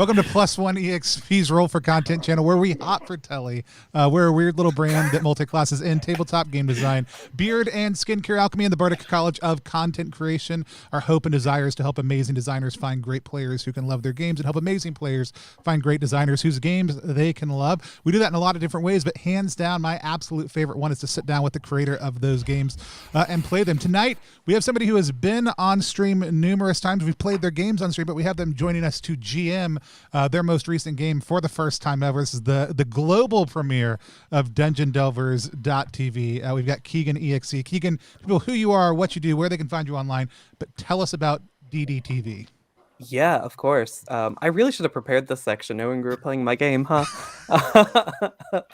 Welcome to Plus One EXP's Roll for Content channel, where we hot for telly. We're a weird little brand that multi-classes in tabletop game design, beard and skincare alchemy, and the Bardic College of Content Creation. Our hope and desire is to help amazing designers find great players who can love their games, and help amazing players find great designers whose games they can love. We do that in a lot of different ways, but hands down, my absolute favorite one is to sit down with the creator of those games and play them. Tonight, we have somebody who has been on stream numerous times. We've played their games on stream, but we have them joining us to GM their most recent game for the first time ever. This is the global premiere of DungeonDelvers.tv. We've got Keegan EXE. Keegan, people, who you are, what you do, where they can find you online, but tell us about DDTV. Yeah, of course. I really should have prepared this section knowing we were playing my game, huh?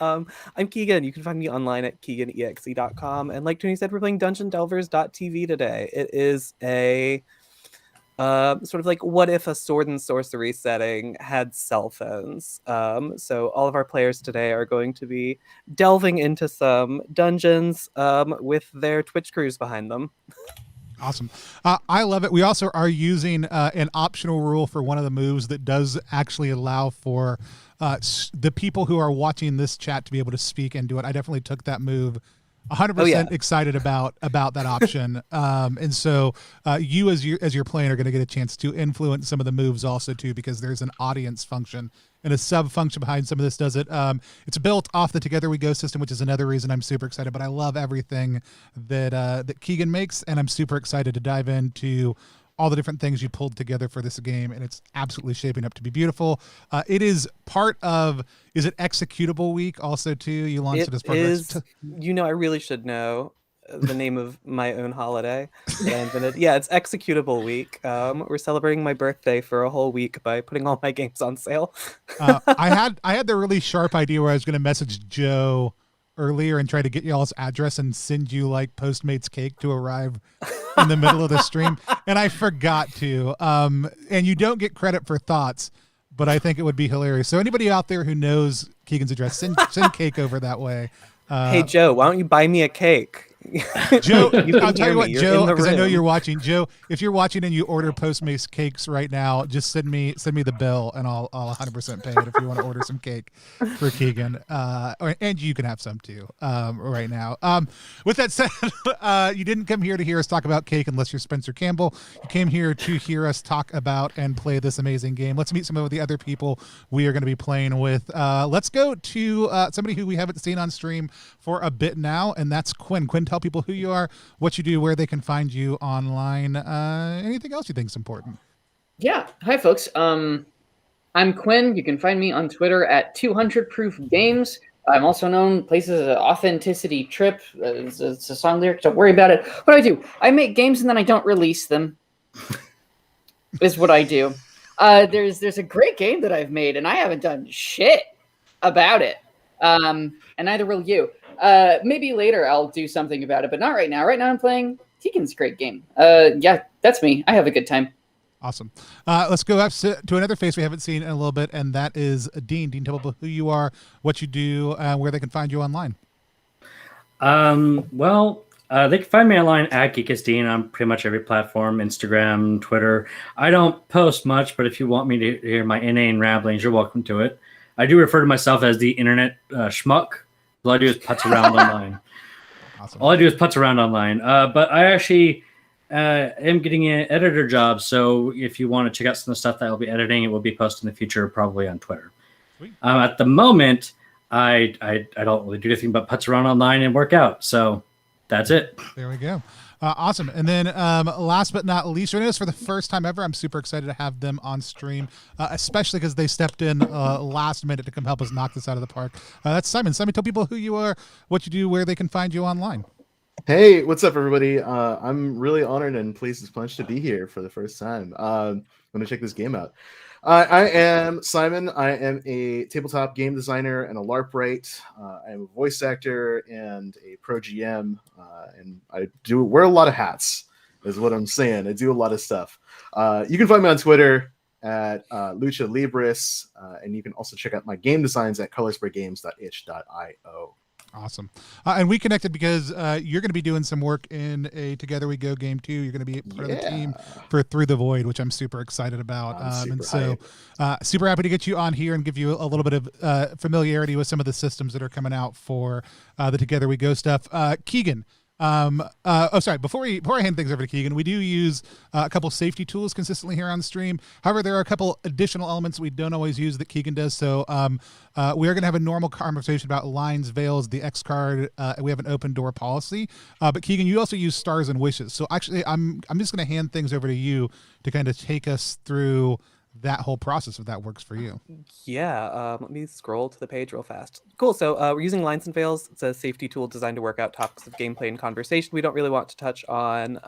I'm Keegan. You can find me online at keeganexe.com. And like Tony said, we're playing DungeonDelvers.tv today. It is a sort of like what if a sword and sorcery setting had cell phones. So all of our players today are going to be delving into some dungeons with their Twitch crews behind them. Awesome. I love it. We also are using an optional rule for one of the moves that does actually allow for the people who are watching this chat to be able to speak and do it. I definitely took that move 100% excited about that option. And so you as you're playing are going to get a chance to influence some of the moves also too, because there's an audience function and a sub function behind some of this does it. It's built off the Together We Go system, which is another reason I'm super excited, but I love everything that Keegan makes, and I'm super excited to dive into all the different things you pulled together for this game, and it's absolutely shaping up to be beautiful. It is part of, is it Executable Week also too? You launched it as part of I really should know the name of my own holiday that I invented. Yeah, it's Executable Week. We're celebrating my birthday for a whole week by putting all my games on sale. I had the really sharp idea where I was going to message Joe earlier and try to get y'all's address and send you like Postmates cake to arrive in the middle of the stream, and I forgot to. And you don't get credit for thoughts, but I think it would be hilarious. So anybody out there who knows Keegan's address, send cake over that way. Hey Joe, why don't you buy me a cake? Joe, I'll tell you what, Joe, because I know you're watching. Joe, if you're watching and you order Postmates cakes right now, just send me the bill, and I'll 100% pay it if you want to order some cake for Keegan. And you can have some too right now. With that said, you didn't come here to hear us talk about cake unless you're Spencer Campbell. You came here to hear us talk about and play this amazing game. Let's meet some of the other people we are going to be playing with. Let's go to somebody who we haven't seen on stream for a bit now, and that's Quinn. Quinn, tell people who you are, what you do, where they can find you online, anything else you think is important. Yeah. Hi, folks. I'm Quinn. You can find me on Twitter at 200proofgames. I'm also known places as Authenticity Trip. It's a song lyric. Don't worry about it. What I do, I make games and then I don't release them. Is what I do. There's a great game that I've made and I haven't done shit about it. And neither will you. Maybe later I'll do something about it, but not right now. Right now I'm playing Keegan's great game. Yeah, that's me. I have a good time. Awesome. Let's go up to another face we haven't seen in a little bit, and that is Dean. Dean, tell people who you are, what you do, where they can find you online. They can find me online at GeekisDean on pretty much every platform, Instagram, Twitter. I don't post much, but if you want me to hear my inane ramblings, you're welcome to it. I do refer to myself as the internet schmuck. All I do is putz around online. Awesome. All I do is putz around online. But I actually am getting an editor job. So if you want to check out some of the stuff that I'll be editing, it will be posted in the future, probably on Twitter. At the moment, I don't really do anything but putz around online and work out. So that's it. There we go. Awesome. And then last but not least, joining us for the first time ever, I'm super excited to have them on stream, especially because they stepped in last minute to come help us knock this out of the park. That's Simon. Simon, tell people who you are, what you do, where they can find you online. Hey, what's up, everybody? I'm really honored and pleased as punch to be here for the first time. I'm going to check this game out. I am Simon. I am a tabletop game designer and a LARP writer. I am a voice actor and a pro GM, and I do wear a lot of hats, is what I'm saying. I do a lot of stuff. You can find me on Twitter at Lucha Libris, and you can also check out my game designs at colorspraygames.itch.io. Awesome. And we connected because you're going to be doing some work in a Together We Go game too. You're going to be part of the team for Through the Void, which I'm super excited about. Super happy to get you on here and give you a little bit of familiarity with some of the systems that are coming out for the Together We Go stuff. Keegan. Before I hand things over to Keegan, we do use a couple safety tools consistently here on the stream. However, there are a couple additional elements we don't always use that Keegan does. So we are going to have a normal conversation about lines, veils, the X card. We have an open door policy. But Keegan, you also use stars and wishes. So actually, I'm just going to hand things over to you to kind of take us through that whole process, if that works for you. Yeah, let me scroll to the page real fast. Cool, so we're using lines and veils. It's a safety tool designed to work out topics of gameplay and conversation we don't really want to touch on.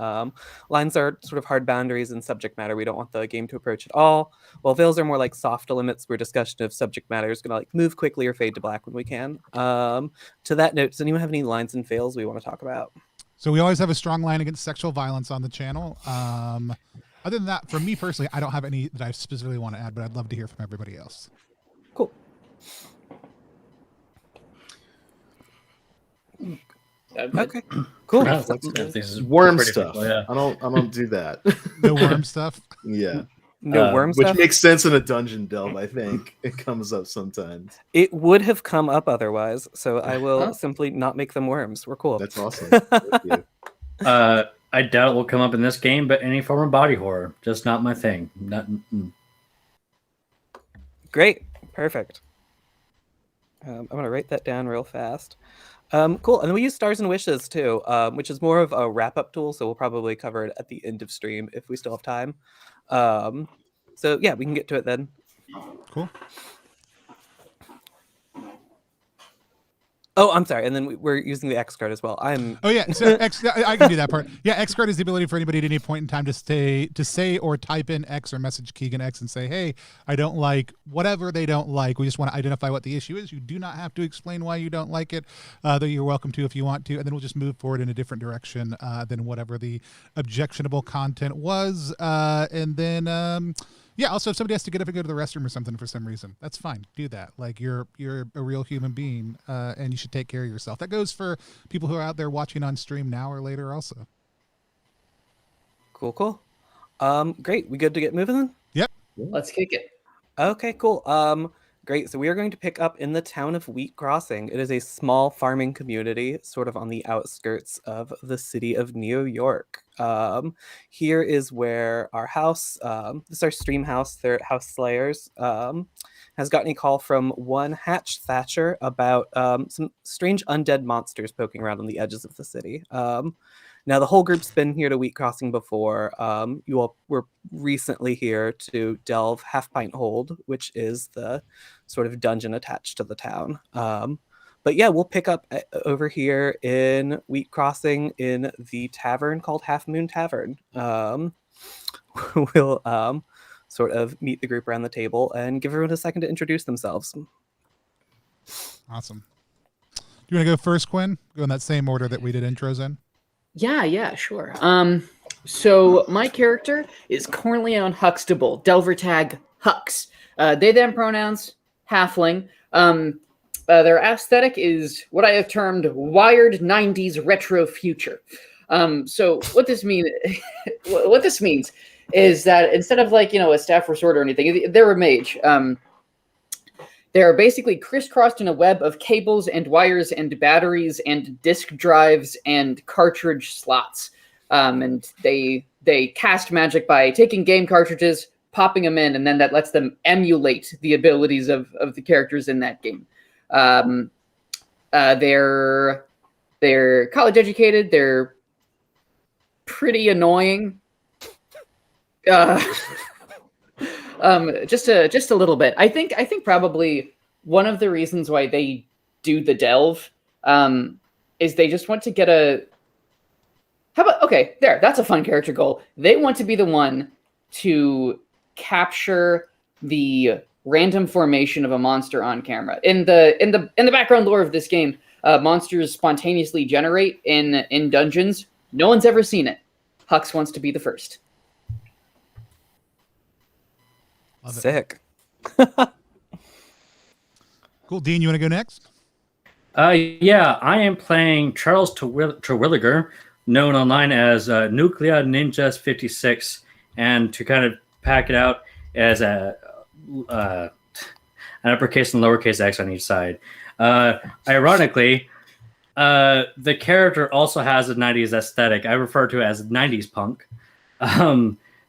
Lines are sort of hard boundaries and subject matter we don't want the game to approach at all, while veils are more like soft limits where discussion of subject matter is going to like move quickly or fade to black when we can. To that note, does anyone have any lines and veils we want to talk about? So we always have a strong line against sexual violence on the channel. Other than that, for me personally, I don't have any that I specifically want to add, but I'd love to hear from everybody else. Cool. Okay. Cool. Worm stuff. Yeah. I don't do that. No worm stuff. Yeah. No worm stuff. Which makes sense in a dungeon delve. I think it comes up sometimes. It would have come up otherwise, so I will simply not make them worms. We're cool. That's awesome. Thank you. I doubt it will come up in this game, but any form of body horror, just not my thing. Great. Perfect. I'm going to write that down real fast. Cool. And then we use stars and wishes too, which is more of a wrap-up tool, so we'll probably cover it at the end of stream if we still have time. So yeah, we can get to it then. Cool. Oh, I'm sorry. And then we're using the X card as well. Oh yeah, so I can do that part. Yeah, X card is the ability for anybody at any point in time to say or type in X or message Keegan X and say, hey, I don't like whatever they don't like. We just want to identify what the issue is. You do not have to explain why you don't like it, though you're welcome to if you want to. And then we'll just move forward in a different direction than whatever the objectionable content was. And then yeah, also if somebody has to get up and go to the restroom or something for some reason, that's fine. Do that. Like you're a real human being, and you should take care of yourself. That goes for people who are out there watching on stream now or later also. Cool. Great. We good to get moving then? Yep. Let's kick it. Okay, cool. Great. So we are going to pick up in the town of Wheat Crossing. It is a small farming community, sort of on the outskirts of the city of New York. Here is where our house, this is our stream house, they're House Slayers, has gotten a call from one Hatch Thatcher about some strange undead monsters poking around on the edges of the city. Now, the whole group's been here to Wheat Crossing before. You all were recently here to delve Half Pint Hold, which is the sort of dungeon attached to the town. But yeah, we'll pick up over here in Wheat Crossing in the tavern called Half Moon Tavern. We'll sort of meet the group around the table and give everyone a second to introduce themselves. Awesome. Do you want to go first, Quinn? Go in that same order that we did intros in? Yeah, sure. So my character is Cornleone Huxtable, Delver tag Hux. They, them pronouns, halfling. Their aesthetic is what I have termed wired 90s retro future. So what this means is that instead of a staff or sword or anything, they're a mage. They're basically crisscrossed in a web of cables and wires and batteries and disk drives and cartridge slots. And they cast magic by taking game cartridges, popping them in, and then that lets them emulate the abilities of the characters in that game. They're college educated. They're pretty annoying. Just a little bit. I think probably one of the reasons why they do the delve is they just want to get a. How about that's a fun character goal. They want to be the one to capture the random formation of a monster on camera. In the background lore of this game, monsters spontaneously generate in dungeons. No one's ever seen it. Hux wants to be the first. Sick. Cool. Dean, you want to go next? Yeah, I am playing Charles Terwilliger, known online as Nuclear Ninjas 56, and to kind of pack it out as uh, an uppercase and lowercase x on each side. Ironically, the character also has a 90s aesthetic. I refer to it as 90s punk.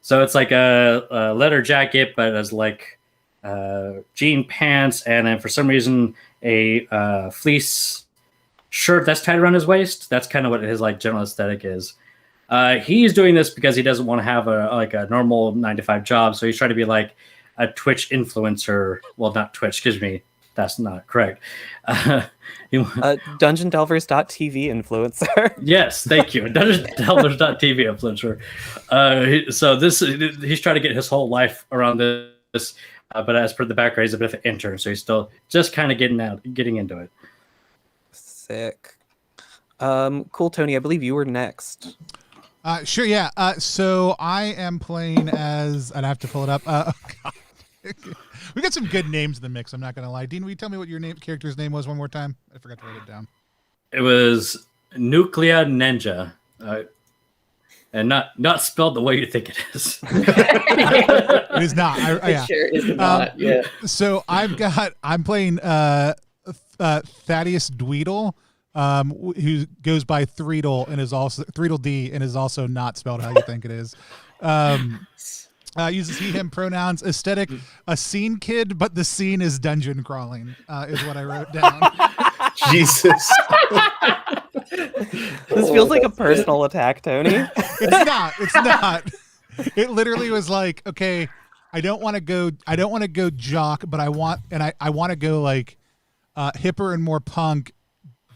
So it's like a leather jacket, but as like jean pants, and then for some reason a fleece shirt that's tied around his waist. That's kind of what his like general aesthetic is. He's doing this because he doesn't want to have a normal 9 to 5 job, so he's trying to be like a Twitch influencer. Well, not Twitch, excuse me. That's not correct. DungeonDelvers.tv influencer. Yes, thank you. DungeonDelvers.tv influencer. So he's trying to get his whole life around this. But as per the background, he's a bit of an intern, so he's still just kind of getting into it. Sick. Cool, Tony. I believe you were next. Sure, yeah. So I am playing as, I'd have to pull it up. Oh, God. We got some good names in the mix, I'm not going to lie. Dean, will you tell me what your character's name was one more time? I forgot to write it down. It was Nuclear Ninja. And not spelled the way you think it is. It is not. Yeah. Sure is not. Yeah. So I'm playing Thaddeus Dweedle, who goes by Threedle and is also Threedle D and is also not spelled how you think it is. Uses he, him pronouns. Aesthetic, a scene kid, but the scene is dungeon crawling, is what I wrote down. Jesus. This feels like a personal attack, Tony. It's not. It literally was like, okay, I don't want to go jock, but I want to go like hipper and more punk,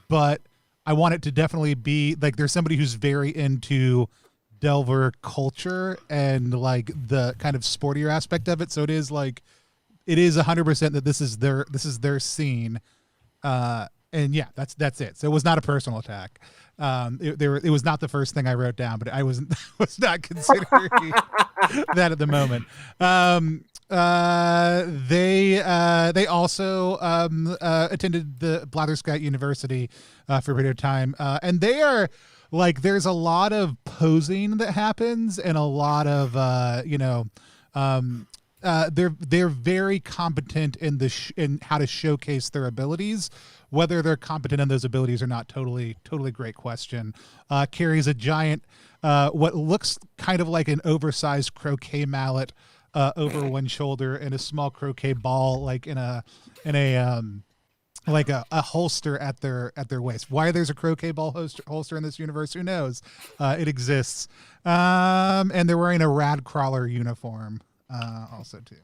but I want it to definitely be like there's somebody who's very into Delver culture and like the kind of sportier aspect of it. So it is 100% that this is their scene. And yeah, that's it. So it was not a personal attack. It was not the first thing I wrote down, but I was not considering that at the moment. They also attended the Blatherskite University for a period of time, and they are like there's a lot of posing that happens and a lot of they're very competent in how to showcase their abilities. Whether they're competent in those abilities or not, totally great question. Carries a giant, what looks kind of like an oversized croquet mallet over one shoulder and a small croquet ball, like in a holster at their waist. Why there's a croquet ball holster in this universe? Who knows? It exists. And they're wearing a rad crawler uniform, also too.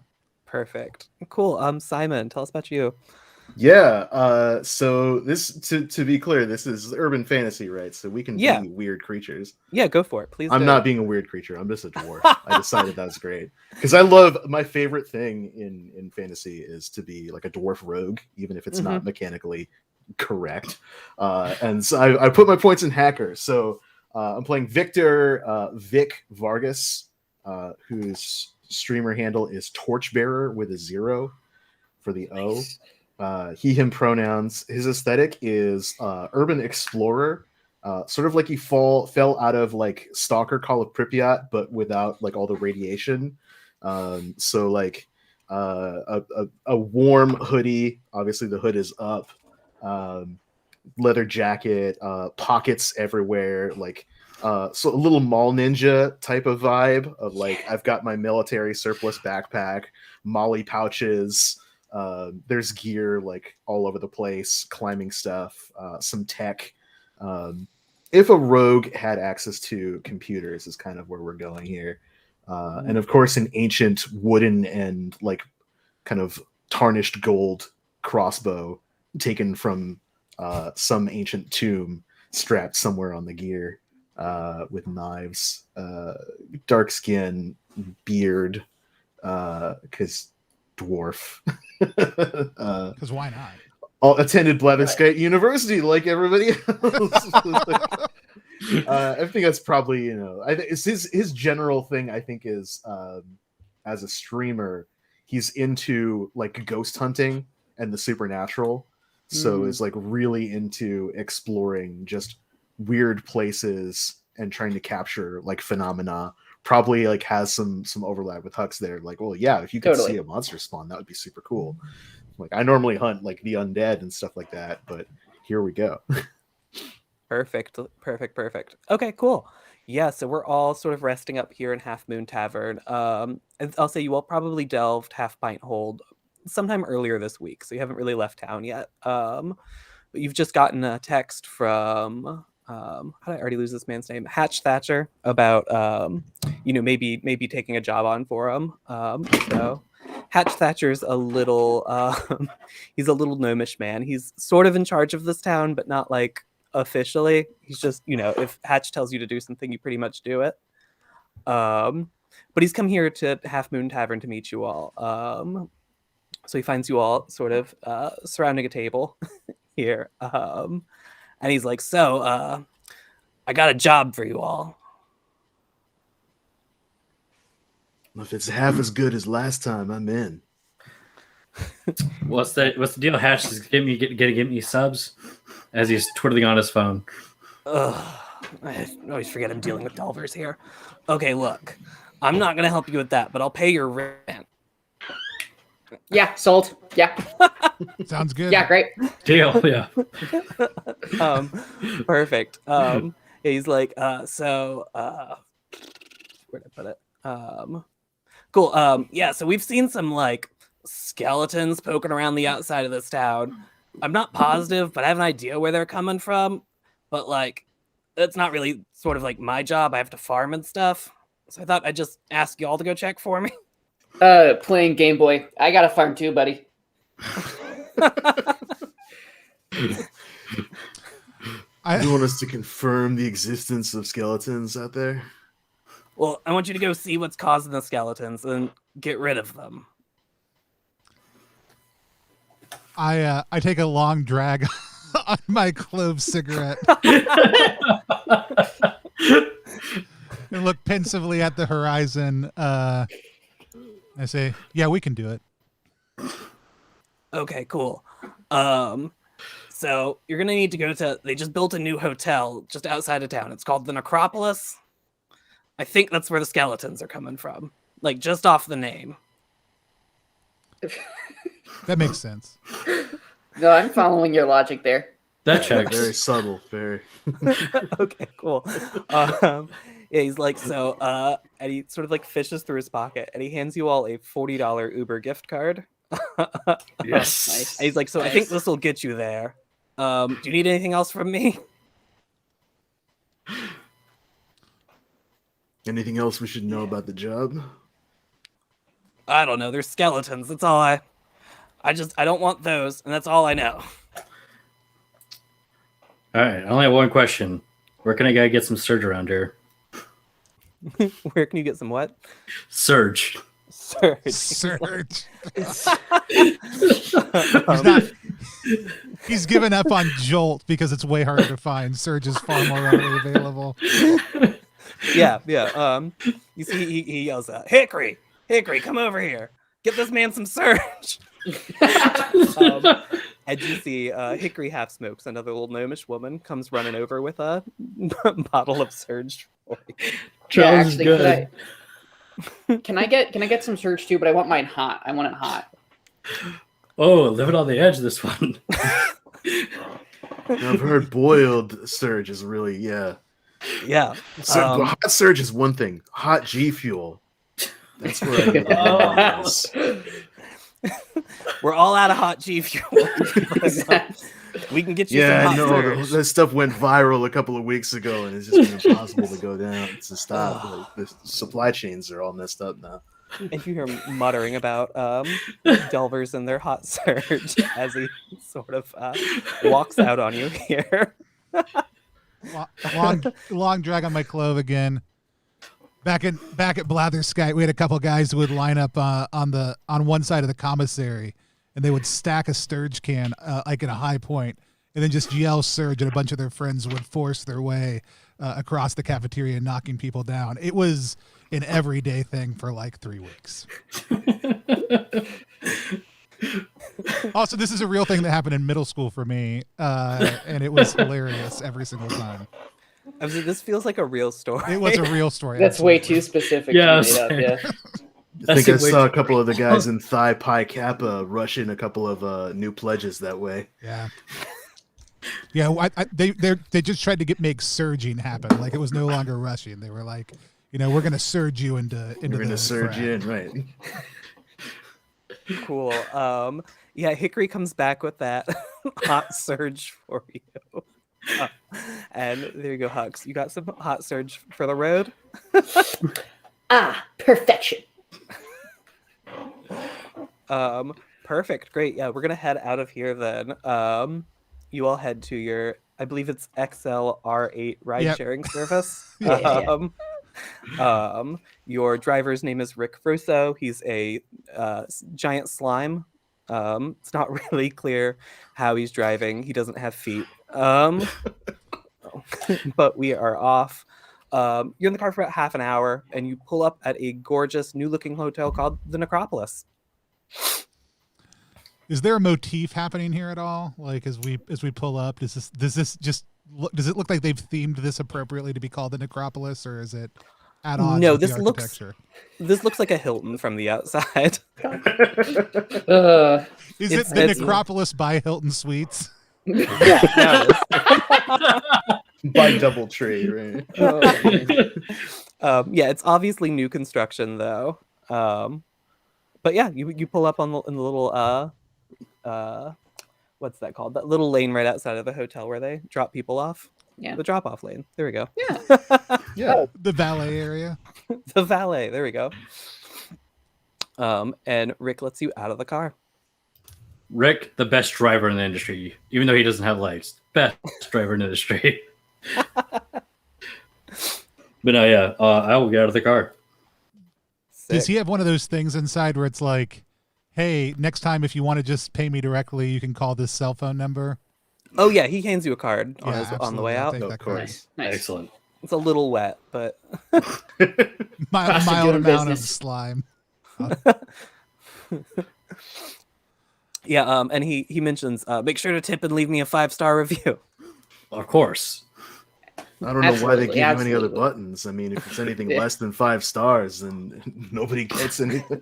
Perfect. Cool. Simon, tell us about you. Yeah, so this to be clear, this is urban fantasy, right? So we can be weird creatures. Yeah, go for it, please. I'm not being a weird creature. I'm just a dwarf. I decided that's great because I love my favorite thing in fantasy is to be like a dwarf rogue, even if it's not mechanically correct. And so I put my points in hacker. So I'm playing Victor Vic Vargas, whose streamer handle is Torchbearer with a 0 for the O. Nice. He, him pronouns. His aesthetic is urban explorer, sort of like he fell out of like Stalker Call of Pripyat, but without like all the radiation. So like a warm hoodie. Obviously, the hood is up. Leather jacket, pockets everywhere. Like so a little mall ninja type of vibe of like I've got my military surplus backpack, molly pouches. There's gear like all over the place, climbing stuff, some tech. If a rogue had access to computers is kind of where we're going here. And of course, an ancient wooden and like kind of tarnished gold crossbow taken from some ancient tomb strapped somewhere on the gear with knives, dark skin, beard, because dwarf. Because why not? All attended Blatherskite University like everybody else. I think that's probably, I think it's his general thing. I think is as a streamer, he's into like ghost hunting and the supernatural. so is like really into exploring just weird places and trying to capture like phenomena. Probably like has some overlap with Hux there. Like, well, yeah, if you could Totally. see a monster spawn, that would be super cool. Like, I normally hunt like the undead and stuff like that, but here we go. Perfect. Okay, cool. Yeah, so we're all sort of resting up here in Half Moon Tavern. And I'll say you all probably delved Half Pint Hold sometime earlier this week, so you haven't really left town yet. But you've just gotten a text from how did I already lose this man's name? Hatch Thatcher about maybe taking a job on for him. So Hatch Thatcher's a little he's a little gnomish man. He's sort of in charge of this town, but not like officially. He's just, if Hatch tells you to do something, you pretty much do it. But he's come here to Half Moon Tavern to meet you all. So he finds you all sort of surrounding a table here. And he's like, so, I got a job for you all. If it's half as good as last time, I'm in. What's the deal? Hatch is give me subs as he's twiddling on his phone. Ugh, I always forget I'm dealing with Delvers here. Okay, look, I'm not gonna help you with that, but I'll pay your rent. Yeah, sold. Yeah. Sounds good. Yeah, great. Deal, yeah. Perfect. He's like, where'd I put it? Cool. Yeah, so we've seen some like skeletons poking around the outside of this town. I'm not positive, but I have an idea where they're coming from. But like, it's not really sort of like my job. I have to farm and stuff. So I thought I'd just ask y'all to go check for me. Playing Game Boy. I got a farm too, buddy. You want us to confirm the existence of skeletons out there? Well, I want you to go see what's causing the skeletons and get rid of them. I take a long drag on my clove cigarette and look pensively at the horizon. I say, yeah, we can do it. Okay, cool. So you're gonna need to go to. They just built a new hotel just outside of town. It's called the Necropolis. I think that's where the skeletons are coming from. Like just off the name. That makes sense. No, I'm following your logic there. That checks. Very subtle, very. Okay, cool. Yeah, he's like, so, and he sort of like fishes through his pocket and he hands you all a $40 Uber gift card. Yes. Nice. And he's like, so I think this will get you there. Do you need anything else from me? Anything else we should know about the job? I don't know. There's skeletons. That's all I don't want those, and that's all I know. All right, I only have one question. Where can I go get some surge around here? Where can you get some what? Surge. Surge. He's given up on Jolt because it's way harder to find. Surge is far more readily available. Yeah. You see, he yells out, Hickory, come over here. Get this man some Surge. And you see Hickory half smokes, another little gnomish woman, comes running over with a bottle of Surge for you. Charles is good. Can I get some Surge too? But I want mine hot. I want it hot. Oh, living on the edge, this one. I've heard boiled surge is really, yeah. Yeah. So, hot surge is one thing. Hot G fuel. That's where I get the We're all out of hot G fuel. We can get you some hot Surge. That stuff went viral a couple of weeks ago, and it's just been impossible to go down to stop. Like, the supply chains are all messed up now. And you hear him muttering about Delvers and their hot Surge as he sort of walks out on you here. long drag on my clove again. Back at Blatherskite, we had a couple guys who would line up on one side of the commissary, and they would stack a Surge can like at a high point, and then just yell Surge, and a bunch of their friends would force their way across the cafeteria, knocking people down. It was an everyday thing for like 3 weeks. Also, this is a real thing that happened in middle school for me, and it was hilarious every single time. I was like, this feels like a real story. It was a real story. That's way absolutely. too specific Yeah, to be made up. Yeah. I think I That's way saw a too- couple of the guys in Thigh Pi Kappa rush in a couple of new pledges that way. Yeah. Yeah, they just tried to make surging happen. Like it was no longer rushing. They were like, we're going to surge you into We're going the to surge fray. in, right? Cool. Yeah, Hickory comes back with that hot surge for you. And there you go, Hux. You got some hot surge for the road? Perfection. Perfect. Great. Yeah, we're gonna head out of here then. You all head to your, I believe it's XLR8 ride sharing service. Yeah. Your driver's name is Rick Russo. He's a giant slime. It's not really clear how he's driving. He doesn't have feet. But we are off. You're in the car for about half an hour, and you pull up at a gorgeous, new-looking hotel called the Necropolis. Is there a motif happening here at all? Like as we pull up, does it look like they've themed this appropriately to be called the Necropolis, or is it at odds No, with this the architecture? This looks like a Hilton from the outside. Is it the Necropolis by Hilton Suites? Yeah, By Doubletree, right? yeah, it's obviously new construction though. But yeah, you pull up in the little what's that called? That little lane right outside of the hotel where they drop people off. Yeah. The drop off lane. There we go. Yeah. The valet area. The valet. There we go. And Rick lets you out of the car. Rick, the best driver in the industry, even though he doesn't have legs. Best driver in the industry. But I will get out of the car. Does he have one of those things inside where it's like, hey, next time if you want to just pay me directly, you can call this cell phone number? Oh yeah, he hands you a card on the absolutely. way I'll out. take Of that card. course. Nice. Excellent. It's a little wet, but Cost of Mild doing amount of business. slime. yeah. And he mentions make sure to tip and leave me a 5-star review. Of course. I don't know why they Absolutely, give you any other absolutely. buttons. I mean, if it's anything Yeah. less than 5 stars, then nobody gets anything.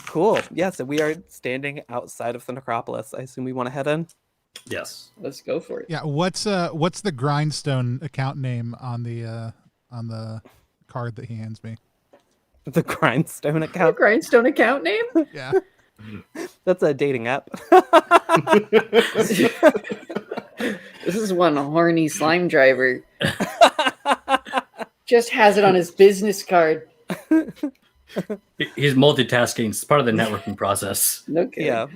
Cool. Yeah. So we are standing outside of the Necropolis. I assume we want to head in. Yes. Let's go for it. Yeah, what's the Grindstone account name on the card that he hands me? The Grindstone Our account. Grindstone account name? Yeah. That's a dating app. This is one horny slime driver. Just has it on his business card. He's multitasking. It's part of the networking process. Okay. Yeah.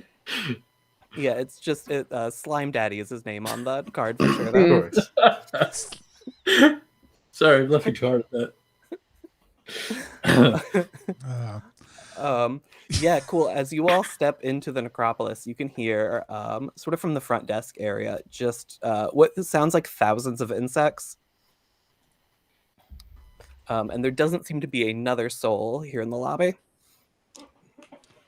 Yeah, it's just Slime Daddy is his name on the card for sure. Though. Of course. Sorry, I'm laughing too hard at that. Yeah, cool. As you all step into the Necropolis, you can hear, sort of from the front desk area, just what sounds like thousands of insects. And there doesn't seem to be another soul here in the lobby.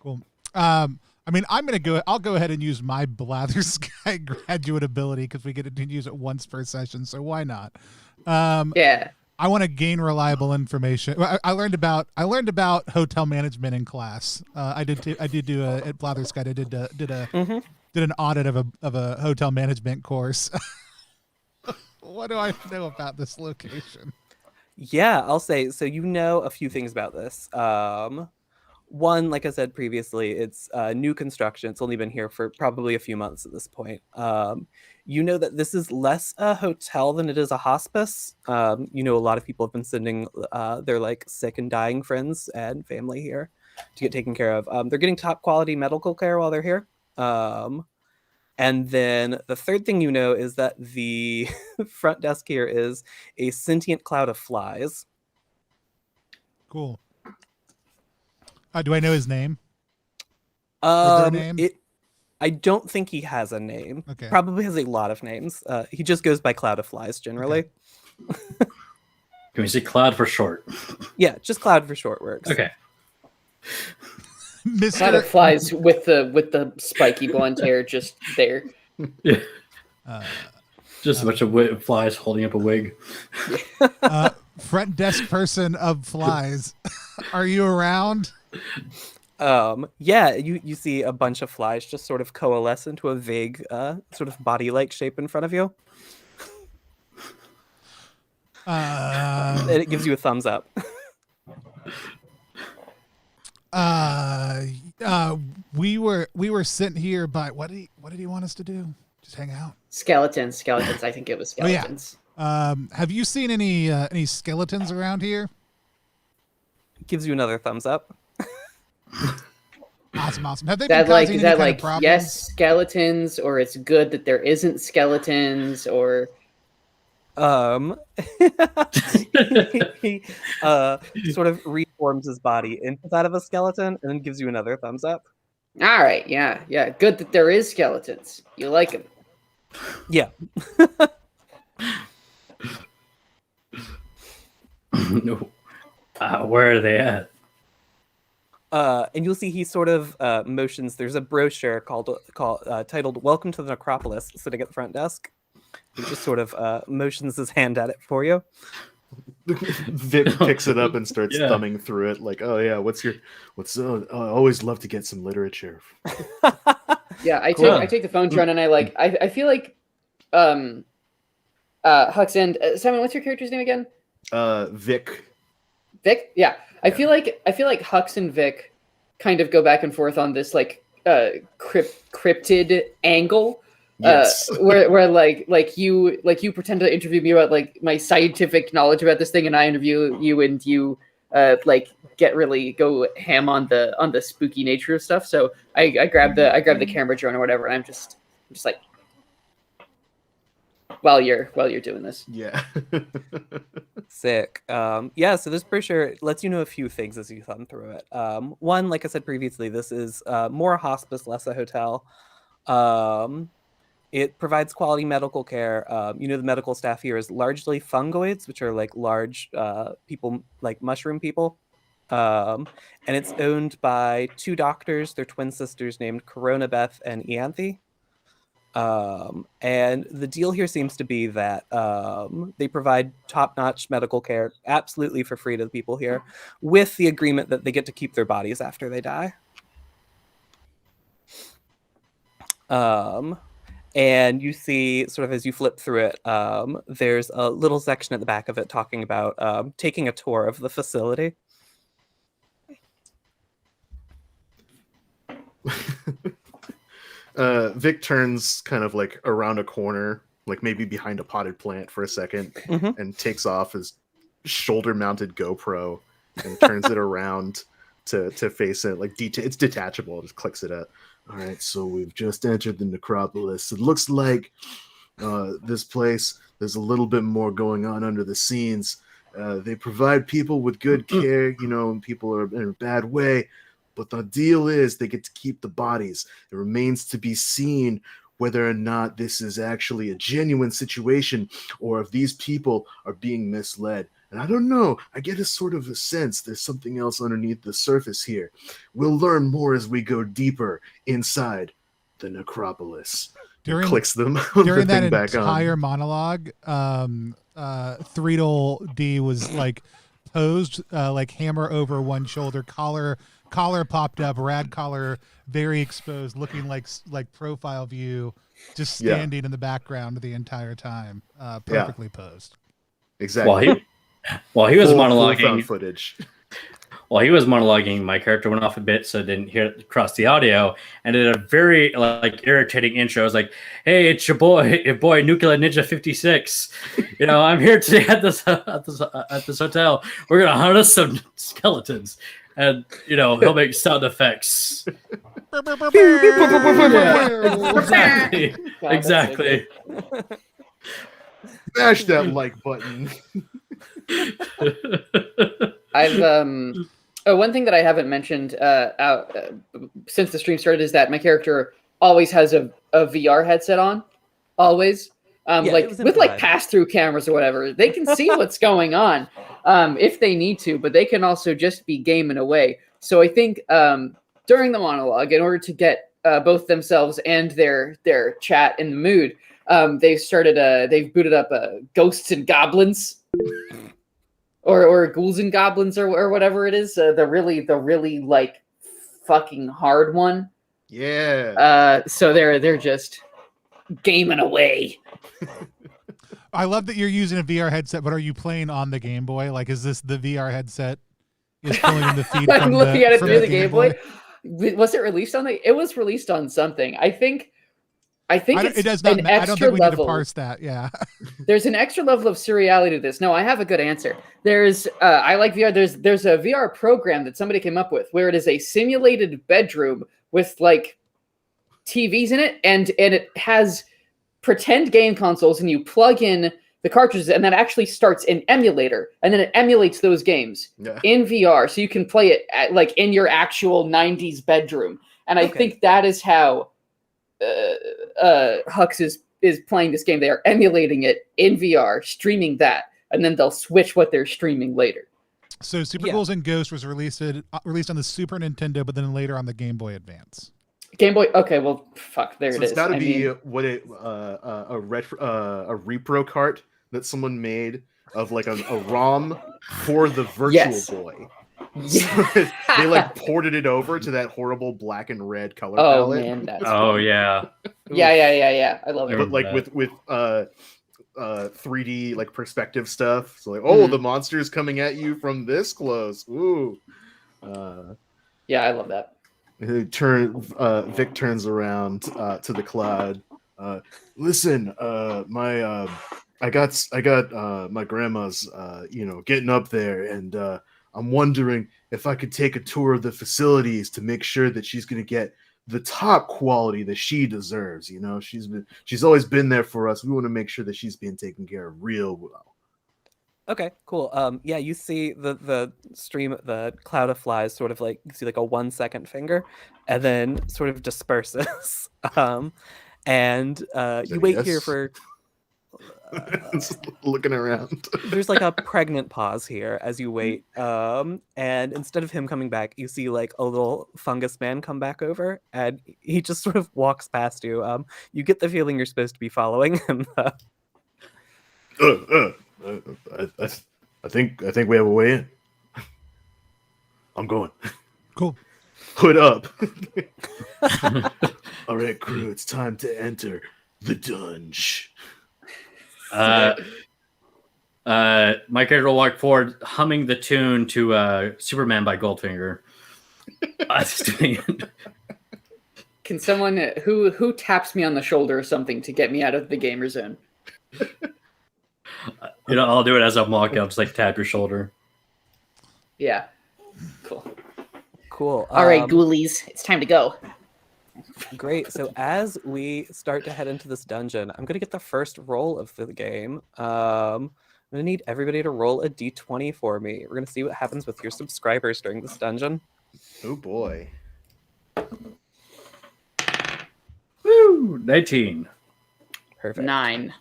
Cool. I mean, I'll go ahead and use my Blathersky graduate ability because we get to use it once per session, so why not? Yeah. I want to gain reliable information. I learned about hotel management in class. I did do at Blathersky. I did an audit of a hotel management course. What do I know about this location? Yeah, I'll say, so you know a few things about this. One, like I said previously, it's new construction. It's only been here for probably a few months at this point. You know that this is less a hotel than it is a hospice. You know, a lot of people have been sending their like sick and dying friends and family here to get taken care of. They're getting top quality medical care while they're here. And then the third thing you know is that the front desk here is a sentient cloud of flies. Cool. Do I know his name? Their name? I don't think he has a name. Okay. Probably has a lot of names. He just goes by Cloud of Flies generally. Can we say Cloud for short? Yeah, just Cloud for short works. Okay. lot of flies with the spiky blonde hair just there. Yeah. Uh, Just a bunch of flies holding up a wig. front desk person of flies. Are you around? Yeah, you see a bunch of flies just sort of coalesce into a vague sort of body-like shape in front of you. And it gives you a thumbs up. We were sent here by what did he want us to do? Just hang out. Skeletons. I think it was skeletons. Have you seen any skeletons around here? Gives you another thumbs up. Awesome. Have they Is been that like causing is any that kind like of problems? yes skeletons, or it's good that there isn't skeletons, or He sort of reforms his body into that of a skeleton and then gives you another thumbs up. all right, yeah, good that there is skeletons. You like them. Yeah. No. Where are they at? And you'll see he sort of motions. There's a brochure titled "Welcome to the Necropolis" sitting at the front desk. He just sort of motions his hand at it for you. Vic picks it up and starts thumbing through it, like, "Oh yeah, I always love to get some literature." Yeah, I Cool. take the phone drone and I feel like Hux and Simon, what's your character's name again? Vic. Vic? Yeah. I feel like Hux and Vic kind of go back and forth on this like cryptid angle. Yes. Where like you pretend to interview me about like my scientific knowledge about this thing, and I interview you, and you like go ham on the spooky nature of stuff. So I grab the camera drone or whatever, and I'm just like, while you're doing this. Yeah. Sick. Yeah, so this brochure lets you know a few things as you thumb through it. One, like I said previously, this is more a hospice, less a hotel. It provides quality medical care. The medical staff here is largely fungoids, which are like large people, like mushroom people. And it's owned by two doctors. They're twin sisters named Corona Beth and Ianthe. And the deal here seems to be that they provide top-notch medical care absolutely for free to the people here, with the agreement that they get to keep their bodies after they die. And you see, sort of as you flip through it, there's a little section at the back of it talking about taking a tour of the facility. Vic turns kind of like around a corner, like maybe behind a potted plant for a second, and takes off his shoulder-mounted GoPro and turns it around to face it. Like it's detachable. Just clicks it up. All right, so we've just entered the necropolis. It looks like this place, there's a little bit more going on under the scenes. They provide people with good care, people are in a bad way. But the deal is they get to keep the bodies. It remains to be seen whether or not this is actually a genuine situation or if these people are being misled. And I don't know. I get a sort of a sense there's something else underneath the surface here. We'll learn more as we go deeper inside the necropolis. Clicks them during that back entire on. monologue. Threedle D was like posed, like hammer over one shoulder, collar popped up, rad collar, very exposed, looking like profile view, just standing in the background the entire time, perfectly posed. Exactly. While he was full monologuing, found footage. While he was monologuing, my character went off a bit, so I didn't hear it across the audio, and did a very irritating intro. I was like, "Hey, it's your boy Nuclear Ninja 56. I'm here today at this hotel. We're gonna hunt us some skeletons." And he'll make sound effects. Exactly. Smash that like button. I've one thing that I haven't mentioned since the stream started is that my character always has a VR headset on, always. With pass-through cameras or whatever, they can see what's going on if they need to, but they can also just be gaming away. So I think during the monologue, in order to get both themselves and their chat in the mood, they've booted up Ghosts and Goblins, or Ghouls and Goblins, or whatever it is. The really like fucking hard one. Yeah. So they're just gaming away. I love that you're using a VR headset, but are you playing on the Game Boy? Like, is this the VR headset is pulling in the feed? I'm from looking at it from through the Game Boy. Was it released on the? It was released on something. I think it's it does not. an I don't extra think we need to level. parse that. Yeah. There's an extra level of seriality to this. No, I have a good answer. There's I like VR. There's a VR program that somebody came up with where it is a simulated bedroom with like TVs in it, and it has pretend game consoles, and you plug in the cartridges, and that actually starts an emulator, and then it emulates those games in VR, so you can play it like in your actual 90s bedroom. And I think that is how Hux is playing this game. They are emulating it in VR, streaming that, and then they'll switch what they're streaming later. So Super Ghouls and Ghosts was released on the Super Nintendo, but then later on the Game Boy Advance. Game Boy. Okay, well, fuck. There So it it's is. got to be what a repro cart that someone made of like a ROM for the Virtual Boy. So they like ported it over to that horrible black and red color palette. Man, that's yeah. Yeah. I love it. But like with 3D like perspective stuff. So like, the monster's coming at you from this close. Ooh. Yeah, I love that. Vic turns around to the cloud. Listen, I got my grandma's getting up there, and I'm wondering if I could take a tour of the facilities to make sure that she's gonna get the top quality that she deserves. You know, she's always been there for us. We want to make sure that she's being taken care of real well. Okay, cool. Yeah, you see the stream, the cloud of flies, sort of like, you see like a 1 second finger, and then sort of disperses. And you wait here for. Looking around. There's like a pregnant pause here as you wait. And instead of him coming back, you see like a little fungus man come back over, and he just sort of walks past you. You get the feeling you're supposed to be following him. I think we have a way in. I'm going. Cool. Hood up. All right, crew, it's time to enter the dungeon. My character will walk forward, humming the tune to Superman by Goldfinger. Can someone who taps me on the shoulder or something to get me out of the gamer zone? I'll do it as I'm walking. I'll just like tap your shoulder. Yeah. Cool. All right, ghoulies, it's time to go. Great. So as we start to head into this dungeon, I'm going to get the first roll of the game. I'm going to need everybody to roll a d20 for me. We're going to see what happens with your subscribers during this dungeon. Oh, boy. Woo! 19. Perfect. 9.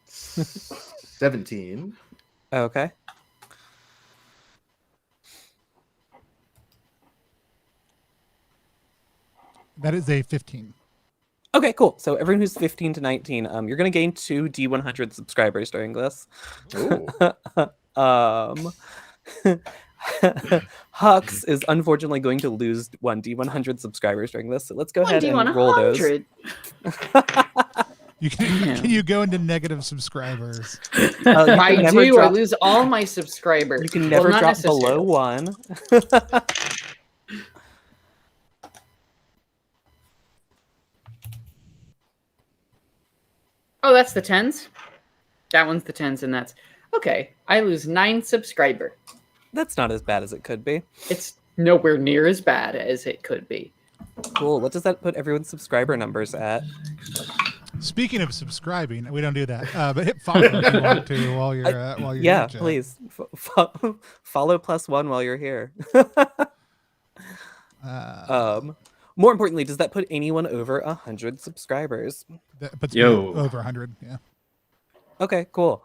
17. Okay. That is a 15. Okay, cool. So everyone who's 15 to 19, you're going to gain 2 D100 subscribers during this. Hux is unfortunately going to lose 1 D100 subscribers during this. So let's go ahead and roll those. Can you go into negative subscribers? I do. I lose all my subscribers. You can never drop below 1. Oh, that's the 10s? That one's the 10s, and that's... Okay, I lose 9 subscriber. That's not as bad as it could be. It's nowhere near as bad as it could be. Cool. What does that put everyone's subscriber numbers at? Speaking of subscribing, we don't do that, but hit follow if you want to while you're yeah, here, please follow +1 while you're here. More importantly, does that put anyone over 100 subscribers? That puts me over 100. Yeah. Okay, cool.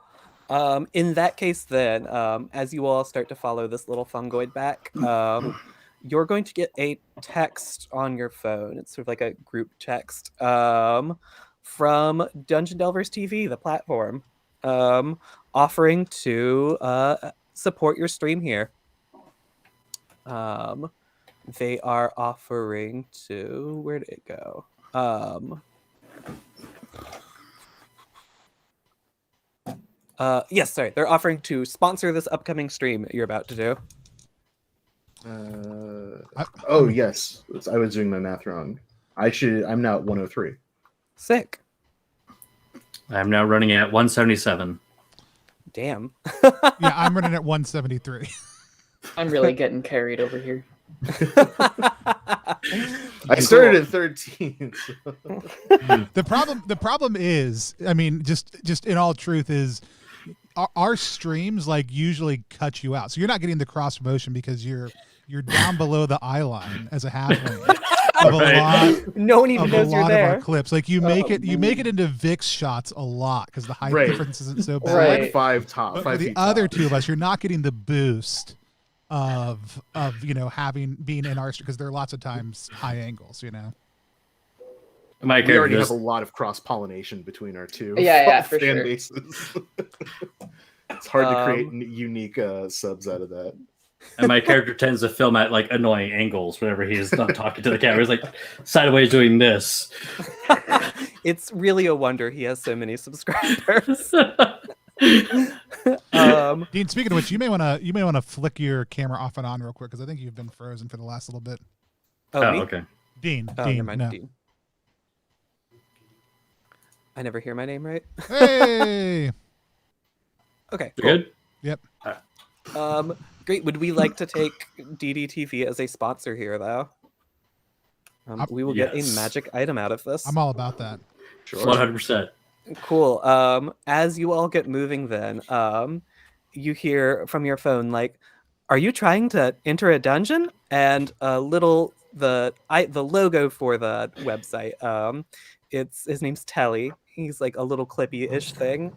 In that case, then, as you all start to follow this little fungoid back, you're going to get a text on your phone. It's sort of like a group text from Dungeon Delvers TV, the platform, offering to support your stream here. They are offering to, where did it go? Yes, sorry. They're offering to sponsor this upcoming stream that you're about to do. Yes. I was doing my math wrong. I'm now at 103. Sick. I'm now running at 177. Damn. Yeah, I'm running at 173. I'm really getting carried over here. I started at 13. So. The problem is, I mean, just in all truth is our streams like usually cut you out. So you're not getting the cross promotion because you're down below the eye line as a halfling. No one even knows you're there. Of our clips, like you make it into Vix shots a lot because the height difference isn't so bad. Right. Like 5 top. But 5 for the feet other top. two of us, you're not getting the boost of being in our, because there are lots of times high angles. My We already character have a lot of cross pollination between our two For fan sure. bases. It's hard to create unique subs out of that. and my character tends to film at like annoying angles whenever he's not talking to the camera. He's like sideways doing this. It's really a wonder he has so many subscribers. Dean, speaking of which, you may want to flick your camera off and on real quick because I think you've been frozen for the last little bit. Oh, me? Okay. Dean, Oh, Dean, never mind, no. Dean. I never hear my name right. Hey, Okay. You're good? yep. Great. Would we like to take DDTV as a sponsor here, though? We will get a Yes. magic item out of this. I'm all about that. Sure. 100%. Cool. As you all get moving, then you hear from your phone like, "Are you trying to enter a dungeon?" And the logo for the website. His name's Telly. He's like a little clippy-ish thing.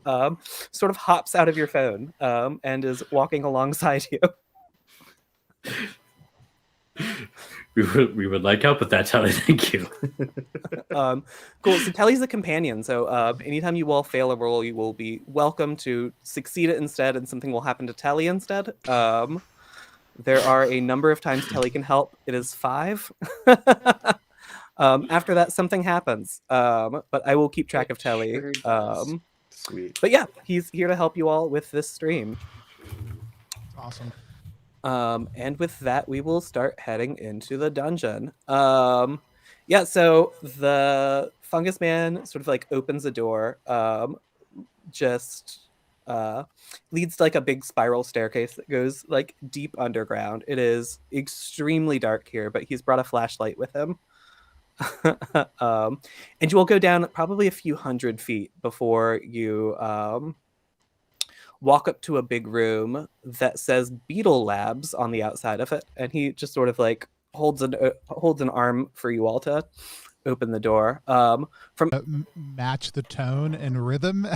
Sort of hops out of your phone and is walking alongside you. We would like help with that, Telly. Thank you. Cool. So Telly's a companion. So anytime you all fail a roll, you will be welcome to succeed it instead, and something will happen to Telly instead. There are a number of times Telly can help. It is 5. After that, something happens. But I will keep track of Telly. Sure does. Sweet. But yeah, he's here to help you all with this stream. Awesome. And with that, we will start heading into the dungeon. Yeah, so the fungus man sort of like opens a door, leads to like a big spiral staircase that goes like deep underground. It is extremely dark here, but he's brought a flashlight with him. And you will go down probably a few hundred feet before you walk up to a big room that says Beetle Labs on the outside of it, and he just sort of like holds an arm for you all to open the door. Match the tone and rhythm,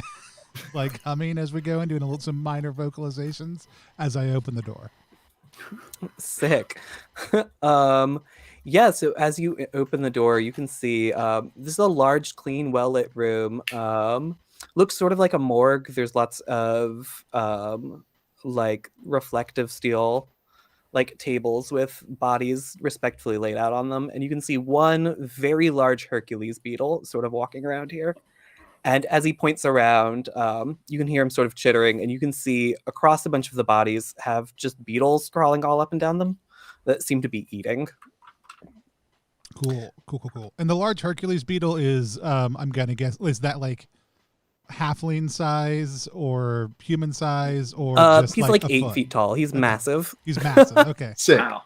like humming as we go and doing some minor vocalizations as I open the door. Sick. Yeah, so as you open the door, you can see this is a large, clean, well-lit room. Looks sort of like a morgue. There's lots of like reflective steel like tables with bodies respectfully laid out on them. And you can see one very large Hercules beetle sort of walking around here. And as he points around, you can hear him sort of chittering, and you can see across a bunch of the bodies have just beetles crawling all up and down them that seem to be eating. Cool. And the large Hercules beetle is, I'm gonna guess, is that like halfling size or human size, or just he's like like a 8 foot? feet tall. He's massive. He's massive. Okay. Sick. Wow.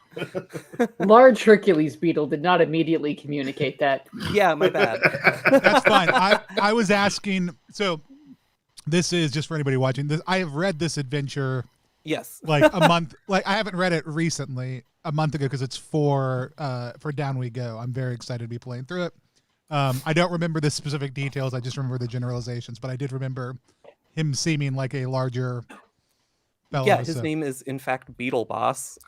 Large Hercules beetle did not immediately communicate that. Yeah, my bad. That's fine. I was asking. So this is just for anybody watching this. I have read this adventure Yes. like a month. Like I haven't read it recently, a month ago, because it's for Down We Go. I'm very excited to be playing through it. I don't remember the specific details. I just remember the generalizations, but I did remember him seeming like a larger fellow. Yeah, his so- name is in fact Beetle Boss.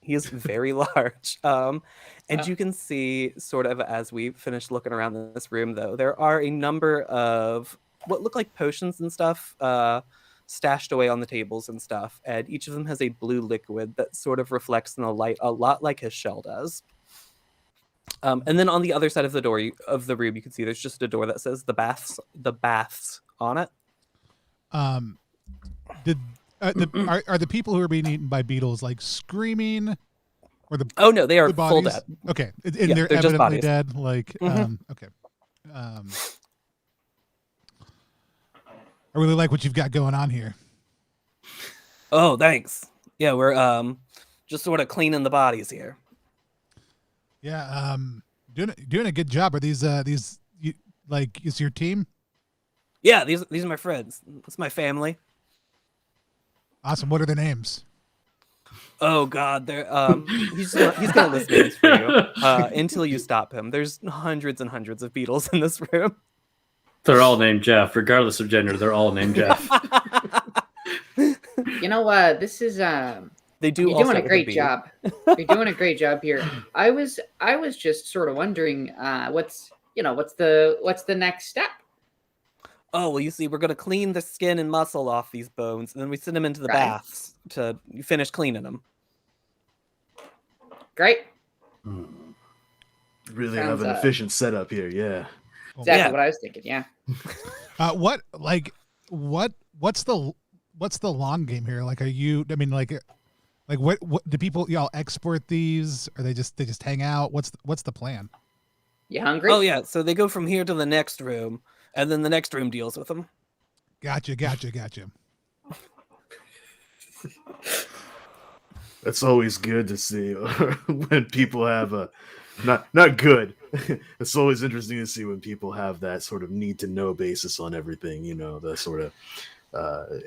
He is very large. And you can see, sort of as we finish looking around this room, though, there are a number of what look like potions and stuff stashed away on the tables and stuff. And each of them has a blue liquid that sort of reflects in the light a lot like his shell does. And then on the other side of the door of the room, you can see there's just a door that says the baths on it. Did are the people who are being eaten by beetles like screaming, or the Oh no, they are the full bodies? dead. Okay, and Yeah, they're they're just evidently bodies. dead. Like, Mhm. okay. I really like what you've got going on here. Oh, thanks. Yeah, we're just sort of cleaning the bodies here. Yeah, doing a good job. Are these like is your team? Yeah, these are my friends. It's my family. Awesome. What are their names? Oh God, they're he's gonna list names for you until you stop him. There's hundreds and hundreds of beetles in this room. They're all named Jeff, regardless of gender. They're all named Jeff. You know, this is They do. you're all doing start a with great B. job. You're doing a great job here. I was just sort of wondering what's the next step? Oh well, you see, we're gonna clean the skin and muscle off these bones, and then we send them into the Right. baths to finish cleaning them. Great. Really Sounds, have an efficient setup here. Yeah. Exactly Yeah. what I was thinking. Yeah. What's the long game here? Like, are you? I mean, like what do people y'all export these? Or they just hang out? What's the plan? You hungry? Oh yeah, so they go from here to the next room, and then the next room deals with them. Gotcha. It's always good to see when people have a not good. It's always interesting to see when people have that sort of need to know basis on everything. You know, the sort of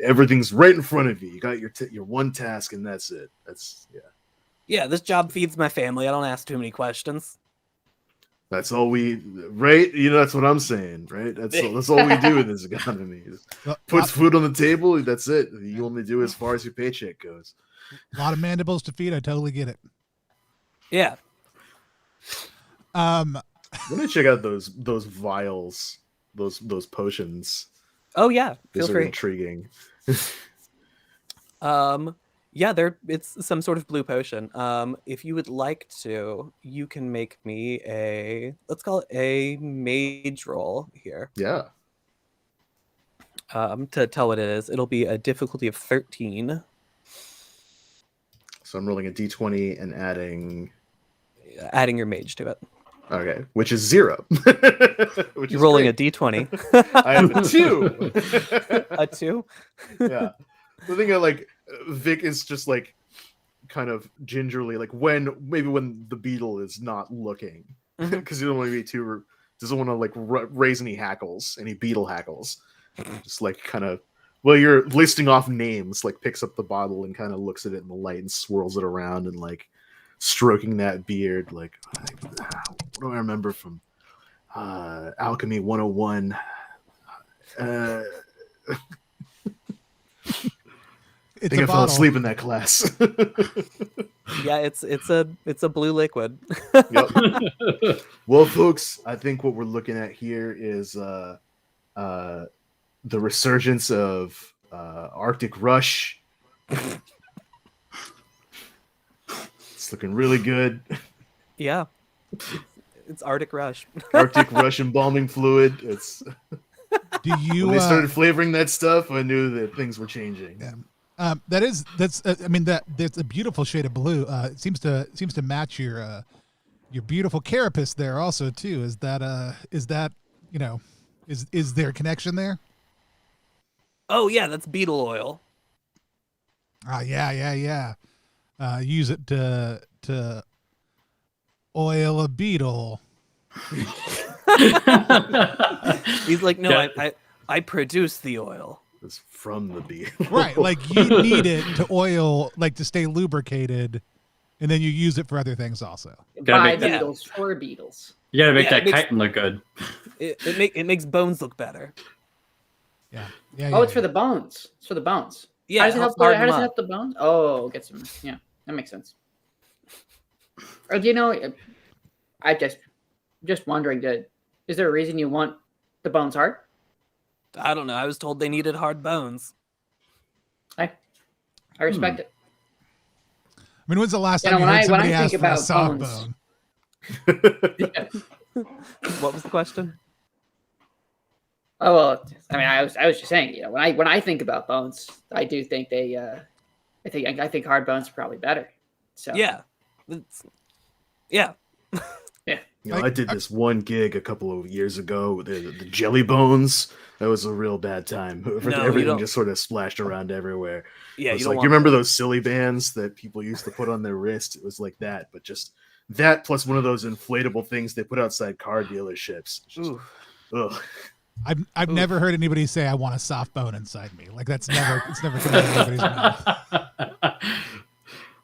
everything's right in front of you. You got your one task, and that's it. Yeah, this job feeds my family. I don't ask too many questions. That's all right. You know, that's what I'm saying, right? That's all we do in this economy. Puts food on the table. That's it. You only do as far as your paycheck goes. A lot of mandibles to feed. I totally get it. Yeah. I'm gonna check out those vials, those potions. Oh yeah. Those Feel are free. intriguing. Yeah, it's some sort of blue potion. If you would like to, you can make me let's call it a mage roll here. Yeah. To tell what it is, it'll be a difficulty of 13. So I'm rolling a d20 and Adding your mage to it. okay, which is 0. Which You're is rolling great. a d20. I have a 2. A 2? Yeah. The thing that like Vic is just like kind of gingerly like when the beetle is not looking because you don't want to be too doesn't want to like raise any beetle hackles. Just like kind of well, you're listing off names, like picks up the bottle and kind of looks at it in the light and swirls it around and like stroking that beard. Like, what do I remember from Alchemy 101? I think I fell asleep in that class. Yeah, it's a blue liquid. Yep. Well, folks, I think what we're looking at here is the resurgence of Arctic Rush. It's looking really good. Yeah. It's Arctic Rush. Arctic Rush embalming fluid. It's Do you? when they started flavoring that stuff, I knew that things were changing. Yeah. That's a beautiful shade of blue. It seems to match your beautiful carapace there also too. Is that is there a connection there? Oh yeah, that's beetle oil. Yeah. Use it to oil a beetle. He's like, no, I produce the oil. It's from the beetle. Right, like you need it to oil, like to stay lubricated, and then you use it for other things also. Gotta By make that- beetles for beetles. You gotta make Yeah, that it makes- chitin look good. It makes bones look better. Yeah. Oh, it's for the bones. It's for the bones. Yeah, how does it helps help? How harden does it them help the bones? Oh, get some. Yeah, that makes sense. Or do you know? I just wondering. Is there a reason you want the bones hard? I don't know. I was told they needed hard bones. I respect it. I mean, when's the last You time know, you when heard I somebody think ask for a about soft bones- bone? Yeah. What was the question? Oh well, I mean, I was just saying, when I think about bones, I do think they, I think hard bones are probably better. So Yeah. Yeah. yeah. I did this one gig a couple of years ago. The jelly bones. That was a real bad time. No, you Everything don't- just sort of splashed around everywhere. Yeah, It's you don't like want you remember those silly bands that people used to put on their wrist? It was like that, but just that plus one of those inflatable things they put outside car dealerships. It's just- Ooh. ugh. I've never heard anybody say I want a soft bone inside me. Like it's never come out of anybody's mouth.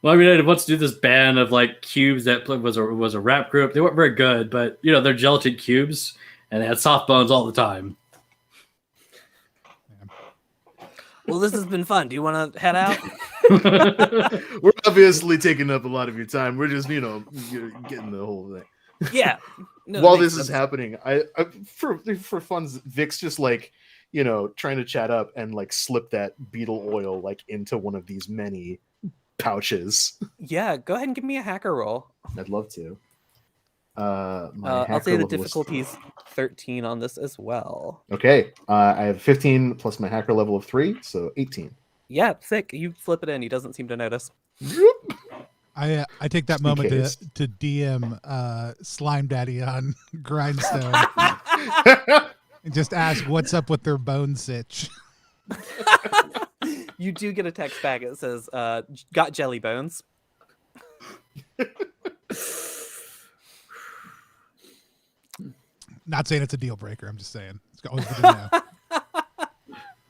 Well, I mean, I once do this band of like cubes that was a rap group. They weren't very good, but they're gelatin cubes, and they had soft bones all the time. Well, this has been fun. Do you want to head out? We're obviously taking up a lot of your time. We're just, you're getting the whole thing. Yeah. No, While it makes this is sense. happening, I for fun, Vic's just like, trying to chat up and like slip that beetle oil like into one of these many pouches. Yeah, go ahead and give me a hacker roll. I'd love to. My I'll hacker say the level is- difficulty's 13 on this as well. Okay, I have 15 plus my hacker level of 3, so 18. Yeah, sick. You flip it in. He doesn't seem to notice. I take that Just in moment case. to DM Slime Daddy on Grindstone and just ask what's up with their bone sitch. You do get a text back. It says, got jelly bones. Not saying it's a deal breaker. I'm just saying it's always good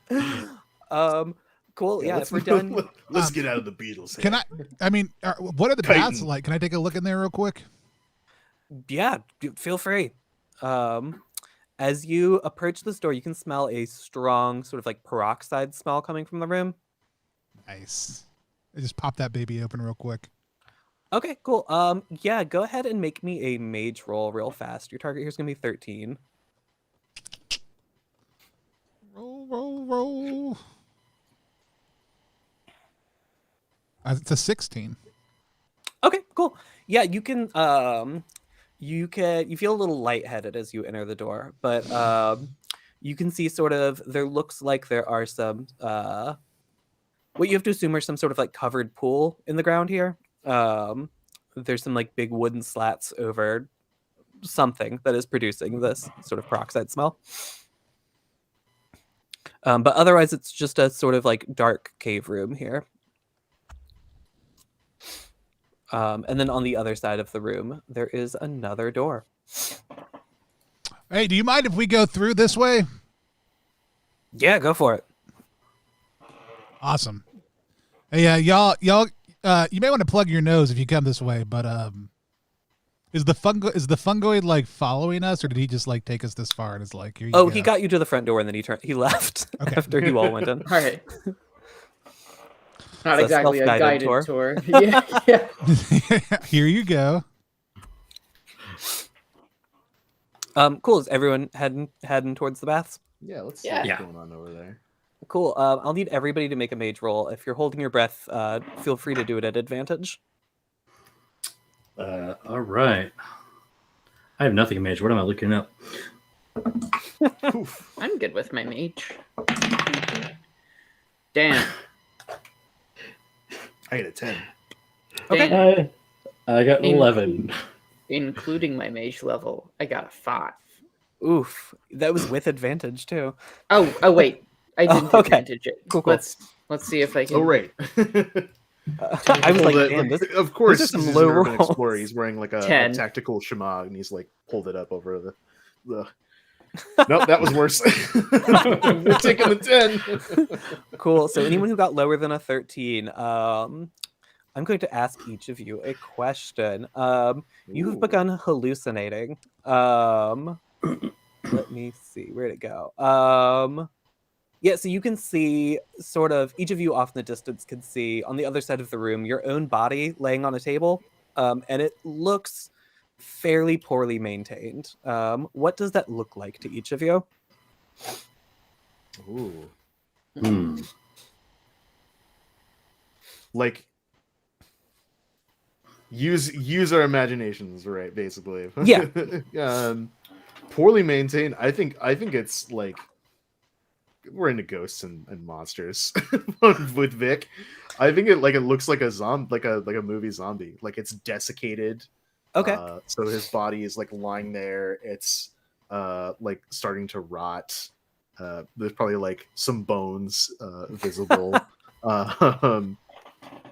to know. Cool. Yeah, let's if we're done. Let's get out of the Beatles. Can I mean, what are the Chitin. baths like? Can I take a look in there real quick? Yeah, feel free. As you approach this door, you can smell a strong sort of like peroxide smell coming from the room. Nice. I just pop that baby open real quick. Okay, cool. Yeah, go ahead and make me a mage roll real fast. Your target here is gonna be 13. Roll. It's a 16. Okay, cool. Yeah, you can you feel a little lightheaded as you enter the door, but you can see sort of there looks like there are some what you have to assume are some sort of like covered pool in the ground here. There's some like big wooden slats over something that is producing this sort of peroxide smell. But otherwise it's just a sort of like dark cave room here. And then on the other side of the room, there is another door. Hey, do you mind if we go through this way? Yeah, go for it. Awesome. Hey, y'all, you may want to plug your nose if you come this way, but is the fungoid like following us, or did he just like take us this far and is like, here you Oh, go? he got you to the front door and then he left Okay. after you all went in. All right. Not It's a exactly a self-guided guided tour. tour. Yeah. Here you go. Cool. Is everyone heading towards the baths? Yeah, let's see Yeah. what's Yeah. going on over there. Cool. I'll need everybody to make a mage roll. If you're holding your breath, feel free to do it at advantage. All right. I have nothing in mage. What am I looking up? Poof. I'm good with my mage. Damn. I get a 10. Okay. Damn. I got an 11. Including my mage level, I got a 5. Oof. That was with advantage too. Oh wait. I didn't okay. advantage it. Cool. Let's see if I can. Oh, right. I was like, Well, man, this, of course, these are some this is low an Urban rolls. Explorer. He's wearing like a 10. tactical shamag, and he's like pulled it up over the. Nope, that was worse. We're taking the 10. cool. So anyone who got lower than a 13, I'm going to ask each of you a question. You have Ooh. begun hallucinating. Let me see, where'd it go? Yeah, so you can see sort of, each of you off in the distance can see on the other side of the room your own body laying on a table, and it looks fairly poorly maintained. What does that look like to each of you? Ooh. Hmm. Like use our imaginations, right? Basically. Yeah. Poorly maintained. I think it's like we're into ghosts and monsters with Vic. I think it looks like a like a movie zombie. Like it's desiccated. Okay. So his body is like lying there. It's like starting to rot. There's probably like some bones visible.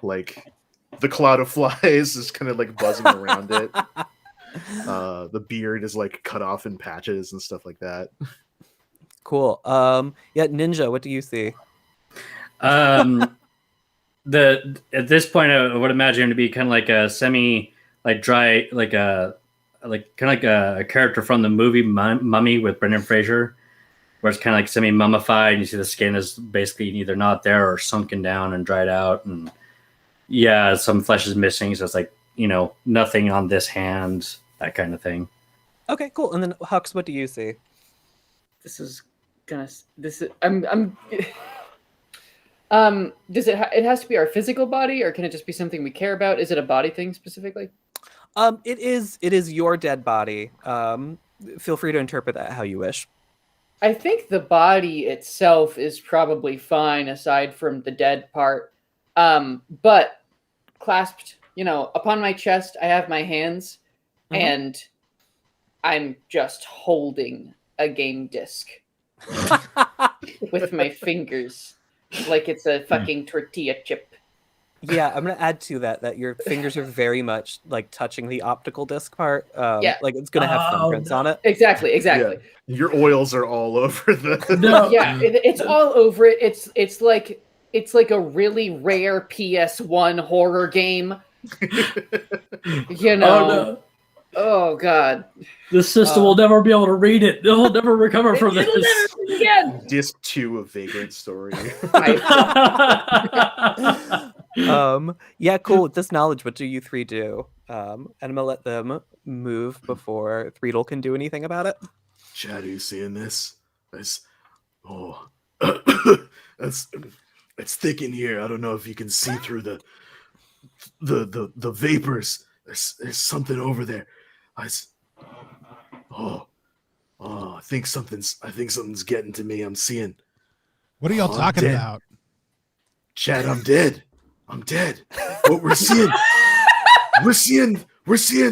Like the cloud of flies is kind of like buzzing around it. The beard is like cut off in patches and stuff like that. Cool. Yeah, Ninja, what do you see? At this point, I would imagine him to be kind of like a semi like dry like a like kind of like a character from the movie Mummy with Brendan Fraser, where it's kind of like semi mummified, and you see the skin is basically either not there or sunken down and dried out, and yeah, some flesh is missing, so it's like, you know, nothing on this hand, that kind of thing. Okay, cool. And then Hux, what do you see? Does it has to be our physical body, or can it just be something we care about? Is it a body thing specifically? It is your dead body. Feel free to interpret that how you wish. I think the body itself is probably fine, aside from the dead part. But clasped, upon my chest, I have my hands, and I'm just holding a game disc with my fingers, like it's a fucking tortilla chip. Yeah, I'm gonna add to that your fingers are very much like touching the optical disc part. Yeah. Like it's gonna have thumbprints on it. Exactly. Yeah. Your oils are all over the. No. Yeah, it's all over it. It's like a really rare PS1 horror game. Oh god. The system will never be able to read it. It will never recover from this. Again. Disc 2 of Vagrant Story. Yeah, cool. With this knowledge, what do you three do? And I'm gonna let them move before Threedle can do anything about it. Chad, are you seeing this? It's thick in here. I don't know if you can see through the vapors. There's something over there. I think something's getting to me. I'm seeing. What are y'all talking about? Chad, I'm dead. What we're seeing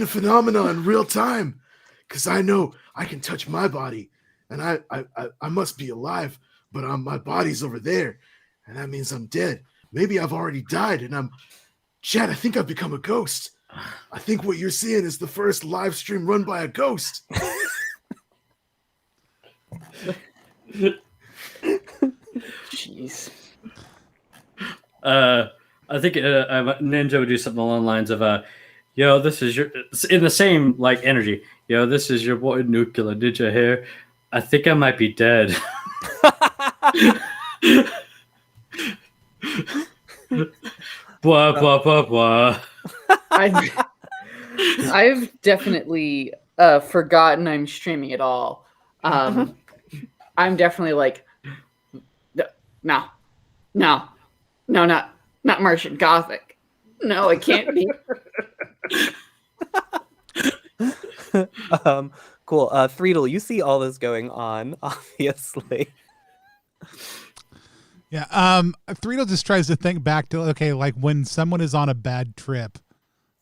a phenomenon in real time. Because I know I can touch my body, and I must be alive, but my body's over there, and that means I'm dead. Maybe I've already died, and Chad, I think I've become a ghost. I think what you're seeing is the first live stream run by a ghost. Jeez. I think Ninja would do something along the lines of, "Yo, this is your," in the same like energy. "Yo, this is your boy Nuclear Ninja here. I think I might be dead." Blah blah blah blah. I've definitely forgotten I'm streaming at all. I'm definitely like, no, not Martian Gothic. No, it can't be. Cool. Threedle, you see all this going on, obviously. Yeah. Threedle just tries to think back to, okay, like when someone is on a bad trip,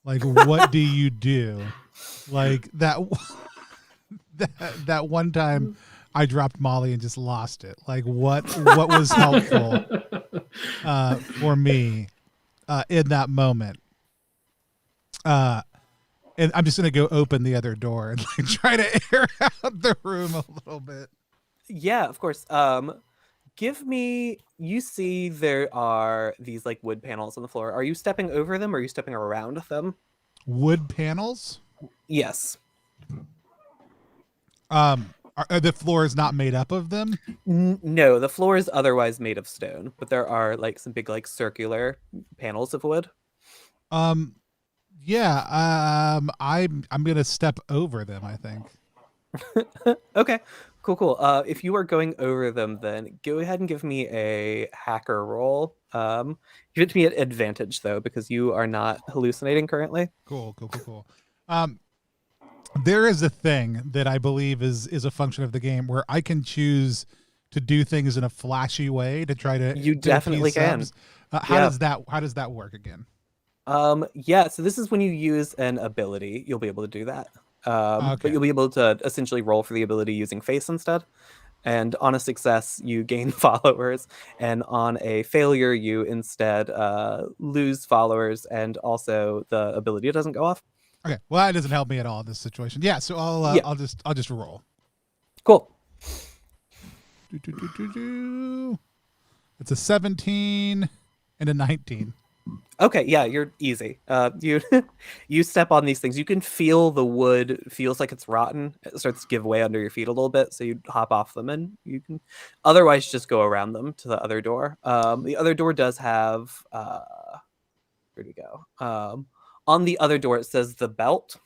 like what do you do? Like that one time I dropped Molly and just lost it. Like what was helpful for me in that moment? And I'm just gonna go open the other door and like try to air out the room a little bit. Yeah, of course. You see there are these like wood panels on the floor. Are you stepping over them or are you stepping around them? Wood panels? Yes. Are the floor is not made up of them? No, the floor is otherwise made of stone, but there are like some big like circular panels of wood. Yeah. I'm gonna step over them, I think. Okay, cool. If you are going over them, then go ahead and give me a hacker roll. Give it to me at advantage though, because you are not hallucinating currently. Cool. There is a thing that I believe is a function of the game where I can choose to do things in a flashy way to try to You to definitely appease can. subs. How Yeah. does that work again? Yeah, so this is when you use an ability, you'll be able to do that. But Okay. you'll be able to essentially roll for the ability using face instead. And on a success, you gain followers, and on a failure, you instead lose followers, and also the ability doesn't go off. Okay. Well, that doesn't help me at all in this situation. Yeah. So Yeah. I'll just roll. Cool. It's a 17 and a 19. Okay, yeah, you're easy. You you step on these things. You can feel the wood feels like it's rotten. It starts to give way under your feet a little bit, so you hop off them, and you can otherwise just go around them to the other door. The other door does have where'd we go? On the other door it says the belt.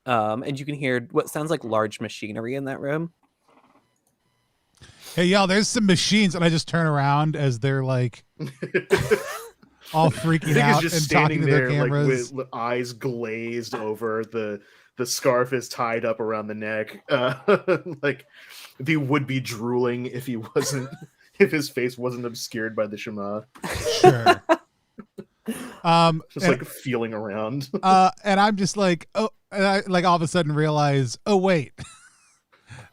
And you can hear what sounds like large machinery in that room. Hey, y'all, there's some machines, and I just turn around as they're like all freaking Nick out is and just talking standing to their there, like cameras. with eyes glazed over. The scarf is tied up around the neck. Like he would be drooling if he wasn't, if his face wasn't obscured by the Shema. Sure. Just like feeling around. And I'm just like, oh, and I like all of a sudden realize, oh wait,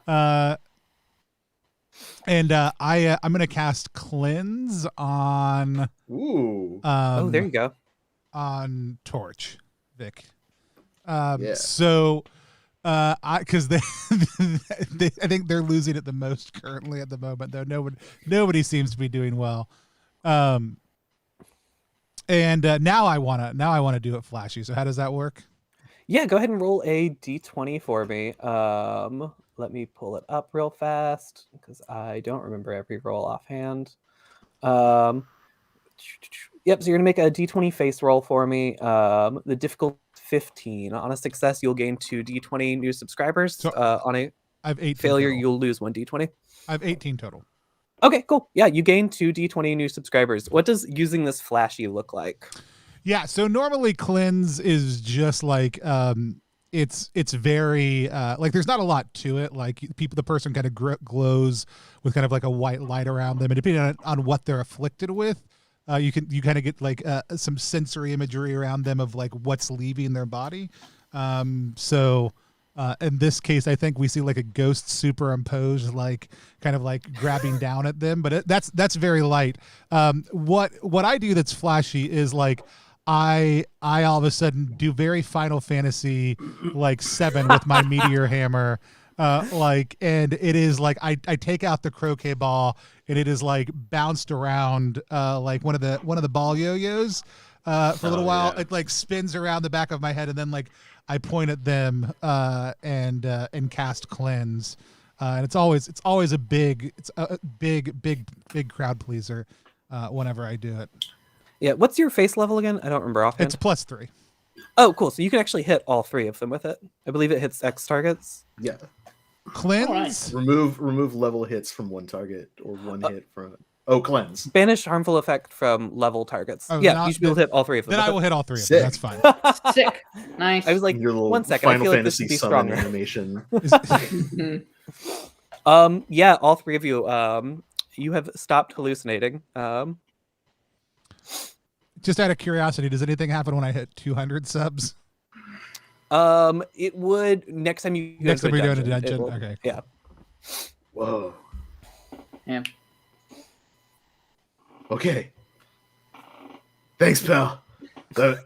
I'm gonna cast cleanse on. Ooh. Oh, there you go. On Torch, Vic. Yeah. So, because they, I think they're losing it the most currently at the moment. Though nobody seems to be doing well. And now I wanna do it flashy. So how does that work? Yeah, go ahead and roll a d20 for me. Let me pull it up real fast because I don't remember every roll offhand. Yep, so you're gonna make a d20 face roll for me. The difficult 15. On a success, you'll gain 2 d20 new subscribers. So on a I have 18 failure, total. you'll lose 1 d20. I have 18 total. Okay, cool. Yeah, you gain 2 d20 new subscribers. What does using this flashy look like? Yeah, so normally cleanse is just like it's very like there's not a lot to it. Like the person kind of glows with kind of like a white light around them, and depending on what they're afflicted with, you kind of get like some sensory imagery around them of like what's leaving their body. So in this case, I think we see like a ghost superimposed, like kind of like grabbing down at them, but that's very light. What I do that's flashy is like I all of a sudden do very Final Fantasy like 7 with my meteor hammer. And it is like I take out the croquet ball and it is like bounced around like one of the ball yo-yos for a little while. Yeah. It like spins around the back of my head and then like I point at them and cast cleanse. And it's always a big crowd pleaser whenever I do it. Yeah, what's your face level again? I don't remember offhand. It's +3. Oh, cool. So you can actually hit all 3 of them with it. I believe it hits X targets. Yeah. Cleanse. Remove level hits from one target or one hit from. Oh, cleanse. Banish harmful effect from level targets. Oh, yeah, you should be able to hit all 3 of them. Then I will hit all 3 of Sick. them. That's fine. Sick. Nice. I was like, Your little 1 second. I Final feel like this Fantasy should be summon stronger. animation. Yeah, all 3 of you. You have stopped hallucinating. Just out of curiosity, does anything happen when I hit 200 subs? It would next time you go Next time into we go into it dungeon. will- Okay. Yeah. Whoa. Yeah. Okay. Thanks, pal. I'm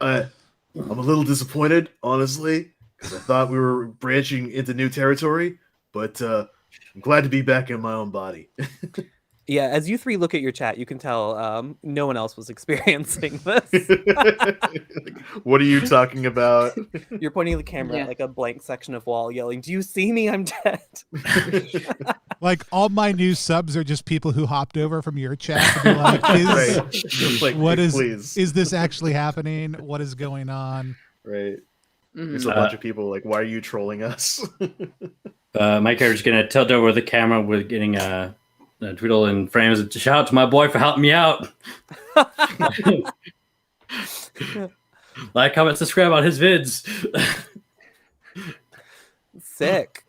a little disappointed, honestly, because I thought we were branching into new territory, but I'm glad to be back in my own body. Yeah, as you three look at your chat, you can tell no one else was experiencing this. What are you talking about? You're pointing the camera Yeah. at like a blank section of wall, yelling, "Do you see me? I'm dead." Like all my new subs are just people who hopped over from your chat to be like, Right. Just like, what is please. is this actually happening? What is going on? Right. Mhm. There's a bunch of people like, why are you trolling us? My character's gonna tilt over the camera with getting a twiddle in frames. Shout out to my boy for helping me out. Like, comment, subscribe on his vids. Sick.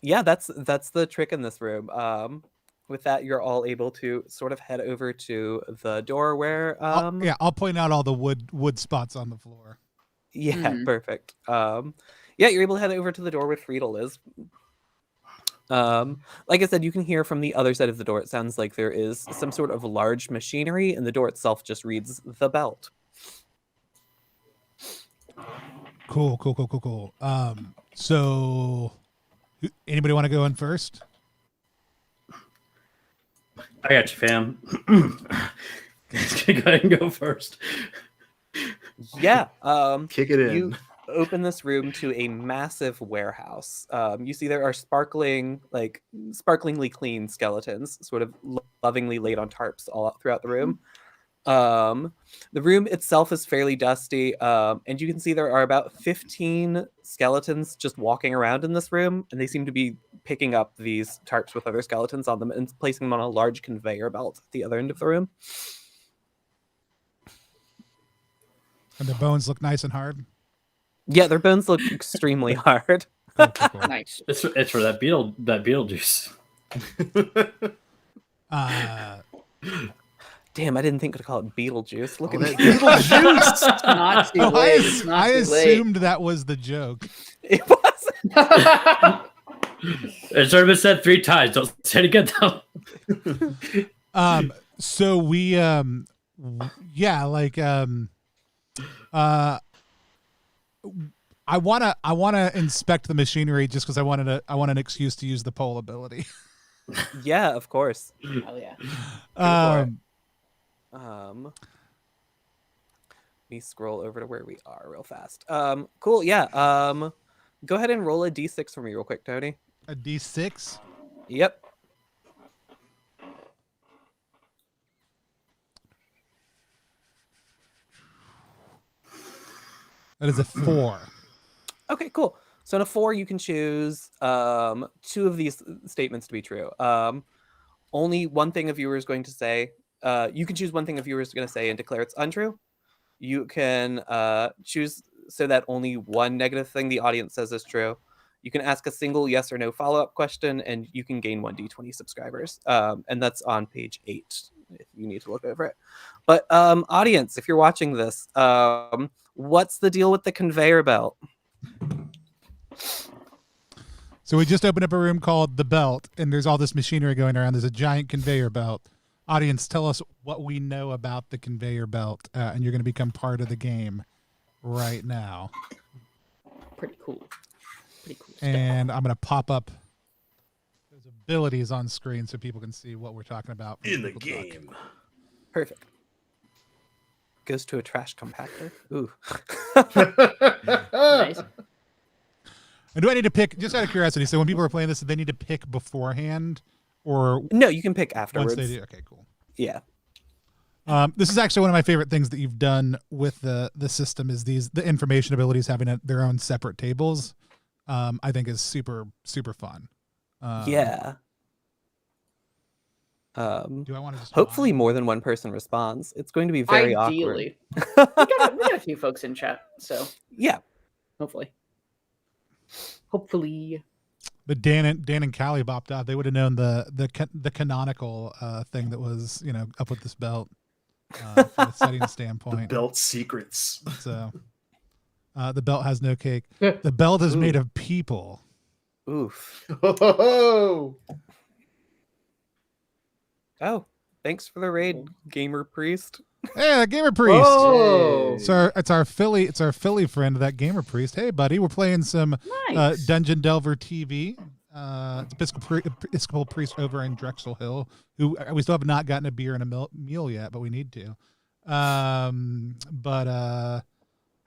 Yeah, that's the trick in this room. With that, you're all able to sort of head over to the door where I'll point out all the wood spots on the floor. Yeah, Mhm. perfect. Yeah, you're able to head over to the door where Friedel is. Like I said, you can hear from the other side of the door. It sounds like there is some sort of large machinery, and the door itself just reads "The Belt." Cool. So anybody want to go in first? I got you, fam. Go ahead and go first. Yeah. Kick it in. You open this room to a massive warehouse. You see there are sparklingly clean skeletons, sort of lovingly laid on tarps all throughout the room. The room itself is fairly dusty, and you can see there are about 15 skeletons just walking around in this room, and they seem to be picking up these tarps with other skeletons on them and placing them on a large conveyor belt at the other end of the room. And the bones look nice and hard. Yeah, their bones look extremely hard. Cool. Nice. It's for that beetle juice. Damn, I didn't think to call it Beetlejuice. Look Oh, at that me. Beetlejuice! It's not too Oh, late. It's not I too late. assumed that was the joke. It was. It's already been said 3 times. Don't say it again though. So we I wanna inspect the machinery just because I want an excuse to use the pole ability. Yeah, of course. Hell yeah. Let me scroll over to where we are real fast. Cool. Yeah. Go ahead and roll a d6 for me real quick, Tony. A D6. Yep. That is a 4. Okay, cool. So in a 4, you can choose 2 of these statements to be true. Only one thing a viewer is going to say. You can choose one thing a viewer is going to say and declare it's untrue. You can choose so that only one negative thing the audience says is true. You can ask a single yes or no follow-up question, and you can gain 1 D20 subscribers. And that's on page 8 if you need to look over it. But audience, if you're watching this, what's the deal with the conveyor belt? So we just opened up a room called The Belt, and there's all this machinery going around. There's a giant conveyor belt. Audience, tell us what we know about the conveyor belt, and you're going to become part of the game right now. Pretty cool. Pretty cool stuff. And I'm going to pop up those abilities on screen so people can see what we're talking about. In the People talk. game. Perfect. Goes to a trash compactor. Ooh. Nice. And do I need to pick, just out of curiosity, so when people are playing this, do they need to pick beforehand or No, you can pick once afterwards. they do? Okay, cool. Yeah. This is actually one of my favorite things that you've done with the system is the information abilities having their own separate tables. I think is super, super fun. Yeah. Do I want to just Hopefully more than one person responds. It's going to be very Ideally. awkward. we got a few folks in chat, so Yeah. hopefully. Hopefully. But Dan and Callie bopped out. They would have known the canonical thing that was up with this belt from a setting The standpoint. belt secrets. So the belt has no cake. The belt is made of people. Oof. Oh, Oh, thanks for the raid, Gamer Priest. Hey, that Gamer Priest. Whoa. It's our Philly friend, that Gamer Priest. Hey, buddy, we're playing some Nice. Dungeon Delver TV. Episcopal priest over in Drexel Hill, who we still have not gotten a beer and a meal yet, but we need to. But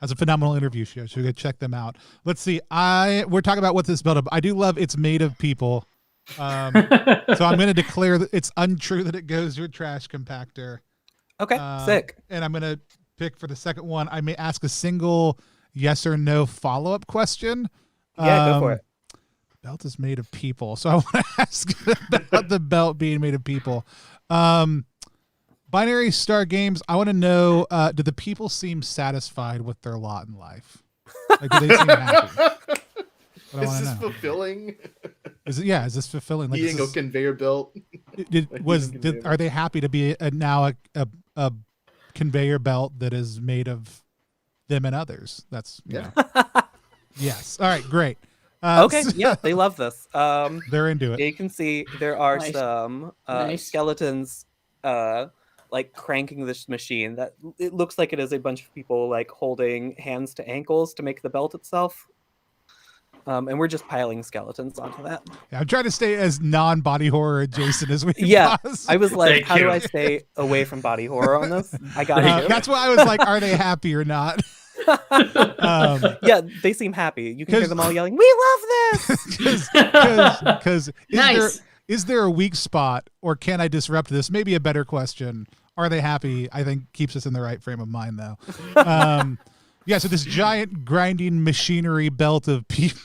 has a phenomenal interview show, so we go check them out. Let's see. We're talking about what this build up. I do love it's made of people. So I'm going to declare that it's untrue that it goes to a trash compactor. Okay, sick. And I'm going to pick for the second one. I may ask a single yes or no follow-up question. Yeah, go for it. Belt is made of people. So I want to ask about the belt being made of people. Binary Star Games, I want to know, do the people seem satisfied with their lot in life? Like, do they seem happy? Is this fulfilling? Is this fulfilling? Like, Eating a conveyor belt? Are they happy to be now a conveyor belt that is made of them and others? That's yes. All right, great. Okay, yeah, they love this. They're into it. You can see there are Nice. some Nice. skeletons like cranking this machine that it looks like it is a bunch of people like holding hands to ankles to make the belt itself. And we're just piling skeletons onto that. Yeah, I'm trying to stay as non-body horror adjacent as we Yeah, possibly. I was like, Thank how do you. I stay away from body horror on this? I got you. That's why I was like, are they happy or not? Yeah, they seem happy. You can hear them all yelling, "We love this!" Because Nice. is there a weak spot, or can I disrupt this? Maybe a better question. Are they happy? I think keeps us in the right frame of mind, though. Yeah, so this giant grinding machinery belt of people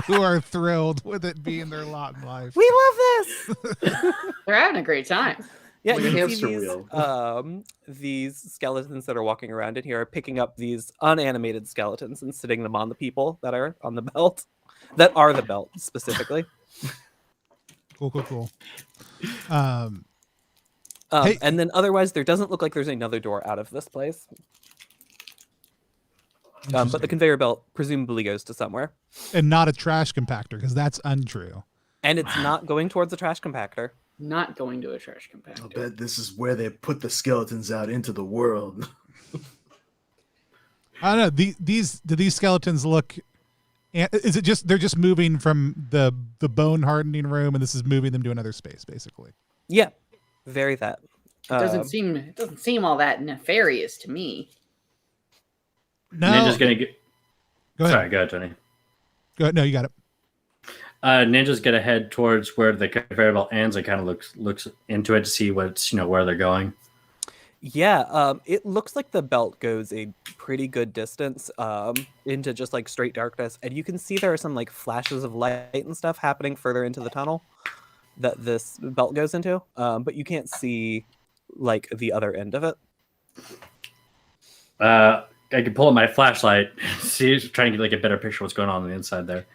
who are thrilled with it being their lot in life. We love this. They're having a great time. Yeah, Like a you can hamster see wheel. these skeletons that are walking around in here are picking up these unanimated skeletons and sitting them on the people that are on the belt, that are the belt specifically. Cool. Hey. And then otherwise, there doesn't look like there's another door out of this place. But the conveyor belt presumably goes to somewhere. And not a trash compactor, because that's untrue. And it's not going towards a trash compactor. Not going to a trash compactor. I'll bet this is where they put the skeletons out into the world. I don't know. Do these skeletons look? Is it just they're just moving from the bone hardening room, and this is moving them to another space, basically? Yeah, very that. It doesn't seem all that nefarious to me. No. Ninja's gonna get. Go ahead. Sorry, go ahead, Tony. Go ahead. No, you got it. Ninja's gonna head towards where the conveyor belt ends and kind of looks into it to see what's where they're going. Yeah, it looks like the belt goes a pretty good distance into just like straight darkness, and you can see there are some like flashes of light and stuff happening further into the tunnel that this belt goes into, but you can't see like the other end of it. I can pull up my flashlight, trying to get like a better picture of what's going on the inside there.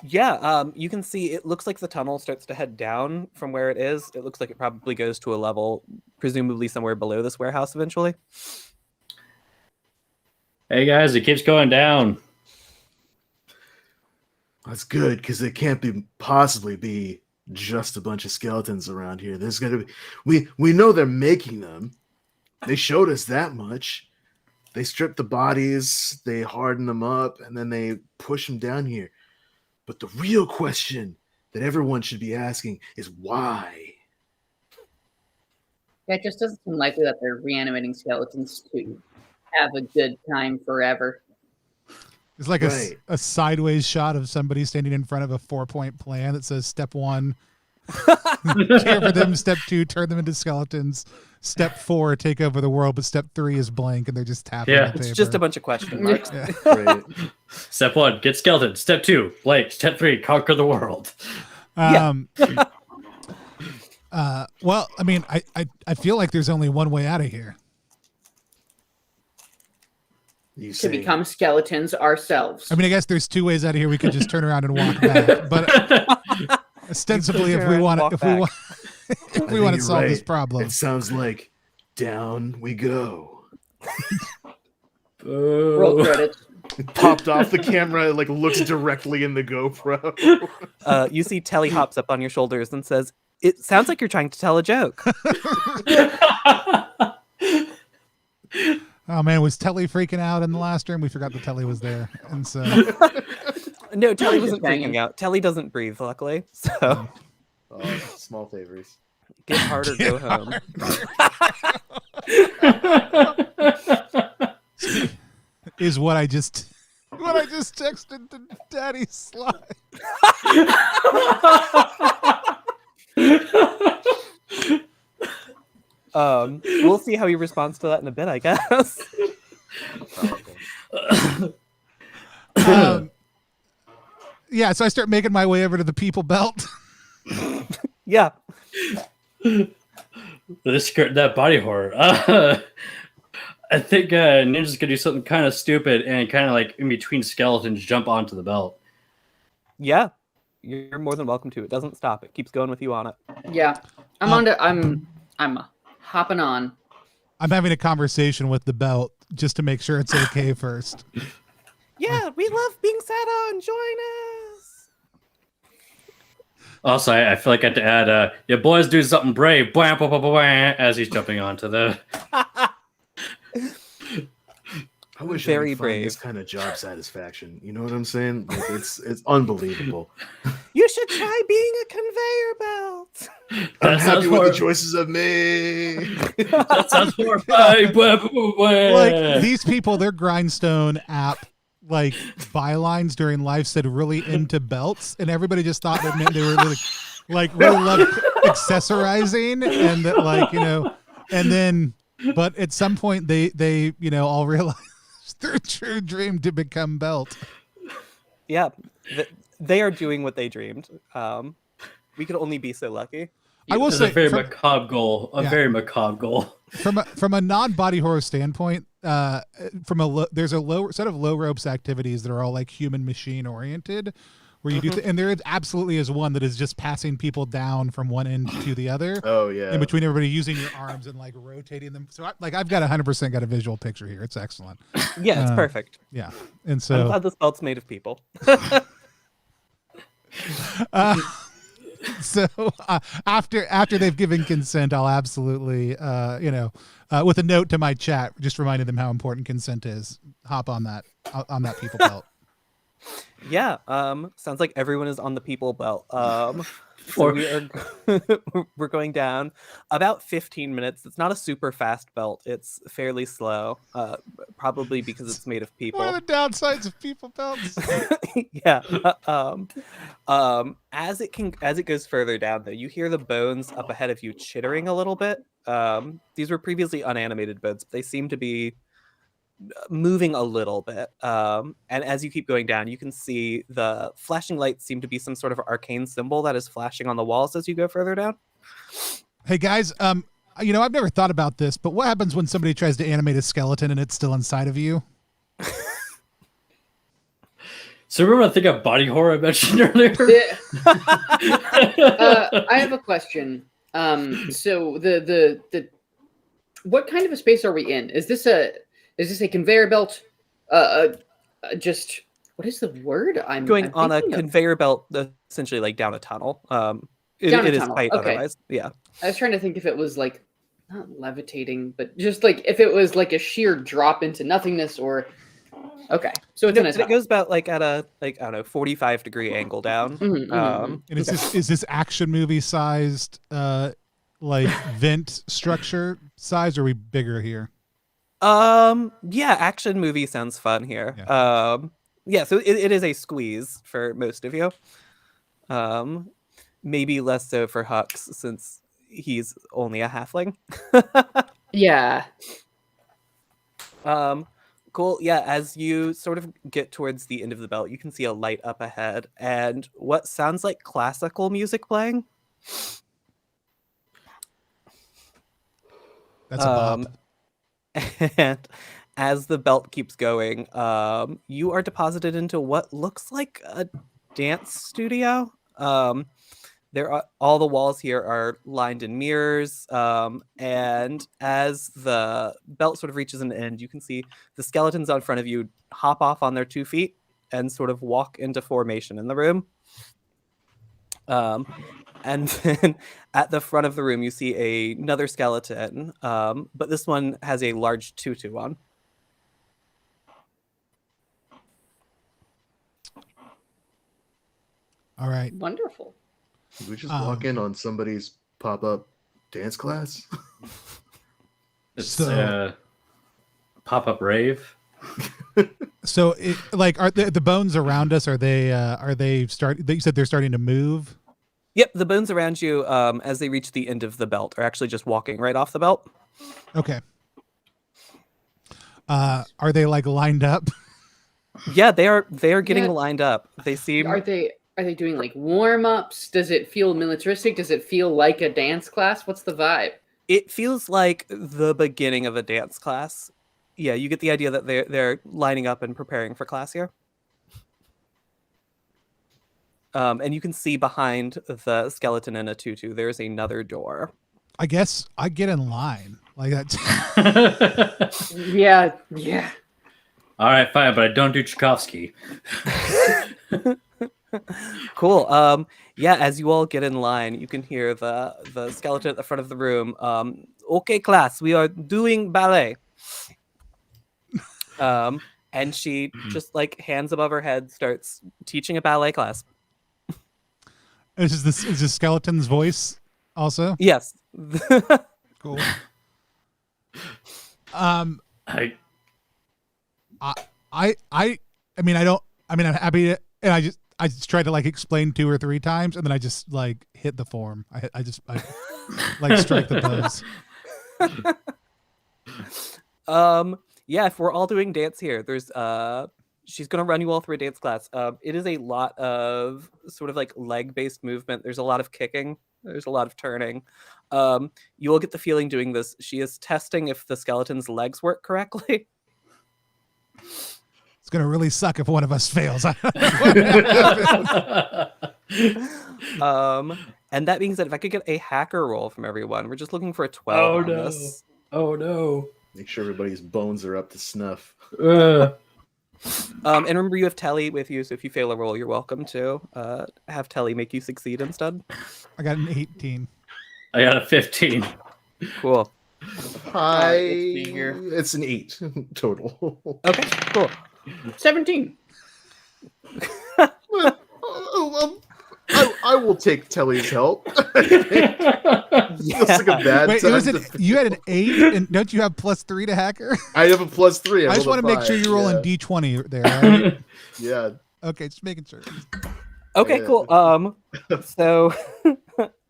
Yeah, you can see it looks like the tunnel starts to head down from where it is. It looks like it probably goes to a level, presumably somewhere below this warehouse eventually. Hey guys, it keeps going down. That's good, because it can't possibly be just a bunch of skeletons around here. There's gonna be we know they're making them. They showed us that much. They strip the bodies, they harden them up, and then they push them down here. But the real question that everyone should be asking is why? Yeah, it just doesn't seem likely that they're reanimating skeletons to have a good time forever. It's like Right. a sideways shot of somebody standing in front of a 4-point plan that says step 1, care for them. Step 2, turn them into skeletons. Step 4, take over the world. But step 3 is blank, and they're just tapping Yeah. the It's paper. just a bunch of question marks. Yeah. Right. Step 1, get skeleton. Step 2, Blake. Step 3, conquer the world. Well, I mean, I feel like there's only one way out of here. You To say become skeletons ourselves. I mean, I guess there's 2 ways out of here. We could just turn around and walk back. But ostensibly, if we want to, if we want to you're solve this right. problem, It sounds like down we go. Roll credits. Popped off the camera, like looks directly in the GoPro. You see Telly hops up on your shoulders and says, "It sounds like you're trying to tell a joke." oh man, was Telly freaking out in the last room? We forgot that Telly was there, and so No, Telly Just wasn't banging. freaking out. Telly doesn't breathe, luckily. So Oh, small favors. get hard or go home. Is what I just texted to Daddy Sly. We'll see how he responds to that in a bit, I guess. Yeah, so I start making my way over to the People Belt. Yeah. That body horror. I think Ninja's gonna do something kind of stupid and kind of like in between skeletons jump onto the belt. Yeah. You're more than welcome to. It doesn't stop. It keeps going with you on it. Yeah, I'm hopping on. I'm having a conversation with the belt just to make sure it's okay first. Yeah, we love being sat on. Join us. Also, I feel like I had to add, your boys do something brave, blah, blah, blah, blah, blah, as he's jumping onto the. I wish Very I could find this brave. kind of job satisfaction. You know what I'm saying? Like, it's unbelievable. You should try being a conveyor belt. I'm That happy sounds with the more- choices I've made. That sounds horrifying. Blah, blah, blah, blah. Like these people, their Grindstone app like bylines during life said really into belts, and everybody just thought that meant they were really loved accessorizing, and that and then but at some point they all realized their true dream to become belt. Yeah, they are doing what they dreamed. We could only be so lucky. I will It's say a very from- macabre goal. A Yeah. very macabre goal. From a non-body horror standpoint, there's a low set of low ropes activities that are all like human machine oriented, where you do and there absolutely is one that is just passing people down from one end to the other. Oh yeah. In between everybody using your arms and like rotating them. So I've got 100% got a visual picture here. It's excellent. Yeah, it's Uh, perfect. Yeah, and I'm so glad this belt's made of people. so after they've given consent, I'll absolutely with a note to my chat, just reminding them how important consent is. Hop on that people belt. Yeah, sounds like everyone is on the people belt. So we're going down about 15 minutes. It's not a super fast belt. It's fairly slow, probably because it's made of people. What are the downsides of people belts? Yeah. As it goes further down, though, you hear the bones up ahead of you chittering a little bit. These were previously unanimated bones, but they seem to be moving a little bit. And as you keep going down, you can see the flashing lights seem to be some sort of arcane symbol that is flashing on the walls as you go further down. Hey guys, I've never thought about this, but what happens when somebody tries to animate a skeleton and it's still inside of you? So remember the thing of body horror I mentioned earlier? I have a question. So the what kind of a space are we in? Is this a conveyor belt? Just what is the word? I'm On a thinking of? conveyor belt, essentially like down a tunnel. It Down a is tunnel, tight okay. otherwise. Yeah. I was trying to think if it was like not levitating, but just like if it was like a sheer drop into nothingness, or okay. So it's in a It tunnel. goes about like at a 45-degree angle down. Mhm, mhm. And is this action movie sized like vent structure size, or are we bigger here? Yeah, action movie sounds fun here. Yeah. So it is a squeeze for most of you. Maybe less so for Hux, since he's only a halfling. Yeah. Cool. Yeah, as you sort of get towards the end of the belt, you can see a light up ahead and what sounds like classical music playing. That's a bop. And as the belt keeps going, you are deposited into what looks like a dance studio. All the walls here are lined in mirrors, and as the belt sort of reaches an end, you can see the skeletons in front of you hop off on their 2 feet and sort of walk into formation in the room. And then at the front of the room, you see another skeleton, but this one has a large tutu on. All right. Wonderful. Did we just walk in on somebody's pop-up dance class? It's So- pop-up rave. So, are the bones around us? Are they start? You said they're starting to move. Yep, the bones around you, as they reach the end of the belt, are actually just walking right off the belt. Okay. Are they like lined up? Yeah, they are getting Yeah. lined up. They seem Are they doing like warm-ups? Does it feel militaristic? Does it feel like a dance class? What's the vibe? It feels like the beginning of a dance class. Yeah, you get the idea that they're lining up and preparing for class here. And you can see behind the skeleton in a tutu, there's another door. I guess I get in line like that. Yeah. All right, fine, but I don't do Tchaikovsky. Cool. Yeah, as you all get in line, you can hear the skeleton at the front of the room. Okay, class, we are doing ballet. And she just like hands above her head starts teaching a ballet class. Is this skeleton's voice also? Yes. Cool. I mean, I'm happy to, and I just tried to like explain 2 or 3 times, and then I just like hit the form. I like strike the pose. Yeah, if we're all doing dance here, there's she's gonna run you all through a dance class. It is a lot of sort of like leg-based movement. There's a lot of kicking. There's a lot of turning. You will get the feeling doing this. She is testing if the skeleton's legs work correctly. It's gonna really suck if one of us fails. And that being said, if I could get a hacker roll from everyone, we're just looking for a 12 on this. Oh no. Make sure everybody's bones are up to snuff. And remember, you have Telly with you, so if you fail a roll, you're welcome to have Telly make you succeed instead. I got an 18. I got a 15. Cool. Hi. let's see here. It's an 8 total. Okay, cool. 17. I will take Telly's help. Feels like a bad Wait, time. you had an 8, and don't you have +3 to hacker? I have a +3. I just want to make sure you're rolling D20 there. Right? Yeah. Okay, just making sure. Okay, Yeah. cool. So,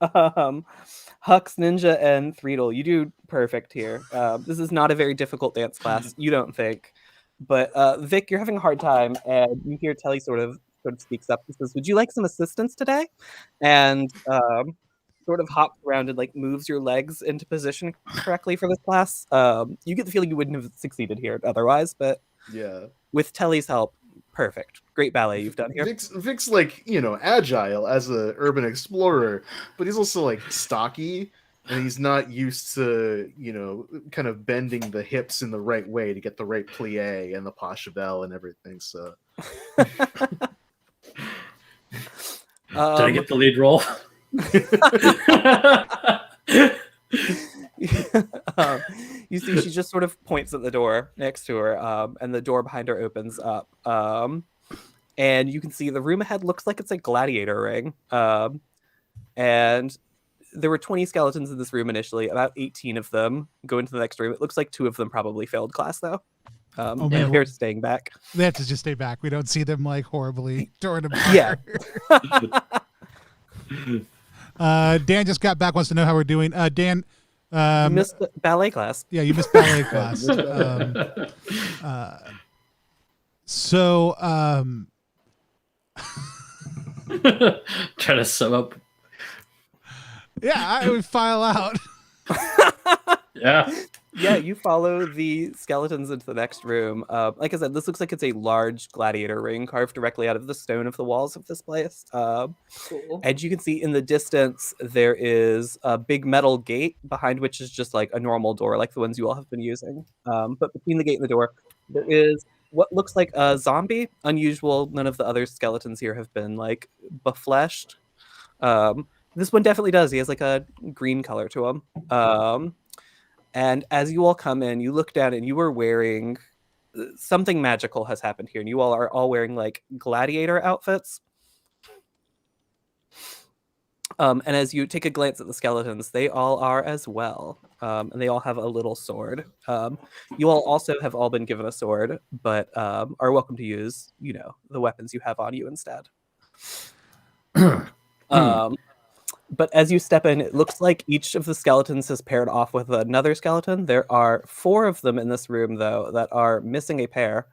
Hux, Ninja, and Threedle, you do perfect here. This is not a very difficult dance class, you don't think. But Vic, you're having a hard time, and you hear Telly sort of speaks up and says, "Would you like some assistance today?" And sort of hops around and like moves your legs into position correctly for this class. You get the feeling you wouldn't have succeeded here otherwise, but Yeah. with Telly's help, perfect. Great ballet you've done here. Vic's like, agile as a urban explorer, but he's also like stocky, and he's not used to, kind of bending the hips in the right way to get the right plie and the pas de belle and everything. So Did I get the lead role? You see, she just sort of points at the door next to her, and the door behind her opens up. And you can see the room ahead looks like it's a gladiator ring. And there were 20 skeletons in this room initially. About 18 of them go into the next room. It looks like 2 of them probably failed class, though. man. They're staying back. They have to just stay back. We don't see them like horribly torn apart. Yeah. Dan just got back. Wants to know how we're doing. Dan, You missed the ballet class. yeah, you missed ballet class. So, Try to sum up. yeah, I would file out. Yeah. Yeah, you follow the skeletons into the next room. Like I said, this looks like it's a large gladiator ring carved directly out of the stone of the walls of this place. Cool. And you can see in the distance, there is a big metal gate behind which is just like a normal door, like the ones you all have been using. But between the gate and the door, there is what looks like a zombie. Unusual. None of the other skeletons here have been like befleshed. This one definitely does. He has like a green color to him. And as you all come in, you look down and you are wearing something magical has happened here. And you all are all wearing like gladiator outfits. And as you take a glance at the skeletons, they all are as well. And they all have a little sword. You all also have all been given a sword, but are welcome to use, the weapons you have on you instead. But as you step in, it looks like each of the skeletons has paired off with another skeleton. There are 4 of them in this room, though, that are missing a pair.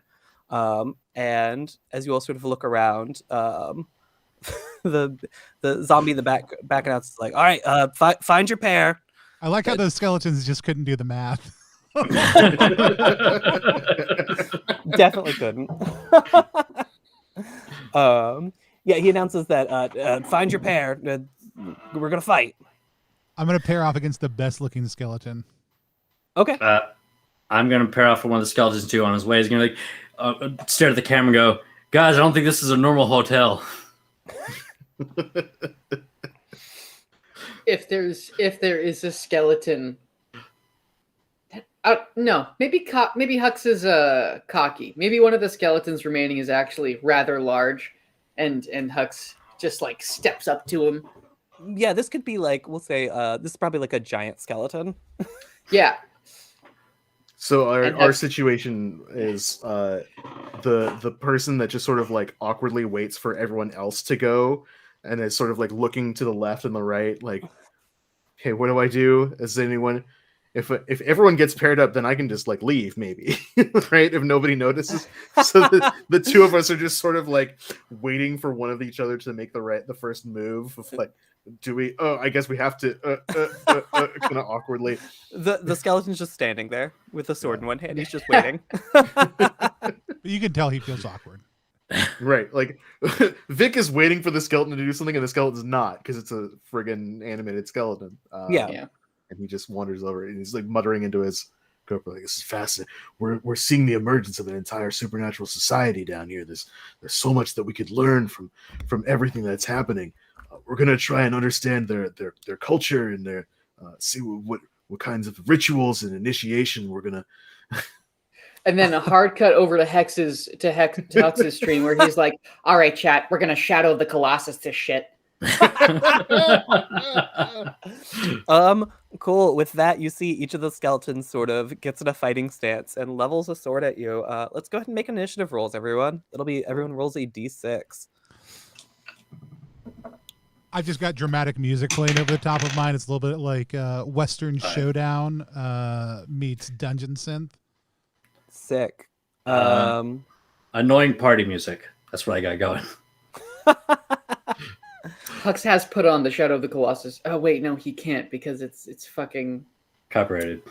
And as you all sort of look around, the zombie in the back announces like, "All right, find your pair." I like how those skeletons just couldn't do the math. Definitely couldn't. Yeah, he announces that find your pair. We're gonna fight. I'm gonna pair off against the best looking skeleton. Okay. I'm gonna pair off for one of the skeletons too. On his way, he's gonna stare at the camera and go, "Guys, I don't think this is a normal hotel." If there is a skeleton, no, maybe Hux is cocky. Maybe one of the skeletons remaining is actually rather large, and Hux just like steps up to him. Yeah, this could be like, we'll say, this is probably like a giant skeleton. Yeah. So our situation is the person that just sort of like awkwardly waits for everyone else to go and is sort of like looking to the left and the right, like, hey, what do I do? Is anyone? If everyone gets paired up, then I can just like leave, maybe, right? If nobody notices. So the 2 of us are just sort of like waiting for one of each other to make the first move. Of like, do we? Oh, I guess we have to. Kind of awkwardly. The skeleton's just standing there with a sword in one hand. He's just waiting. You can tell he feels awkward. Right, like Vic is waiting for the skeleton to do something, and the skeleton's not because it's a friggin' animated skeleton. Yeah. And he just wanders over and he's like muttering into his GoPro, like, "This is fascinating. We're seeing the emergence of an entire supernatural society down here. There's so much that we could learn from everything that's happening. We're gonna try and understand their culture and their see what kinds of rituals and initiation we're gonna." And then a hard cut over to Hux's stream where he's like, "All right, chat, we're gonna shadow the Colossus this shit." Cool. With that, you see each of the skeletons sort of gets in a fighting stance and levels a sword at you. Let's go ahead and make initiative rolls, everyone. It'll be everyone rolls a d6. I've just got dramatic music playing over the top of mine. It's a little bit like Western Showdown meets Dungeon Synth. Sick. Annoying party music. That's what I got going. Hux has put on the Shadow of the Colossus. Oh wait, no, he can't because it's fucking Copyrighted.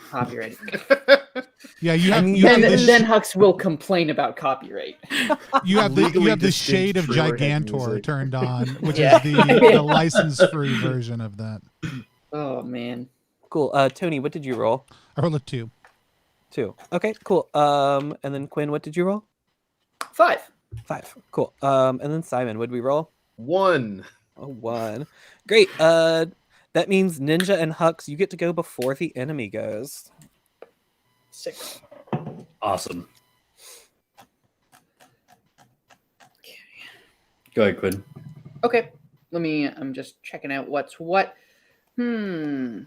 Yeah, then Hux will complain about copyright. You have the shade of Gigantor turned on, which is the license-free version of that. Oh man. Cool. Tony, what did you roll? I rolled a 2. 2. Okay, cool. And then Quinn, what did you roll? 5. 5. Cool. And then Simon, what did we roll? 1. A 1. Great. That means Ninja and Hux, you get to go before the enemy goes. 6. Awesome. Okay. Go ahead, Quinn. Okay. I'm just checking out what's what. I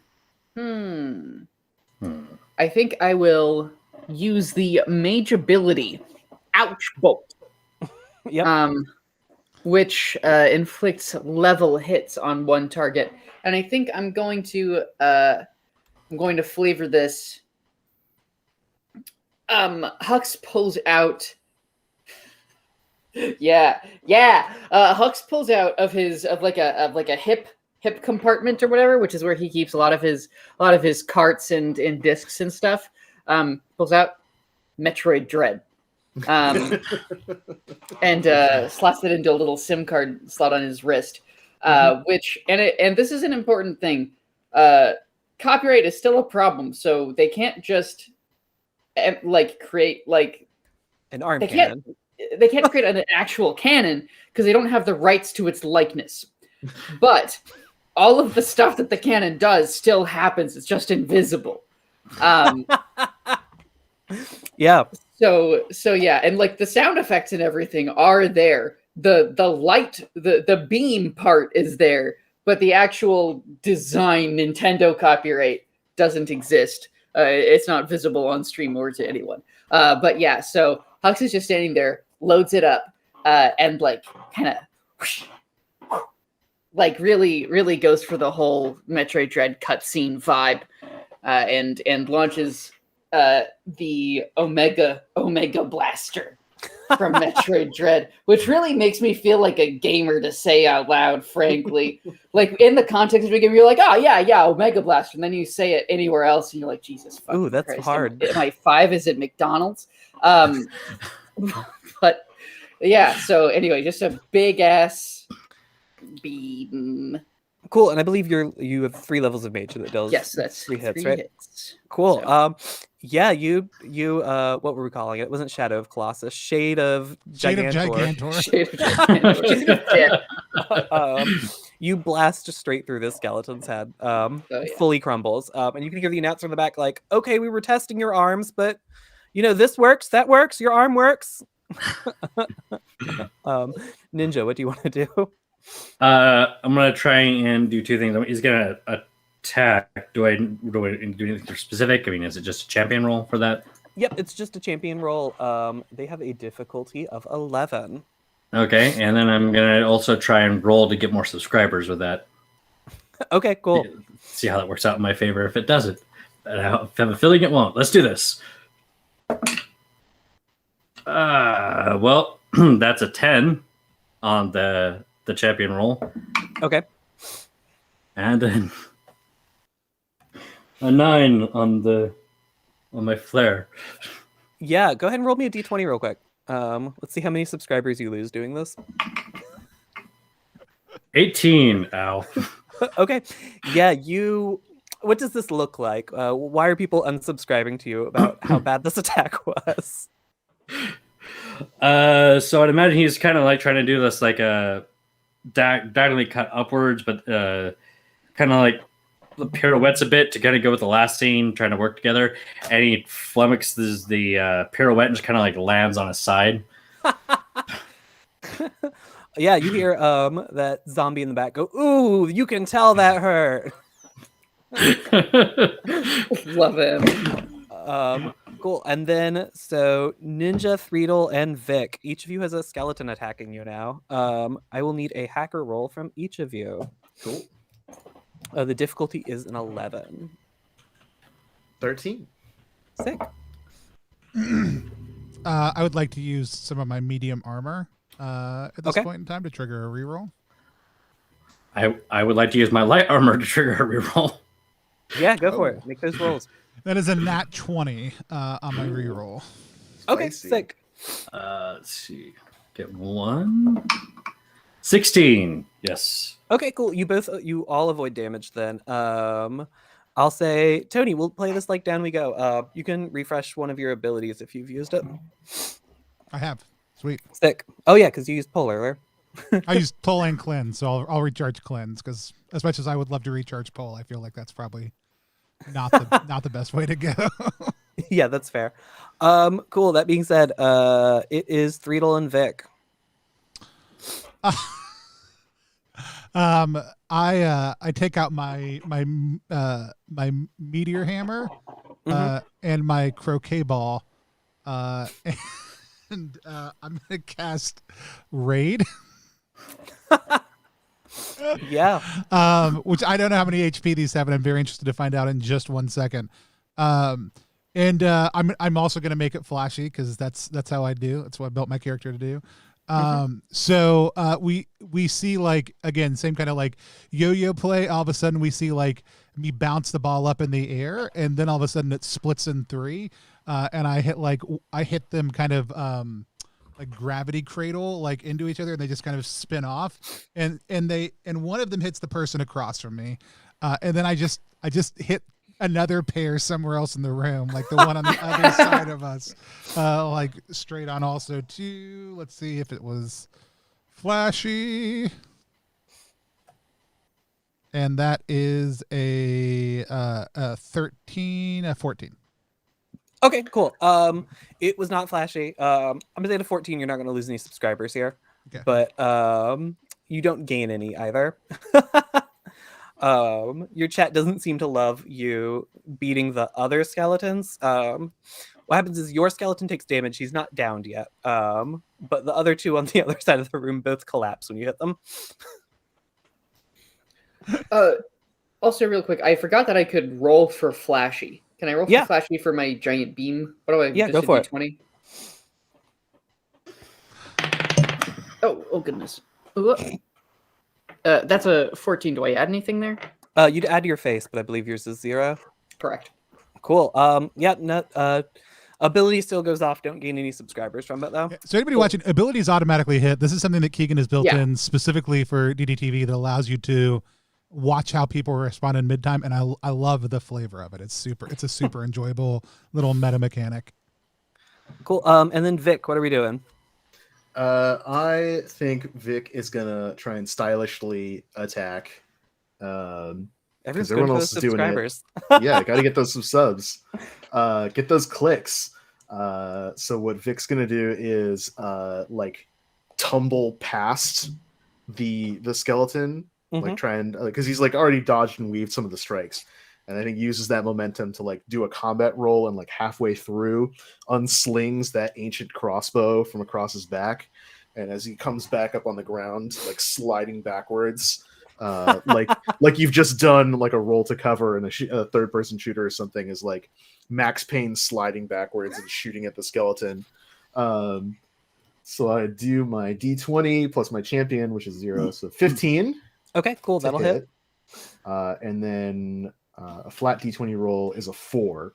think I will use the mage ability, Ouch Bolt. Yep. Which inflicts level hits on one target. And I think I'm going to flavor this. Hux pulls out. Hux pulls out of a hip compartment or whatever, which is where he keeps a lot of his carts and discs and stuff. Pulls out Metroid Dread. And slots it into a little SIM card slot on his wrist. Which this is an important thing. Copyright is still a problem, so they can't just create an arm they cannon. They can't create an actual cannon because they don't have the rights to its likeness. But all of the stuff that the cannon does still happens. It's just invisible. Yeah. So yeah, and like the sound effects and everything are there. The light, the beam part is there, but the actual design Nintendo copyright doesn't exist. It's not visible on stream or to anyone. But yeah, so Hux is just standing there, loads it up, and like kind of like really goes for the whole Metroid Dread cutscene vibe, and launches the Omega Blaster from Metroid Dread, which really makes me feel like a gamer to say out loud, frankly. Like in the context of the game, you're like, oh yeah, Omega Blaster, and then you say it anywhere else, and you're like, Jesus fucking Ooh, that's Christ. hard. Am I 5? Is it McDonald's? But yeah, so anyway, just a big ass beam. Cool, and I believe you have 3 levels of mage that does Yes, that's 3 hits, 3 right? hits. Cool. So- Yeah, you what were we calling it? It wasn't Shadow of Colossus, Shade of Gigantor. Shade of Gigantor. Yeah. You blast straight through this skeleton's head. Yeah. Fully crumbles. And you can hear the announcer in the back like, "Okay, we were testing your arms, but this works, that works, your arm works." Ninja, what do you want to do? I'm gonna try and do 2 things. He's gonna attack. Do I do anything specific? I mean, is it just a champion roll for that? Yep, it's just a champion roll. They have a difficulty of 11. Okay, and then I'm gonna also try and roll to get more subscribers with that. Okay, cool. See how that works out in my favor. If it doesn't, I have a feeling it won't. Let's do this. Well, that's a 10 on the champion roll, Okay. and then a 9 on my flare. Yeah, go ahead and roll me a d20 real quick. Let's see how many subscribers you lose doing this. 18. Ow. Okay. Yeah, what does this look like? Why are people unsubscribing to you about how bad this attack was? So I'd imagine he's kind of like trying to do this like a diagonally cut upwards, but kind of like pirouettes a bit to kind of go with the last scene, trying to work together, and he flummoxes the pirouette and just kind of like lands on his side. Yeah, you hear that zombie in the back go, "Ooh, you can tell that hurt." Love him. Cool. And then so Ninja, Threedle, and Vic, each of you has a skeleton attacking you now. I will need a hacker roll from each of you. Cool. The difficulty is an 11. 13. Sick. I would like to use some of my medium armor at this Okay. point in time to trigger a reroll. I would like to use my light armor to trigger a reroll. Yeah, go for it. Make those rolls. That is a nat 20 on my reroll. Okay, Spicy. sick. Let's see. Get 1. 16. Yes. Okay, cool. You all avoid damage then. I'll say, Tony, we'll play this like down we go. You can refresh one of your abilities if you've used it. I have. Sweet. Sick. Oh yeah, because you used pull earlier. I used pull and cleanse, so I'll recharge cleanse because as much as I would love to recharge pull, I feel like that's probably not the best way to go. Yeah, that's fair. Cool. That being said, it is Threedle and Vic. I take out my meteor hammer and my croquet ball, and I'm gonna cast raid. Yeah. Which I don't know how many HP these have, and I'm very interested to find out in just 1 second. And I'm also gonna make it flashy because that's how I do. That's what I built my character to do. So we see, like, again, same kind of like yo-yo play. All of a sudden we see like me bounce the ball up in the air, and then all of a sudden it splits in 3, and I hit them kind of like gravity cradle like into each other, and they just kind of spin off, and one of them hits the person across from me, and then I just hit another pair somewhere else in the room, like the one on the other side of us, like straight on also too. Let's see if it was flashy. And that is a 13, a 14. Okay, cool. It was not flashy. I'm gonna say to 14, you're not gonna lose any subscribers here. Okay. But you don't gain any either. Your chat doesn't seem to love you beating the other skeletons. What happens is your skeleton takes damage. He's not downed yet. But the other two on the other side of the room both collapse when you hit them. Also, real quick, I forgot that I could roll for flashy. Can I roll for Yeah. flashy for my giant beam? What do I? Yeah, go for it. D20? Oh goodness. Ooh. That's a 14. Do I add anything there? You'd add your face, but I believe yours is 0. Correct. Cool. Yeah. Ability still goes off. Don't gain any subscribers from it though. Yeah, so anybody watching, abilities automatically hit. This is something that Keegan has built in specifically for DDTV that allows you to watch how people respond in mid-time, and I love the flavor of it. It's a super enjoyable little meta mechanic. Cool. And then Vic, what are we doing? I think Vic is gonna try and stylishly attack. Everyone's everyone going for else those is doing it. subscribers. Yeah, got to get those subs, get those clicks. So what Vic's gonna do is like tumble past the skeleton, like try and because he's like already dodged and weaved some of the strikes, and I think uses that momentum to like do a combat roll and like halfway through unslings that ancient crossbow from across his back, and as he comes back up on the ground, like sliding backwards. Like you've just done like a roll to cover in a third-person shooter or something, is like Max Payne sliding backwards and shooting at the skeleton. So I do my D20 plus my champion, which is 0, so 15. Okay, cool. That'll hit. And then a flat D20 roll is a 4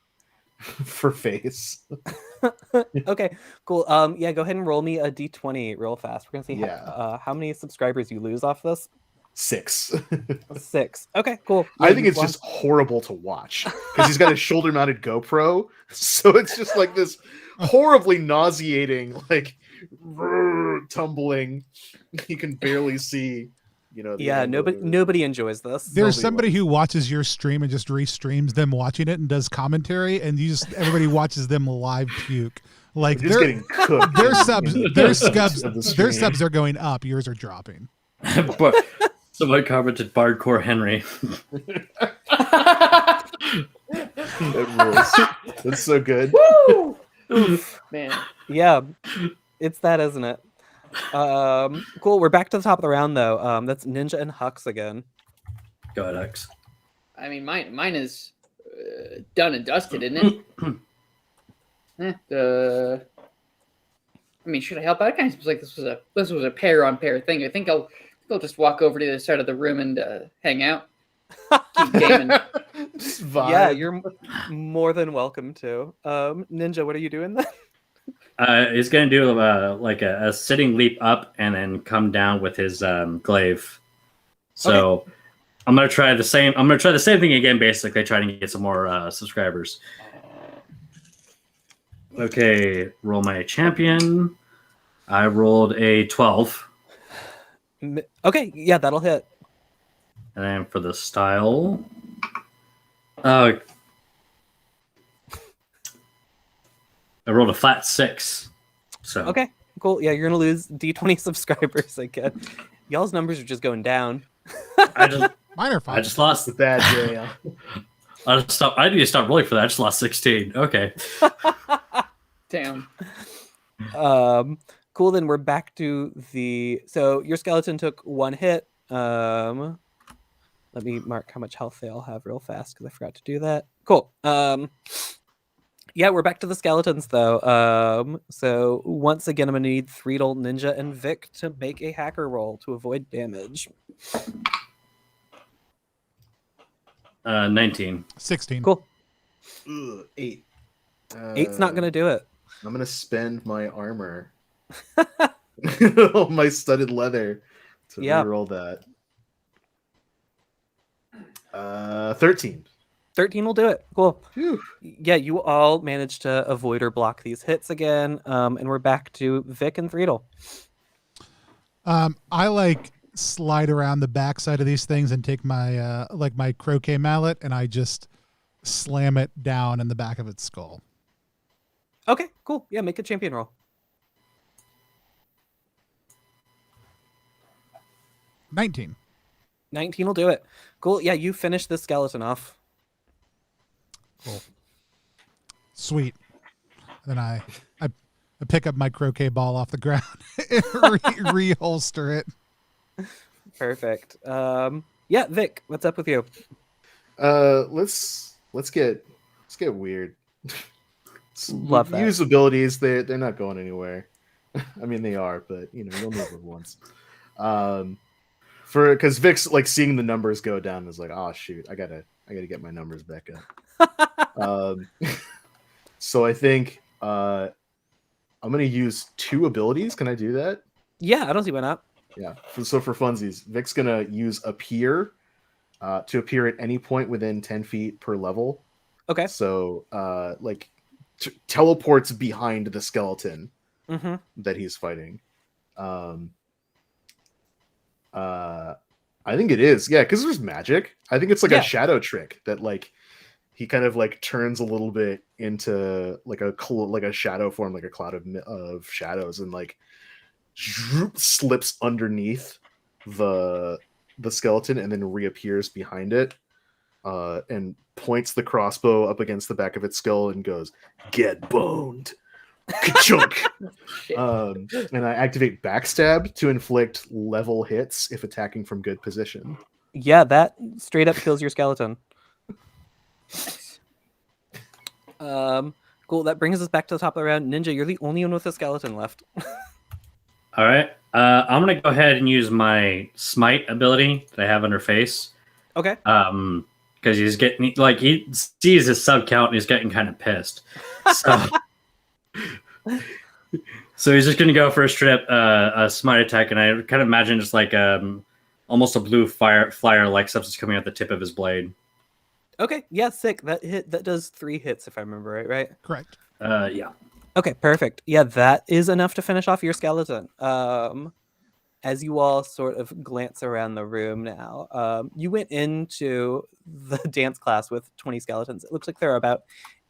for face. Okay, cool. Yeah, go ahead and roll me a D20 real fast. We're gonna see how many subscribers you lose off this. 6. 6. Okay, cool. Yeah, I think it's just horrible to watch because he's got a shoulder-mounted GoPro, so it's just like this horribly nauseating, like tumbling. You can barely see, Yeah, nobody enjoys this. There's somebody who watches your stream and just restreams them watching it and does commentary, and everybody watches them live puke. Like just getting cooked. Their subs are going up. Yours are dropping. But someone commented Bardcore Henry. That's so good. Woo! Oof, man. Yeah, it's that, isn't it? Cool. We're back to the top of the round though. That's Ninja and Hux again. Go ahead, Hux. I mean, mine is done and dusted, isn't it? I mean, should I help out? It kind of seems like this was a pair-on-pair thing. I think I'll just walk over to the other side of the room and hang out. Keep gaming. Just vibe. Yeah, you're more than welcome to. Ninja, what are you doing then? He's gonna do like a sitting leap up and then come down with his glaive. So okay. I'm gonna try the same thing again. Basically, trying to get some more subscribers. Okay, roll my champion. I rolled a 12. Okay, yeah, that'll hit. And then for the style, I rolled a flat 6. So okay, cool. Yeah, you're gonna lose D20 subscribers again. Y'all's numbers are just going down. Mine are fine. I just lost the bad day. I need to stop rolling for that. I just lost 16. Okay. Damn. Cool. Then we're back to so your skeleton took 1 hit. Let me mark how much health they all have real fast because I forgot to do that. Cool. Yeah, we're back to the skeletons though. So once again, I'm gonna need Threedle, Ninja, and Vic to make a hacker roll to avoid damage. 19. 16. Cool. 8. 8's not gonna do it. I'm gonna spend my armor, my studded leather, to reroll that. 13. 13 will do it. Cool. Whew. Yeah, you all managed to avoid or block these hits again. And we're back to Vic and Threedle. I slide around the backside of these things and take my my croquet mallet and I just slam it down in the back of its skull. Okay, cool. Yeah, make a champion roll. 19. 19 will do it. Cool. Yeah, you finish the skeleton off. Cool. Sweet. Then I pick up my croquet ball off the ground and reholster it. Perfect. Yeah, Vic, what's up with you? Let's get weird. Love that. Use abilities, they're not going anywhere. I mean, they are, but you'll move it once. Because Vic's like seeing the numbers go down is like, oh shoot, I gotta get my numbers back up. So I think I'm gonna use 2 abilities. Can I do that? Yeah, I don't see why not. Yeah. So for funsies, Vic's gonna use appear to appear at any point within 10 feet per level. Okay. So teleports behind the skeleton that he's fighting. I think it is, yeah, because there's magic. I think it's like a shadow trick that like he kind of like turns a little bit into like a shadow form, like a cloud of shadows, and like slips underneath the skeleton and then reappears behind it, and points the crossbow up against the back of its skull and goes, "Get boned." Ka-chunk. And I activate backstab to inflict level hits if attacking from good position. Yeah, that straight up kills your skeleton. Cool. That brings us back to the top of the round. Ninja, you're the only one with a skeleton left. All right. I'm gonna go ahead and use my smite ability that I have under face. Okay. Because he's getting he sees his sub count and he's getting kind of pissed. So he's just gonna go for a straight a smite attack, and I kind of imagine just like almost a blue flyer like substance coming out the tip of his blade. Okay. Yeah, sick. That does 3 hits if I remember right? Correct. Yeah. Okay, perfect. Yeah, that is enough to finish off your skeleton. As you all sort of glance around the room now, you went into the dance class with 20 skeletons. It looks like there are about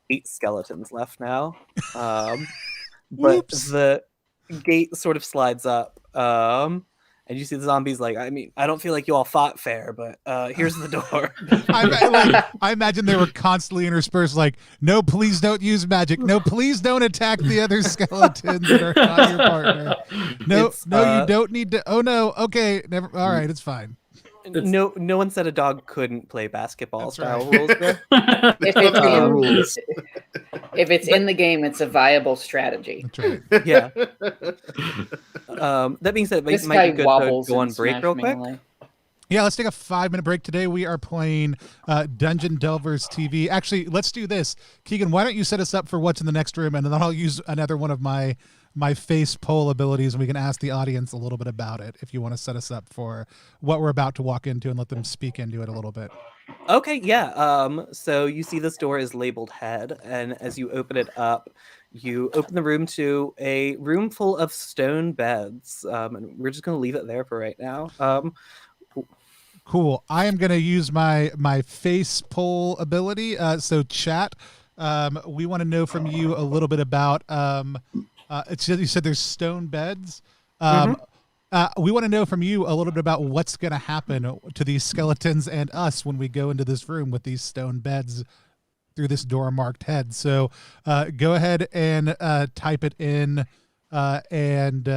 8 skeletons left now. But the gate sort of slides up, and you see the zombies like, I mean, I don't feel like you all fought fair, but here's the door. I imagine they were constantly interspersed like, no, please don't use magic. No, please don't attack the other skeletons that are not your partner. No, you don't need to. Oh, no. Okay. Never. All right. It's fine. No one said a dog couldn't play basketball style right. rules there. If it's in the game, it's a viable strategy. That's right. Yeah. That being said, it might be good to go on break real quick. Melee. Yeah, let's take a 5-minute break. Today we are playing Dungeon Delvers TV. Actually, let's do this. Keegan, why don't you set us up for what's in the next room, and then I'll use another one of my face poll abilities, and we can ask the audience a little bit about it if you want to set us up for what we're about to walk into and let them speak into it a little bit. Okay, yeah. So you see this door is labeled head, and as you open it up, you open the room to a room full of stone beds, and we're just going to leave it there for right now. Cool. I am going to use my face poll ability. So chat, we want to know from you a little bit about, you said there's stone beds. We want to know from you a little bit about what's going to happen to these skeletons and us when we go into this room with these stone beds through this door marked head. So go ahead and type it in and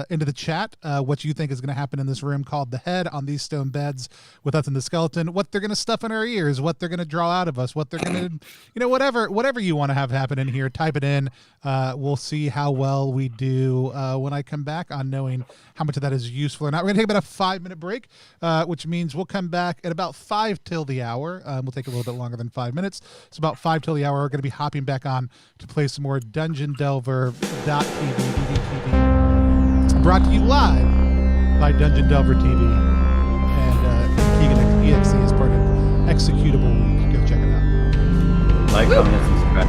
into the chat what you think is going to happen in this room called the head on these stone beds with us and the skeleton, what they're going to stuff in our ears, what they're going to draw out of us, what they're going to, whatever you want to have happen in here, type it in. We'll see how well we do when I come back on knowing how much of that is useful or not. We're going to take about a 5-minute break, which means we'll come back at about 5 till the hour. We'll take a little bit longer than 5 minutes. It's about 5 till the hour. We're going to be hopping back on to play some more Dungeon Delver.tv. DDTV. Brought to you live by Dungeon Delver TV. And Keegan EXE is part of Executable Week. Go check it out. Like, comment, and subscribe.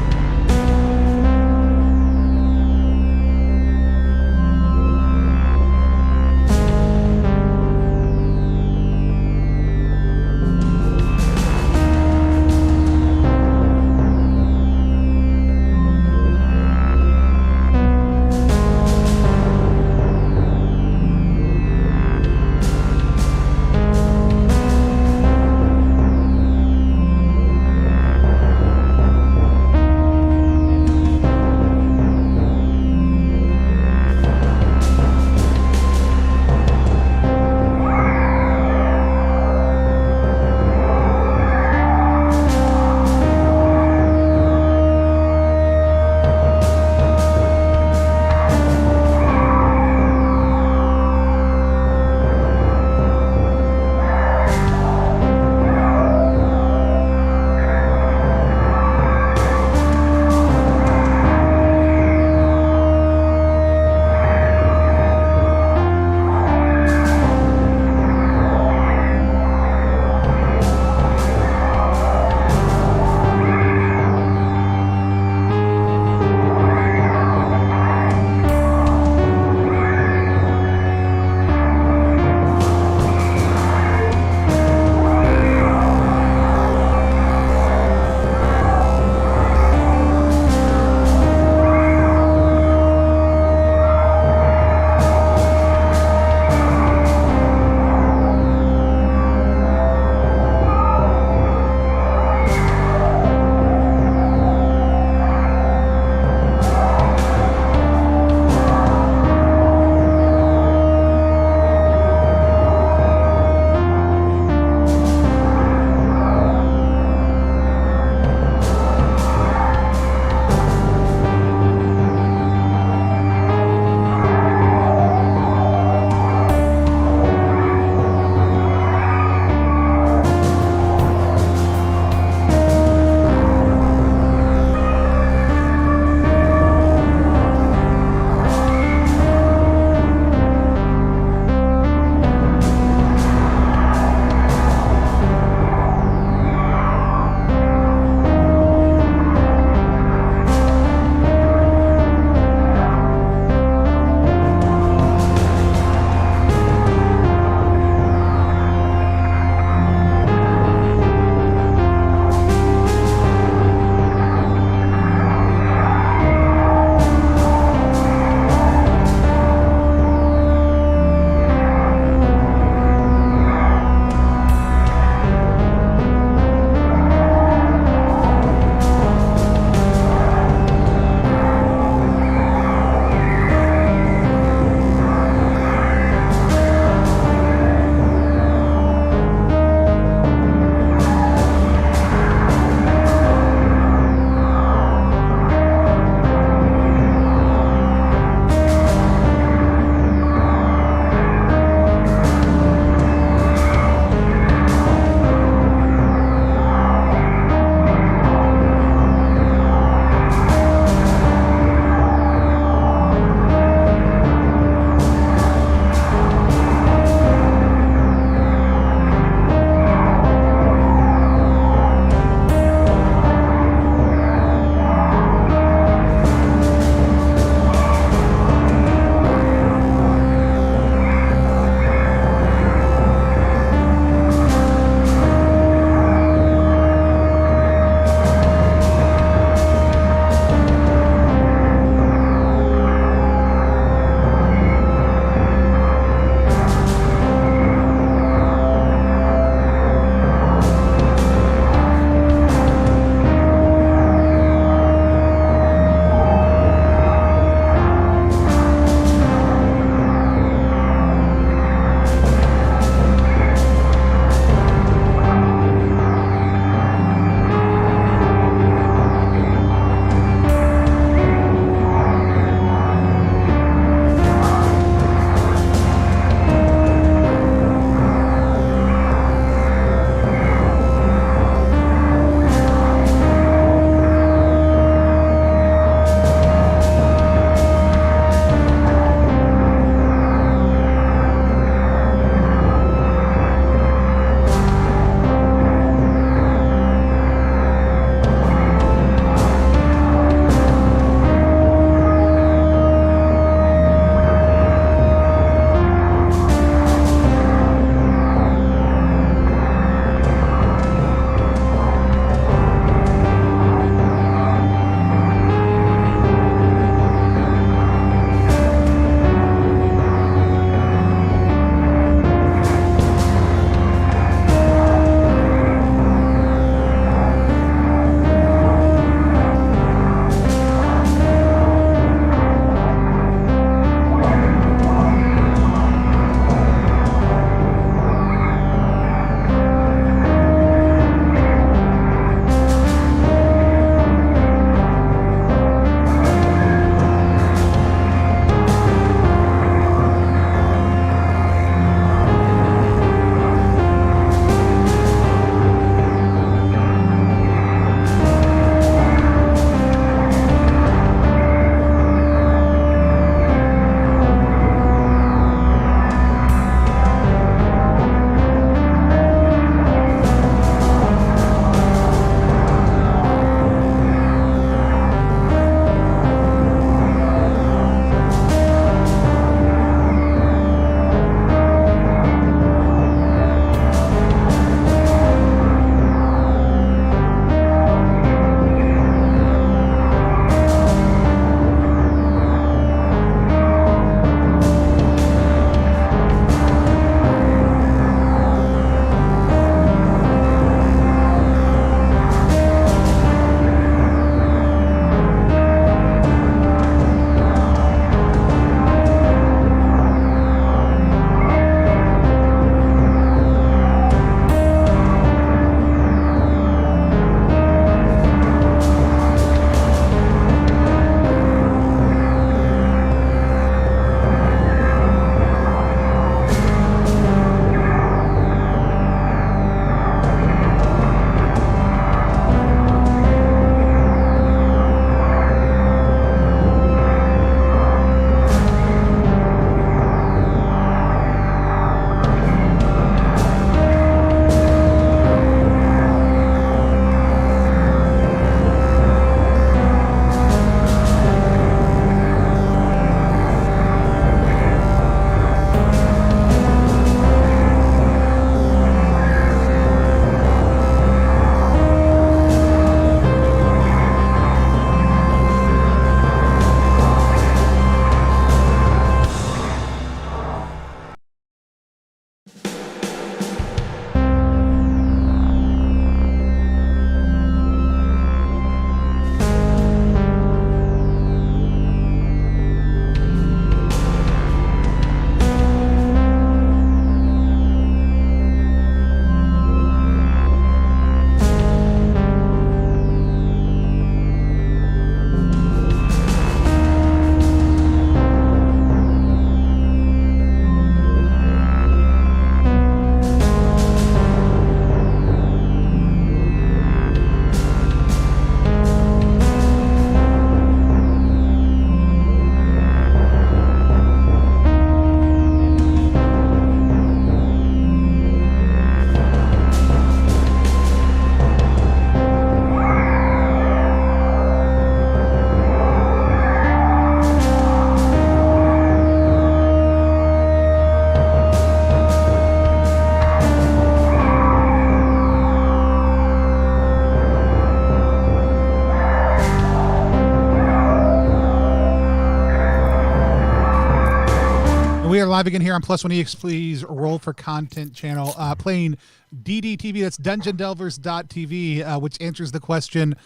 We are live again here on Plus One EX. Please roll for content channel, playing DDTV. That's DungeonDelvers.tv, which answers the question: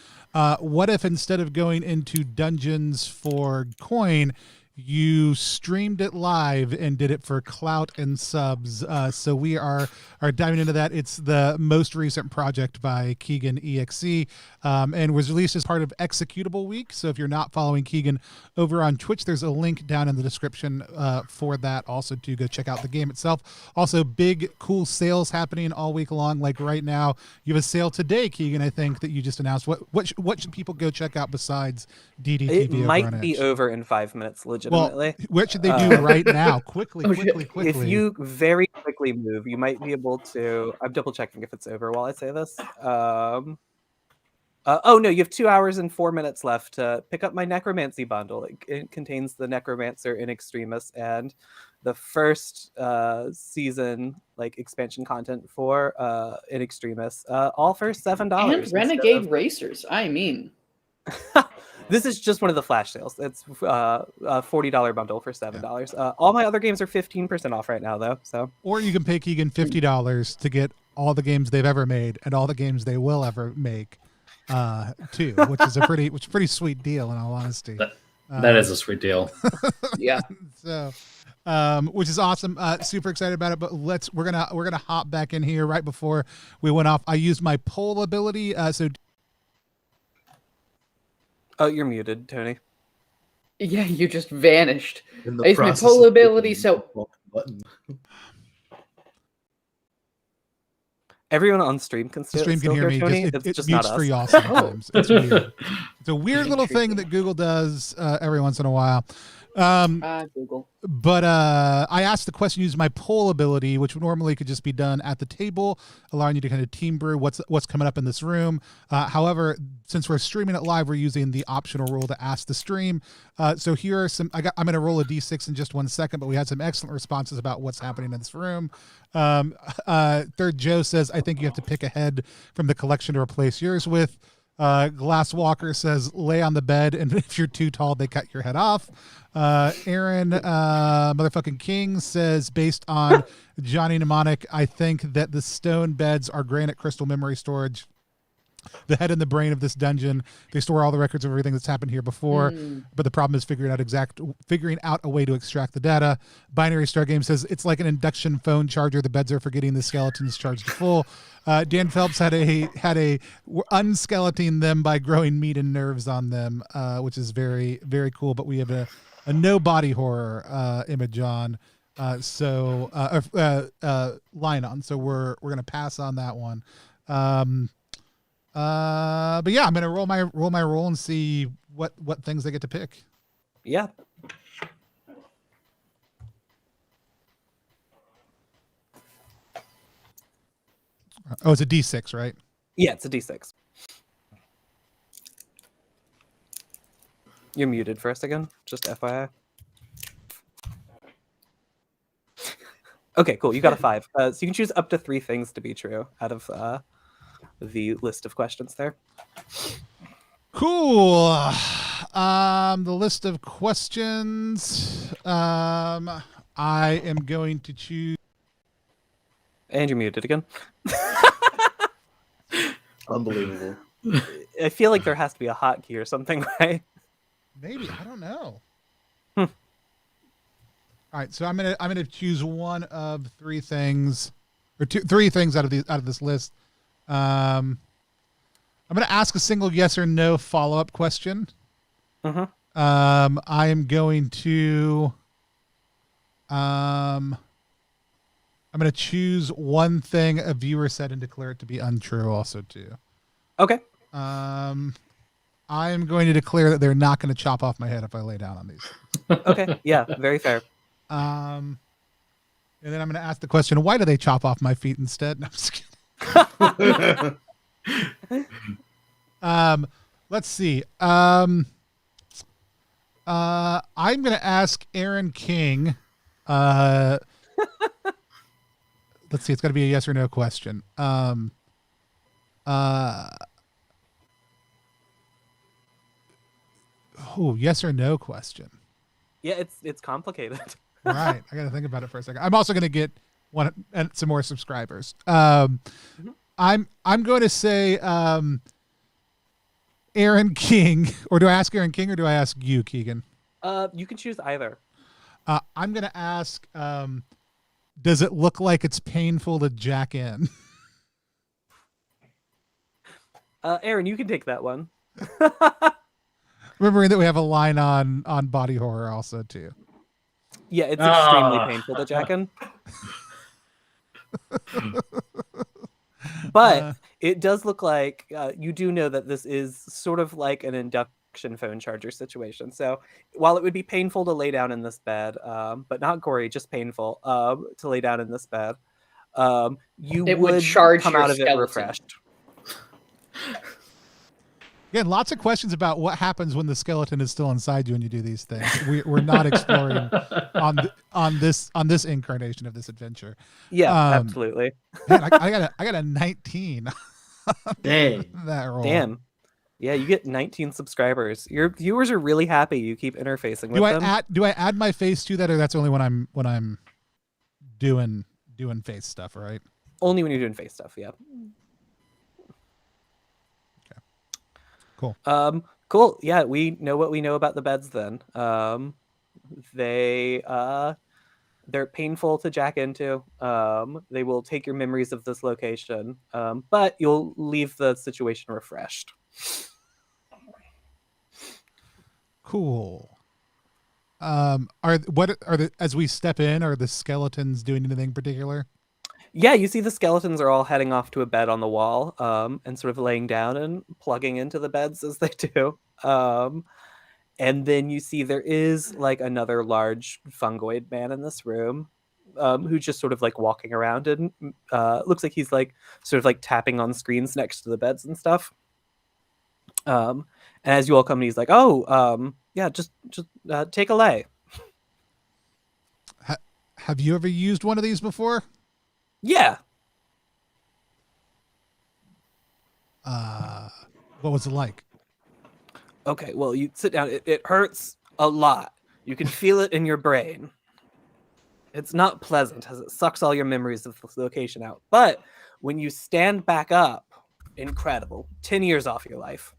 what if instead of going into dungeons for coin, you streamed it live and did it for clout and subs? So we are diving into that. It's the most recent project by Keegan EXE, and was released as part of Executable Week. So if you're not following Keegan over on Twitch, there's a link down in the description for that. Also, to go check out the game itself. Also, big cool sales happening all week long. Like right now, you have a sale today, Keegan. I think that you just announced. What should people go check out besides DDTV? It over might on be Edge? over in 5 minutes, legitimately. Well, what should they do right now? Quickly. If you very quickly move, you might be able to. I'm double checking if it's over while I say this. Oh no, you have 2 hours and 4 minutes left to pick up my Necromancy bundle. It contains the Necromancer in Extremis and the first season expansion content for in Extremis, all for $7. And Renegade Racers. I mean, this is just one of the flash sales. It's a $40 bundle for $7. All my other games are 15% off right now, though. So, or you can pay Keegan $50 to get all the games they've ever made and all the games they will ever make, too, which is a pretty sweet deal, in all honesty. That is a sweet deal. yeah. So, which is awesome. Super excited about it. But we're gonna hop back in here right before we went off. I used my poll ability. oh, you're muted, Tony. Yeah, you just vanished. In the I used my process poll of ability, clicking so the button. Everyone on stream can The stream can hear me. Tony. It It's just not mutes for us. y'all sometimes. It's weird. It's a weird little thing that Google does every once in a while. Google. But I asked the question using my poll ability, which normally could just be done at the table, allowing you to kind of team brew what's coming up in this room. However, since we're streaming it live, we're using the optional rule to ask the stream. So here are some. I'm going to roll a d6 in just 1 second, but we had some excellent responses about what's happening in this room. Third Joe says, I think you have to pick a head from the collection to replace yours with. Glasswalker says, lay on the bed, and if you're too tall, they cut your head off. Aaron motherfucking King says, based on Johnny Mnemonic, I think that the stone beds are granite crystal memory storage. The head and the brain of this dungeon. They store all the records of everything that's happened here before, but the problem is figuring out a way to extract the data. Binary Star Game says it's like an induction phone charger. The beds are forgetting the skeletons charged to full. Dan Phelps had a unskeleting them by growing meat and nerves on them, which is very, very cool. But we have a no body horror image on, line on. So we're gonna pass on that one. But yeah, I'm gonna roll my roll and see what things they get to pick. Yeah. Oh, it's a D6, right? Yeah, it's a D6. You're muted for a second, just FYI. Okay, cool. You got a 5. So you can choose up to 3 things to be true out of the list of questions there. Cool. The list of questions. I am going to choose. And you're muted again. Unbelievable. I feel like there has to be a hotkey or something, right? Maybe, I don't know. All right, so I'm gonna choose one of 3 things, or 3 things out of this list. I'm gonna ask a single yes or no follow-up question. I am going to. I'm gonna choose one thing a viewer said and declare it to be untrue. Also, too. Okay. I am going to declare that they're not going to chop off my head if I lay down on these. Okay. Yeah. Very fair. And then I'm going to ask the question: why do they chop off my feet instead? No, I'm just kidding. Let's see. I'm going to ask Aaron King. Let's see. It's got to be a yes or no question. Yes or no question. Yeah, it's complicated. Right. I got to think about it for a second. I'm also going to get some more subscribers. I'm going to say Aaron King, or do I ask Aaron King or do I ask you, Keegan? You can choose either. I'm going to ask, does it look like it's painful to jack in? Aaron, you can take that one. Remembering that we have a line on body horror also too. Yeah, it's extremely painful to jack in. But it does look like you do know that this is sort of like an induction phone charger situation. So while it would be painful to lay down in this bed, but not gory, just painful to lay down in this bed, it would charge come out of it refreshed. Again, lots of questions about what happens when the skeleton is still inside you when you do these things. We're not exploring on this incarnation of this adventure. Yeah, absolutely. Man, I got a 19. Dang. That roll. Damn. Yeah, you get 19 subscribers. Your viewers are really happy you keep interfacing with them. Do I add my face to that, or that's only when I'm doing face stuff, right? Only when you're doing face stuff, yeah. Cool. Cool. Yeah, we know what we know about the beds then. They're painful to jack into. They will take your memories of this location, but you'll leave the situation refreshed. Cool. As we step in, are the skeletons doing anything particular? Yeah, you see the skeletons are all heading off to a bed on the wall, and sort of laying down and plugging into the beds as they do. And then you see there is like another large fungoid man in this room, who's just sort of like walking around and looks like he's like sort of like tapping on screens next to the beds and stuff. And as you all come, he's like, "Oh, yeah, just take a lay." Have you ever used one of these before? Yeah. What was it like? Okay, well, you sit down. It hurts a lot. You can feel it in your brain. It's not pleasant as it sucks all your memories of the location out. But when you stand back up, incredible. 10 years off your life.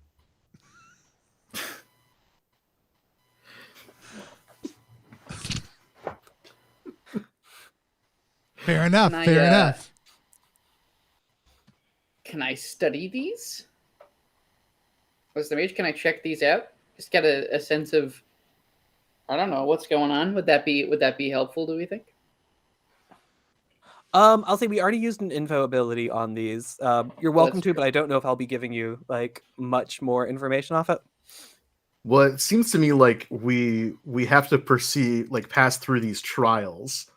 Fair enough. Fair enough. Can I study these? Was the mage? Can I check these out? Just get a sense of, I don't know, what's going on. Would that be helpful? Do we think? I'll say we already used an info ability on these. You're welcome to, but I don't know if I'll be giving you like much more information off it. Well, it seems to me like we have to pass through these trials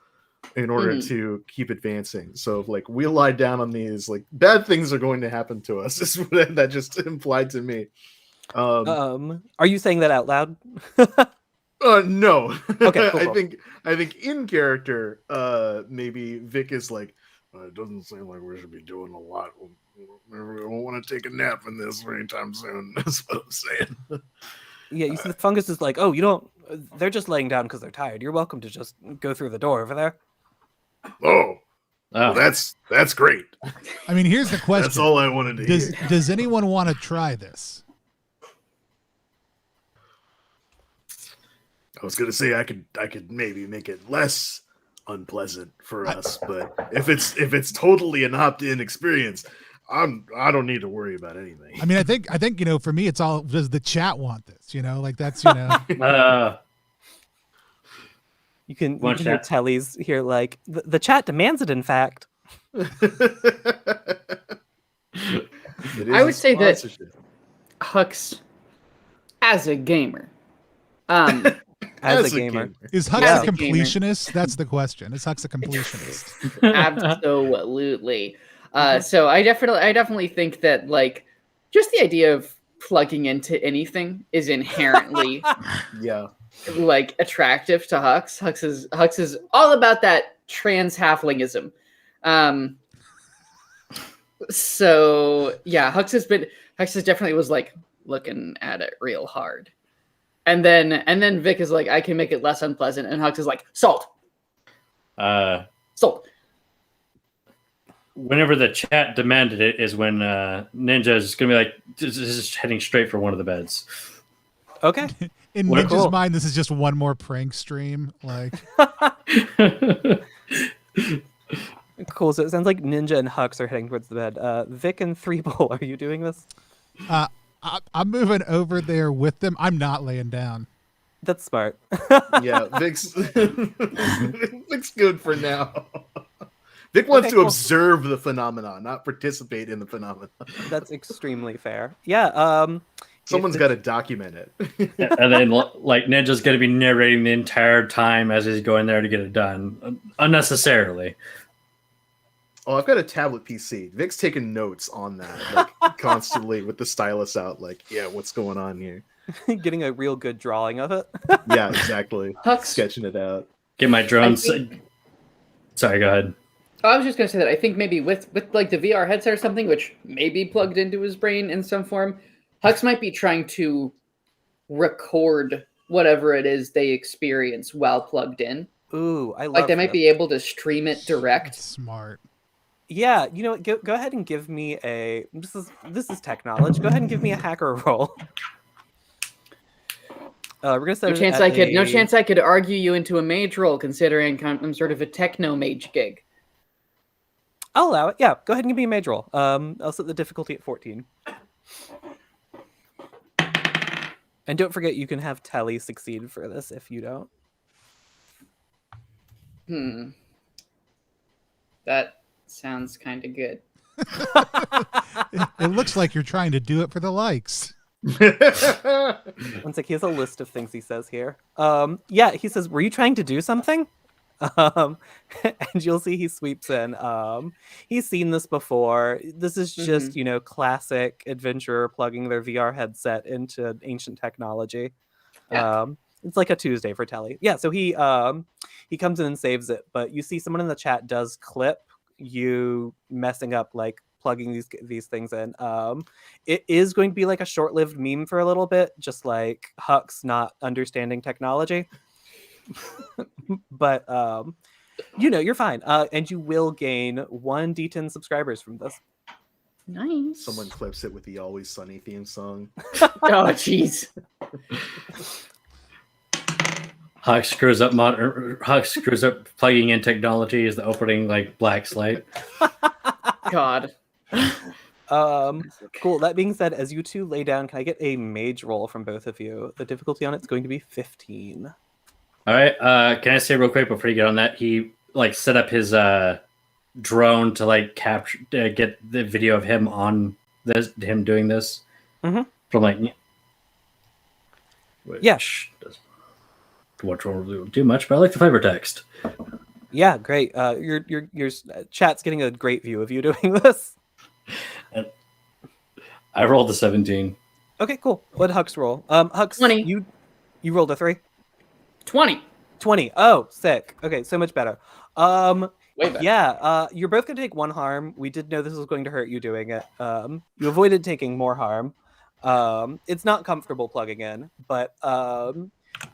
in order to keep advancing. So if like we lie down on these, like bad things are going to happen to us. Is what that just implied to me. Are you saying that out loud? No. Okay, cool. I think in character, maybe Vic is like, it doesn't seem like we should be doing a lot. We don't want to take a nap in this anytime soon. That's what I'm saying. Yeah, you see the fungus is like, oh, you don't. They're just laying down because they're tired. You're welcome to just go through the door over there. Oh. Well, that's great. I mean, here's the question. That's all I wanted to hear. Does anyone want to try this? I was gonna say I could maybe make it less unpleasant for us, but if it's totally an opt-in experience, I don't need to worry about anything. I mean, I think for me, it's all, does the chat want this? Like that's You can hear Telly's here like the chat demands it. In fact, I would say that Hux, as a gamer, as a gamer, is Hux a completionist? That's the question. Is Hux a completionist? Absolutely. So I definitely think that like just the idea of plugging into anything is inherently like attractive to Hux. Hux is all about that trans halflingism. So yeah, Hux definitely was like looking at it real hard. And then Vic is like, I can make it less unpleasant, and Hux is like, salt. Sold. Whenever the chat demanded it is when Ninja is going to be like, this is heading straight for one of the beds. Okay. In What- Ninja's cool. mind, this is just one more prank stream. Like, Cool. So it sounds like Ninja and Hux are heading towards the bed. Vic and Threeble, are you doing this? I'm moving over there with them. I'm not laying down. That's smart. Yeah, Vic's Vic's good for now. Vic wants Okay, to cool. observe the phenomenon, not participate in the phenomenon. That's extremely fair. Yeah. Someone's got to document it. And then like Ninja's going to be narrating the entire time as he's going there to get it done unnecessarily. Oh, I've got a tablet PC. Vic's taking notes on that, like constantly with the stylus out. Like, yeah, what's going on here? getting a real good drawing of it. Yeah, exactly. Hux. Sketching it out. Get my drone. think- Sorry, go ahead. I was just going to say that I think maybe with like the VR headset or something, which may be plugged into his brain in some form, Hux might be trying to record whatever it is they experience while plugged in. Ooh, I love Like they might this. be able to stream it direct. Smart. Yeah, you know what? Go ahead and give me a. This is tech knowledge. Go ahead and give me a hacker roll. We're gonna set No chance I could argue you into a mage role, considering I'm sort of a techno mage gig. I'll allow it. Yeah, go ahead and give me a mage roll. I'll set the difficulty at 14. And don't forget, you can have Telly succeed for this if you don't. That sounds kind of good. It looks like you're trying to do it for the likes. One sec, he has a list of things he says here. Yeah, he says, "Were you trying to do something?" And you'll see he sweeps in. He's seen this before. This is just, classic adventurer plugging their VR headset into ancient technology. Yeah. It's like a Tuesday for Telly. Yeah, so he comes in and saves it, but you see someone in the chat does clip you messing up, like plugging these things in. It is going to be like a short-lived meme for a little bit, just like Hux not understanding technology. But you're fine. And you will gain 1 D10 subscribers from this. Nice. Someone clips it with the Always Sunny theme song. Oh, jeez. Hux screws up plugging in technology is the opening like black slate. God. Cool. That being said, as you two lay down, can I get a mage roll from both of you? The difficulty on it's going to be 15. All right. Can I say real quick before you get on that? He like set up his drone to like capture, get the video of him on this, him doing this. Mhm. From like, Yeah. Which won't really do much, but I like the flavor text. Yeah, great. Your chat's getting a great view of you doing this. And I rolled a 17. Okay, cool. What did Hux roll? Hux, 20. You rolled a 3. 20. 20. Oh, sick. Okay, so much better. Way better. Yeah, you're both gonna take 1 harm. We did know this was going to hurt you doing it. You avoided taking more harm. It's not comfortable plugging in, but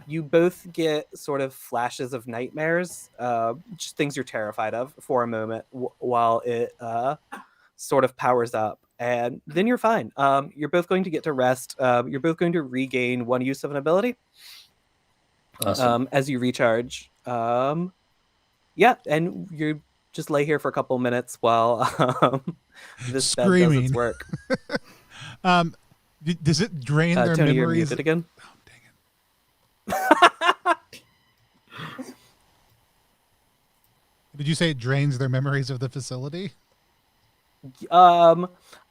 you both get sort of flashes of nightmares, just things you're terrified of for a moment while it sort of powers up, and then you're fine. You're both going to get to rest. You're both going to regain 1 use of an ability. Awesome. As you recharge. Yeah, and you just lay here for a couple minutes while this bed does Screaming. its work. Does it drain their Tony, you're memories? muted again. Oh, dang it. Did you say it drains their memories of the facility? I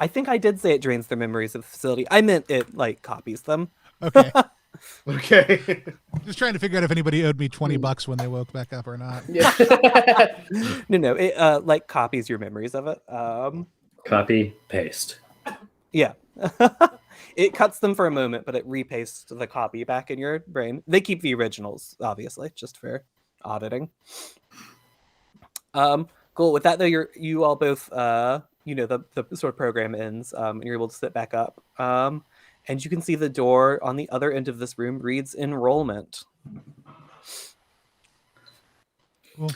think I did say it drains their memories of the facility. I meant it like copies them. Okay. Okay. Just trying to figure out if anybody owed me $20 when they woke back up or not. Yeah. No, it like copies your memories of it. Copy, paste. Yeah. It cuts them for a moment, but it repastes the copy back in your brain. They keep the originals, obviously, just for auditing. Cool. With that, though, you all both, the sort of program ends, and you're able to sit back up. And you can see the door on the other end of this room reads enrollment. Cool.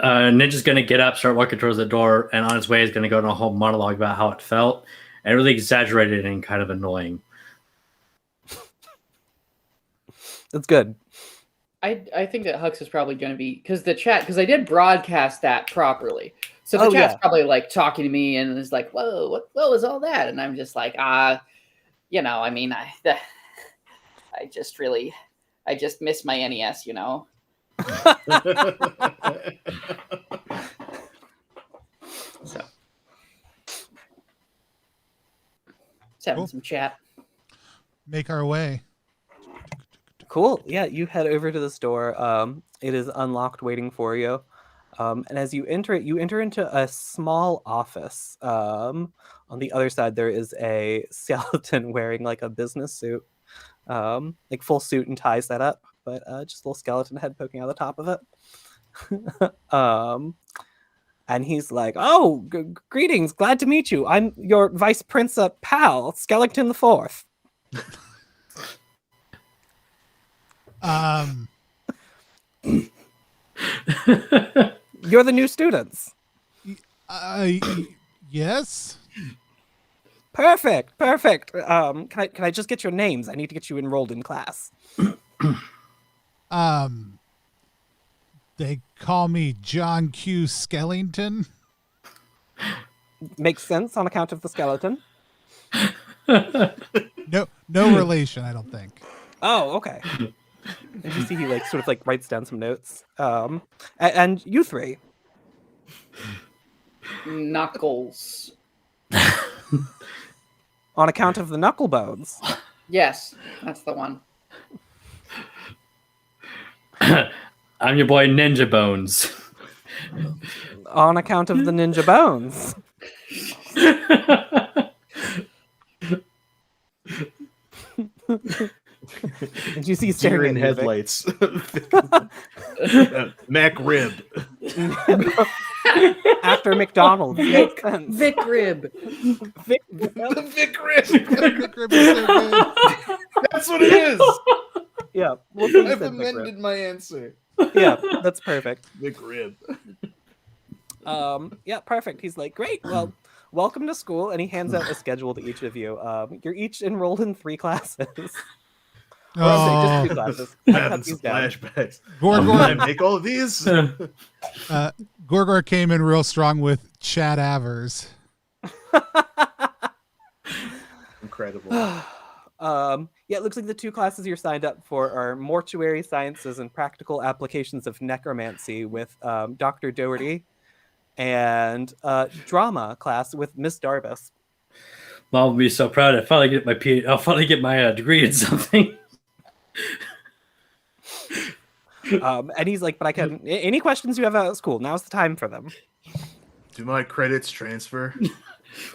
Ninja's going to get up, start walking towards the door, and on his way is going to go on a whole monologue about how it felt, and really exaggerated and kind of annoying. That's good. I think that Hux is probably going to be because I did broadcast that properly. So the chat's probably like talking to me and is like, "Whoa, what was all that?" And I'm just like, I just miss my NES, So, just having some chat. Make our way. Cool. Yeah, you head over to this door. It is unlocked, waiting for you. And as you enter it, you enter into a small office. On the other side, there is a skeleton wearing like a business suit, like full suit and tie set up, but just a little skeleton head poking out the top of it. And he's like, "Oh, greetings! Glad to meet you. I'm your Vice Prince pal, Skeleton the Fourth." You're the new students. Yes. Perfect. Can I just get your names? I need to get you enrolled in class. They call me John Q. Skellington. Makes sense on account of the skeleton. No relation, I don't think. Oh, okay. And you see he like sort of like writes down some notes. And you three. Knuckles. On account of the knuckle bones. Yes, that's the one. I'm your boy Ninja Bones. On account of the ninja bones. And you see staring Deer in at you, headlights. Mac rib. After McDonald's. Makes sense. Vic Rib. Vic Vic rib. Quick rib is so good. That's what it is. Yeah. We'll I've amended my answer. Yeah, that's perfect. Vic rib. Yeah, perfect. He's like, "Great. Well, welcome to school." And he hands out a schedule to each of you. You're each enrolled in 3 classes. Or I'll say just 2 classes. I cut Having some these down. flashbacks. Gorgor, I make all of these. Gorgor came in real strong with Chad Avers. Incredible. Yeah, it looks like the 2 classes you're signed up for are Mortuary Sciences and Practical Applications of Necromancy with Dr. Doherty, and Drama class with Miss Darbus. Mom will be so proud. I'll finally get my degree in something. And he's like, "But I can. Any questions you have at school? Now's the time for them." Do my credits transfer?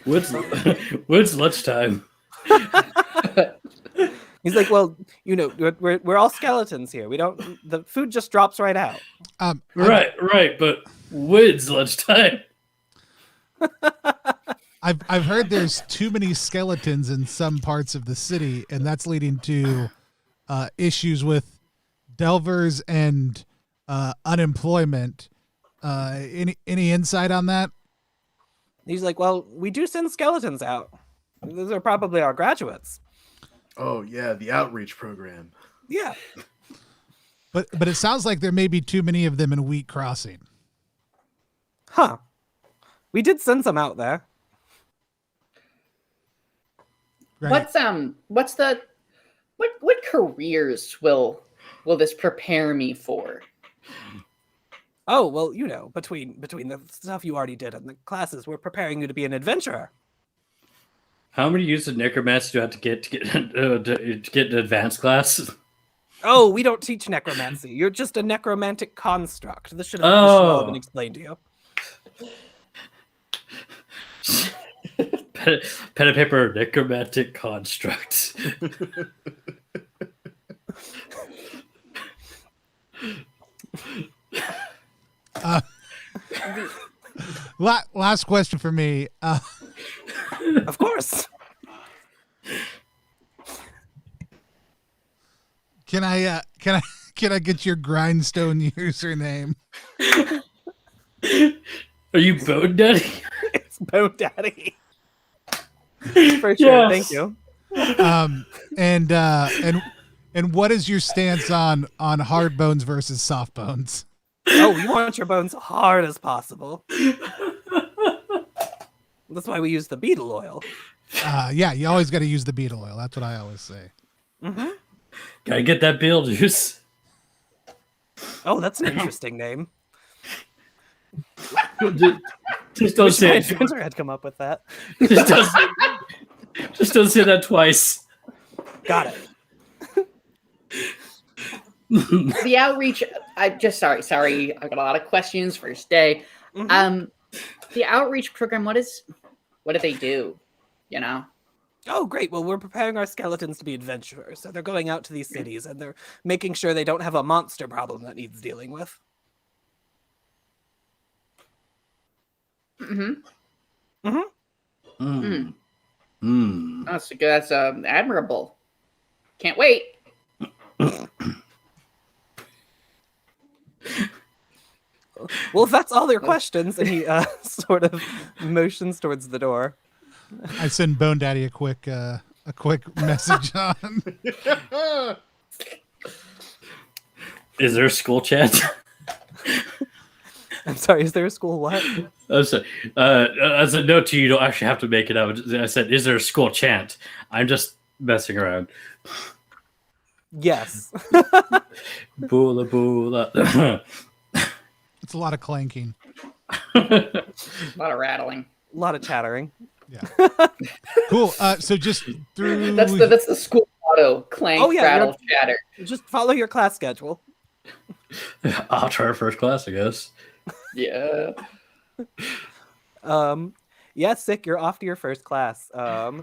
When's lunchtime? He's like, "Well, we're all skeletons here. We don't. The food just drops right out." Right. But when's lunchtime? I've heard there's too many skeletons in some parts of the city, and that's leading to issues with delvers and unemployment. Any insight on that? He's like, "Well, we do send skeletons out. Those are probably our graduates." Oh yeah, the outreach program. Yeah. But it sounds like there may be too many of them in Wheat Crossing. Huh. We did send some out there. Right. What careers will this prepare me for? Oh, well, between the stuff you already did and the classes, we're preparing you to be an adventurer. How many years of necromancy do you have to get to advanced class? Oh, we don't teach necromancy. You're just a necromantic construct. This should have been explained to you. Pen and paper, necromantic construct. Last question for me. Of course. Can I get your grindstone username? Are you Bone Daddy? It's Bone Daddy. For sure. Yes. Thank you. And what is your stance on hard bones versus soft bones? Oh, you want your bones hard as possible. That's why we use the beetle oil. Yeah, you always got to use the beetle oil. That's what I always say. Mm-hmm. Gotta get that Beetlejuice. Oh, that's an interesting name. Just don't say it. Inventor had come up with that. Just don't say that twice. Got it. The outreach. Sorry. I've got a lot of questions. First day. Mm-hmm. The outreach program. What do they do? You know. Oh, great. Well, we're preparing our skeletons to be adventurers. So they're going out to these cities and they're making sure they don't have a monster problem that needs dealing with. Mm-hmm. Mm-hmm. That's admirable. Can't wait. Well, if that's all their questions, and he sort of motions towards the door. I send Bone Daddy a quick message on. Is there a school chat? I'm sorry, is there a school what? I'm sorry. As a note to you, you don't actually have to make it up. I said, is there a school chant? I'm just messing around. Yes. Boola boola. It's a lot of clanking. A lot of rattling. A lot of chattering. Yeah. Cool. So just through. That's the school motto: clank, rattle, chatter. Just follow your class schedule. I'll try first class, I guess. Yeah. Yeah, Sick, you're off to your first class.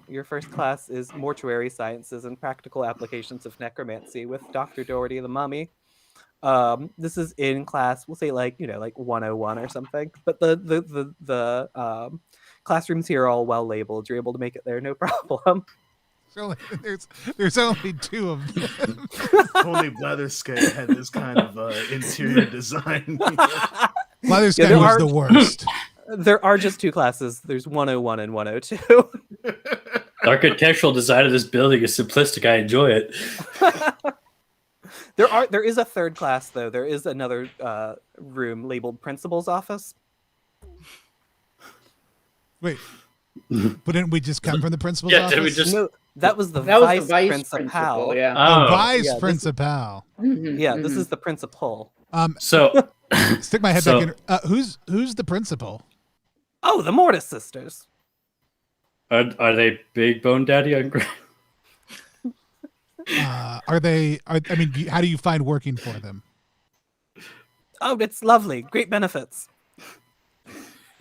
Your first class is Mortuary Sciences and Practical Applications of Necromancy with Dr. Doherty the Mummy. This is in class, we'll say like 101 or something. But the classrooms here are all well labeled. You're able to make it there, no problem. There's only two of them. Only Leathersky had this kind of interior design. Leathersky was the worst. There are just two classes. There's 101 and 102. The architectural design of this building is simplistic. I enjoy it. There is a third class though. There is another room labeled Principal's Office. Wait, but didn't we just come from the principal's office? Did we just? No, that was the vice principal. Yeah. Oh, Oh, vice principal. Yeah, this is the principal. so Stick my head back in. Who's the principal? Oh, the Mortis sisters. are they Big Bone Daddy on Grant? How do you find working for them? Oh, it's lovely. Great benefits.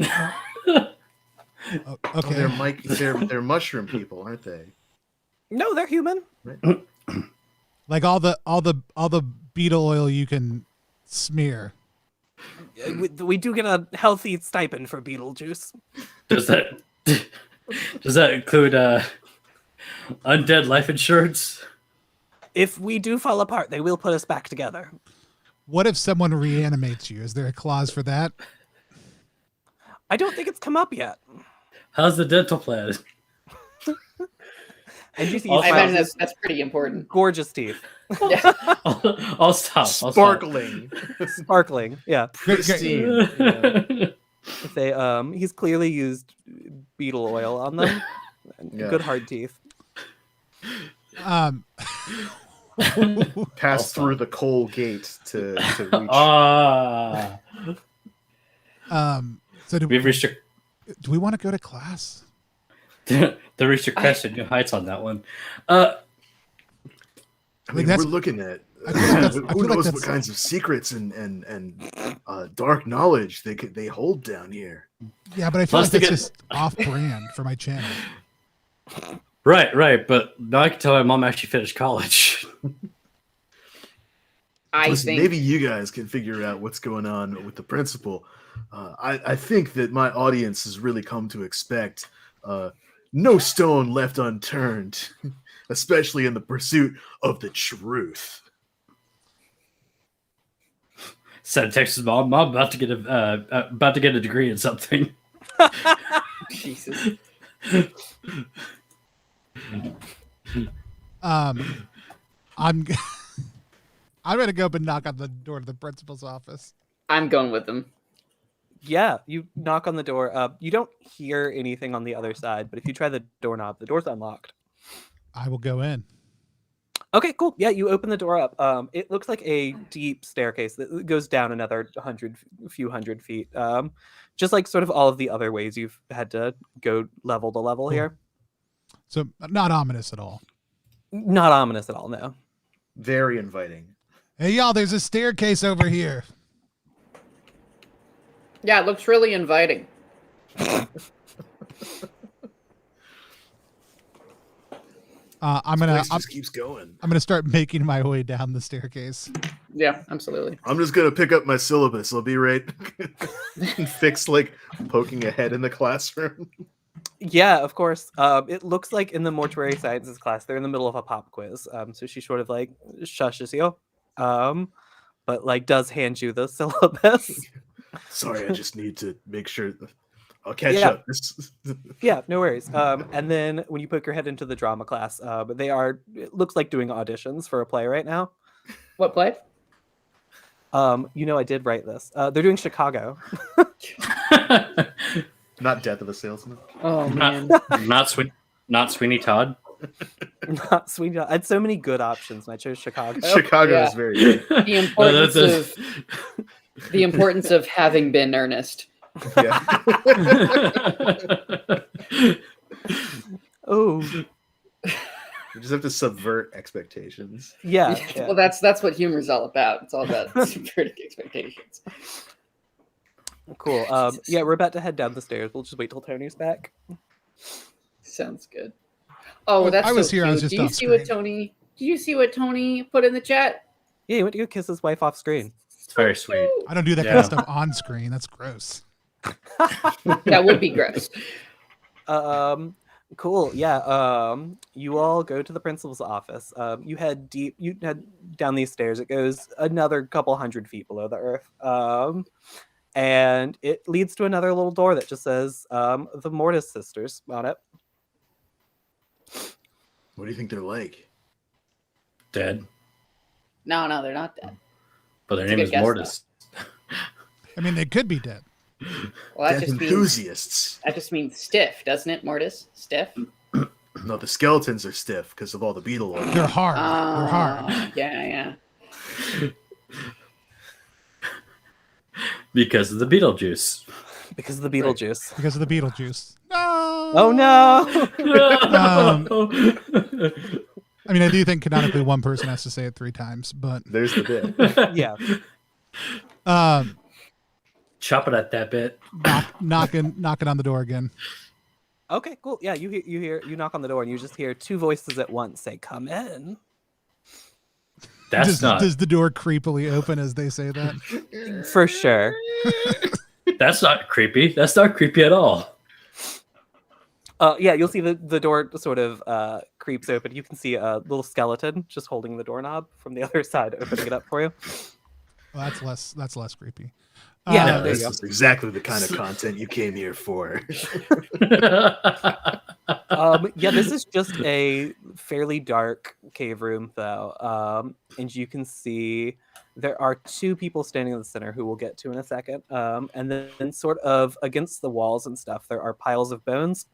Oh, Oh, okay. they're mushroom people, aren't they? No, they're human. Right. Like all the beetle oil you can smear. We do get a healthy stipend for Beetlejuice. Does that include undead life insurance? If we do fall apart, they will put us back together. What if someone reanimates you? Is there a clause for that? I don't think it's come up yet. How's the dental plan? And you see, I imagine that's pretty important. gorgeous teeth, Yeah. I'll stop. Sparkling. sparkling. Yeah, Pristine. Yeah. if they he's clearly used beetle oil on them. Yeah. Good hard teeth. Pass through the coal gate to reach. So do We've reached we want to go to class? they reached a crest at new heights on that one. I mean, that's- we're looking at I feel like who that's- knows what kinds of secrets and dark knowledge they hold down here. Yeah, but I feel Plus like they that's get- just off-brand for my channel. Right. But now I can tell my mom actually finished college. Listen, maybe you guys can figure out what's going on with the principal. I think that my audience has really come to expect no stone left unturned, especially in the pursuit of the truth. Sent a text to mom. Mom about to get a degree in something. Jesus. I'm I'm gonna go up and knock on the door to the principal's office. I'm going with them. Yeah, you knock on the door. You don't hear anything on the other side, but if you try the doorknob, the door's unlocked. I will go in. Okay, cool. Yeah, you open the door up. It looks like a deep staircase that goes down another few hundred feet. Just like sort of all of the other ways you've had to go level to level Cool. here. So not ominous at all. Not ominous at all, no. Very inviting. Hey y'all, there's a staircase over here. Yeah, it looks really inviting. I'm Place just keeps going. gonna start making my way down the staircase. Yeah, absolutely. I'm just gonna pick up my syllabus. I'll be right. And fix like poking a head in the classroom. Yeah, of course. It looks like in the mortuary sciences class, they're in the middle of a pop quiz. So she sort of like shushes you, but like does hand you the syllabus. Sorry, I just need to make sure. I'll catch Yeah. up. Yeah, no worries. And then when you poke your head into the drama class, they are, it looks like doing auditions for a play right now. What play? I did write this. They're doing Chicago. Not Death of a Salesman. Oh man. Not Sweeney Todd. Not Sweeney Todd. I had so many good options, and I chose Chicago. Chicago yeah. is very good. The importance of the importance of having been earnest. Yeah. Oh, You just have to subvert expectations. yeah. Well, that's what humor is all about. It's all about subverting expectations. Cool. Yeah, we're about to head down the stairs. We'll just wait till Tony's back. Sounds good. Oh, that's I was so here. I was cute. just Do you off see what screen. Tony? Do you see what Tony put in the chat? Yeah, he went to go kiss his wife off screen. It's very sweet. I don't do that kind Yeah. of stuff on screen. That's gross. That would be gross. Cool. Yeah. You all go to the principal's office. You head down these stairs. It goes another couple hundred feet below the earth. And it leads to another little door that just says the Mortis sisters on it. What do you think they're like? Dead. No, they're not dead. But their That's a name good is guess, Mortis. I mean, they could be dead. Well, that Death just means enthusiasts. stiff, doesn't it, Mortis? Stiff. No, the skeletons are stiff because of all the beetle oil. They're hard. They're hard. Yeah. Because of the Beetlejuice. Because of the Beetlejuice. Because of the Beetlejuice. No. Oh no! I mean, I do think canonically one person has to say it 3 times, but There's the bit. Yeah. Chop it at that bit. knocking on the door again. Okay, cool. Yeah, you knock on the door and you just hear 2 voices at once say, "Come in." That's Does the door creepily open as they say that? For sure. That's not creepy. That's not creepy at all. Yeah, you'll see the door sort of creeps open. You can see a little skeleton just holding the doorknob from the other side, opening it up for you. Well, that's less creepy. Yeah, no, there you This go. is exactly the kind of content you came here for. Yeah, this is just a fairly dark cave room, though. And you can see there are 2 people standing in the center who we'll get to in a second. And then sort of against the walls and stuff, there are piles of bones.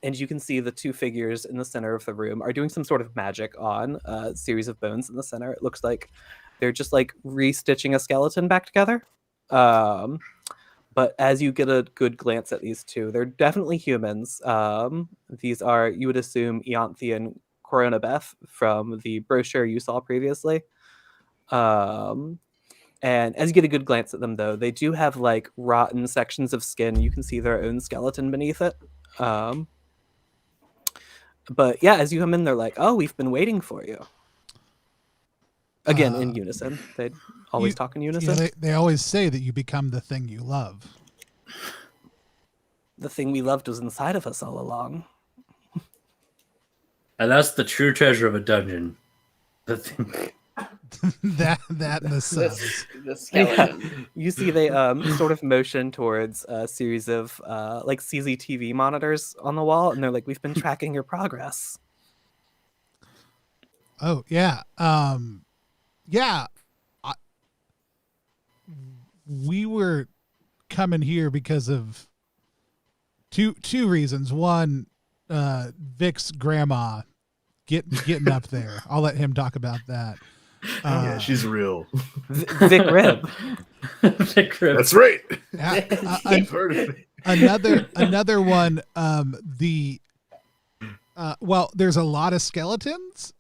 And you can see the 2 figures in the center of the room are doing some sort of magic on a series of bones in the center. It looks like they're just like restitching a skeleton back together. But as you get a good glance at these 2, they're definitely humans. These are, you would assume, Ianthe and Corona Beth from the brochure you saw previously. And as you get a good glance at them, though, they do have like rotten sections of skin. You can see their own skeleton beneath it. But yeah, as you come in, they're like, "Oh, we've been waiting for you." Again, in unison. They always talk in unison. They always say that you become the thing you love. The thing we loved was inside of us all along. And that's the true treasure of a dungeon. The thing. that and the subs. The skeleton. You see, they sort of motion towards a series of like CCTV monitors on the wall, and they're like, "We've been tracking your progress." Oh yeah, yeah. We were coming here because of two reasons. One, Vic's grandma getting up there. I'll let him talk about that. Yeah, she's real. Vic Rib. Vic Rib. That's right. I've heard of it. Another one. Well, there's a lot of skeletons,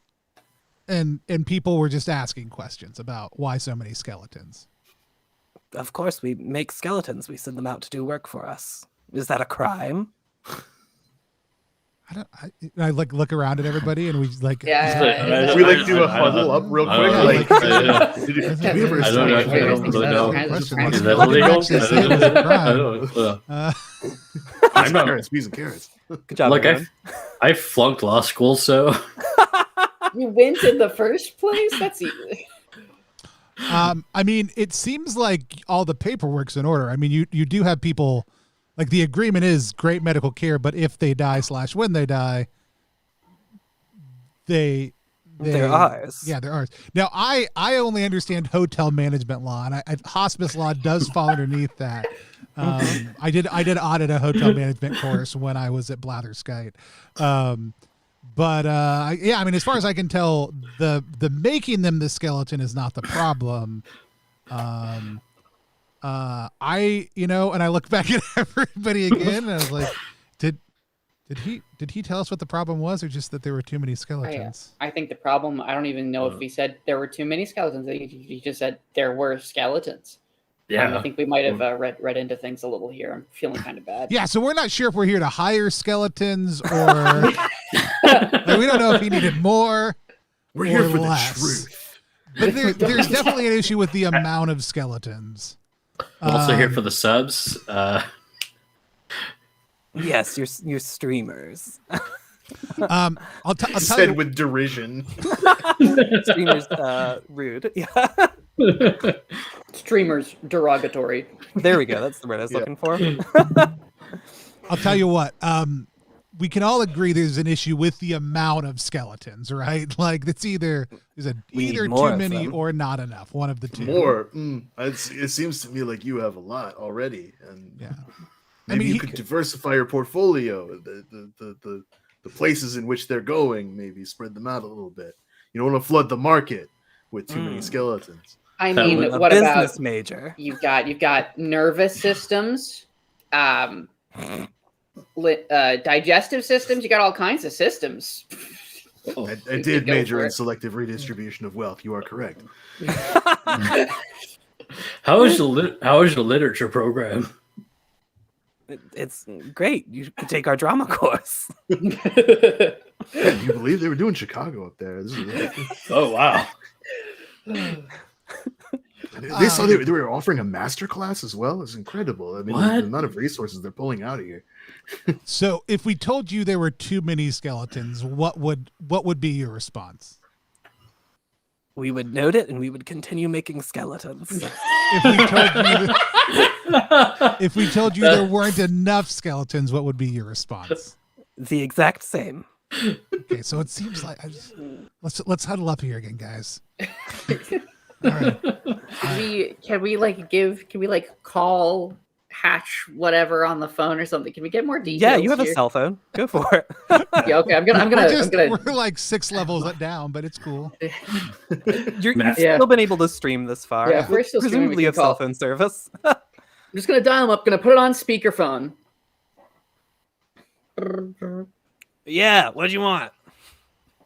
and people were just asking questions about why so many skeletons. Of course, we make skeletons. We send them out to do work for us. Is that a crime? I like look around at everybody, and we like. Yeah. We like do a huddle up real quick. Like, did we ever I don't know. I don't really know. Is that illegal? I'm not carrots, peas and carrots. Good job, Look, everyone. I flunked law school, so You went in the first place? That's easy. I mean, it seems like all the paperwork's in order. I mean, you do have people, like the agreement is great medical care, but if they die / when they die, they're ours. Yeah, they're ours. Now, I only understand hotel management law, and hospice law does fall underneath that. I did audit a hotel management course when I was at Blatherskite. But yeah, I mean, as far as I can tell, the making them the skeleton is not the problem. And I look back at everybody again, and I was like, did he tell us what the problem was, or just that there were too many skeletons? I think the problem, I don't even know if he said there were too many skeletons. He just said there were skeletons. yeah. I think we might have read into things a little here. I'm feeling kind of bad. Yeah, so we're not sure if we're here to hire skeletons or like, we don't know if he needed more. We're here for less. the truth. But there's definitely an issue with the amount of skeletons. I'm also here for the subs. Yes, you're streamers. I'll tell Said you. with derision. Streamers, rude. Yeah. Streamers derogatory. There we go. That's the word I was looking for. I'll tell you what. We can all agree there's an issue with the amount of skeletons, right? Like it's either We need either more too of many them. or not enough. One of the two. More. It seems to me like you have a lot already, and Yeah. maybe he you could diversify your portfolio. The places in which they're going, maybe spread them out a little bit. You don't want to flood the market with too many skeletons. I That mean, would- A what business about major. you've got nervous systems, digestive systems. You got all kinds of systems. I You did go major for in it. selective redistribution of wealth. You are correct. How is the literature program? It's great. You could take our drama course. Yeah, you believe they were doing Chicago up there? This is Oh wow! they saw they were offering a master class as well. It's incredible. I mean, What? the amount of resources they're pulling out of here. So if we told you there were too many skeletons, what would be your response? We would note it and we would continue making skeletons. If we told you there weren't enough skeletons, what would be your response? The exact same. Okay, so it seems like let's huddle up here again, guys. All right. Can we call Hatch whatever on the phone or something? Can we get more details? Yeah, you have here? a cell phone. Go for it. Yeah, okay, I'm gonna. We're like 6 levels down, but it's cool. You've Yeah. still been able to stream this far. Yeah, if we're still streaming, we Presumably you can have cell call. phone service. I'm just gonna dial him up. Gonna put it on speakerphone. Yeah, what do you want?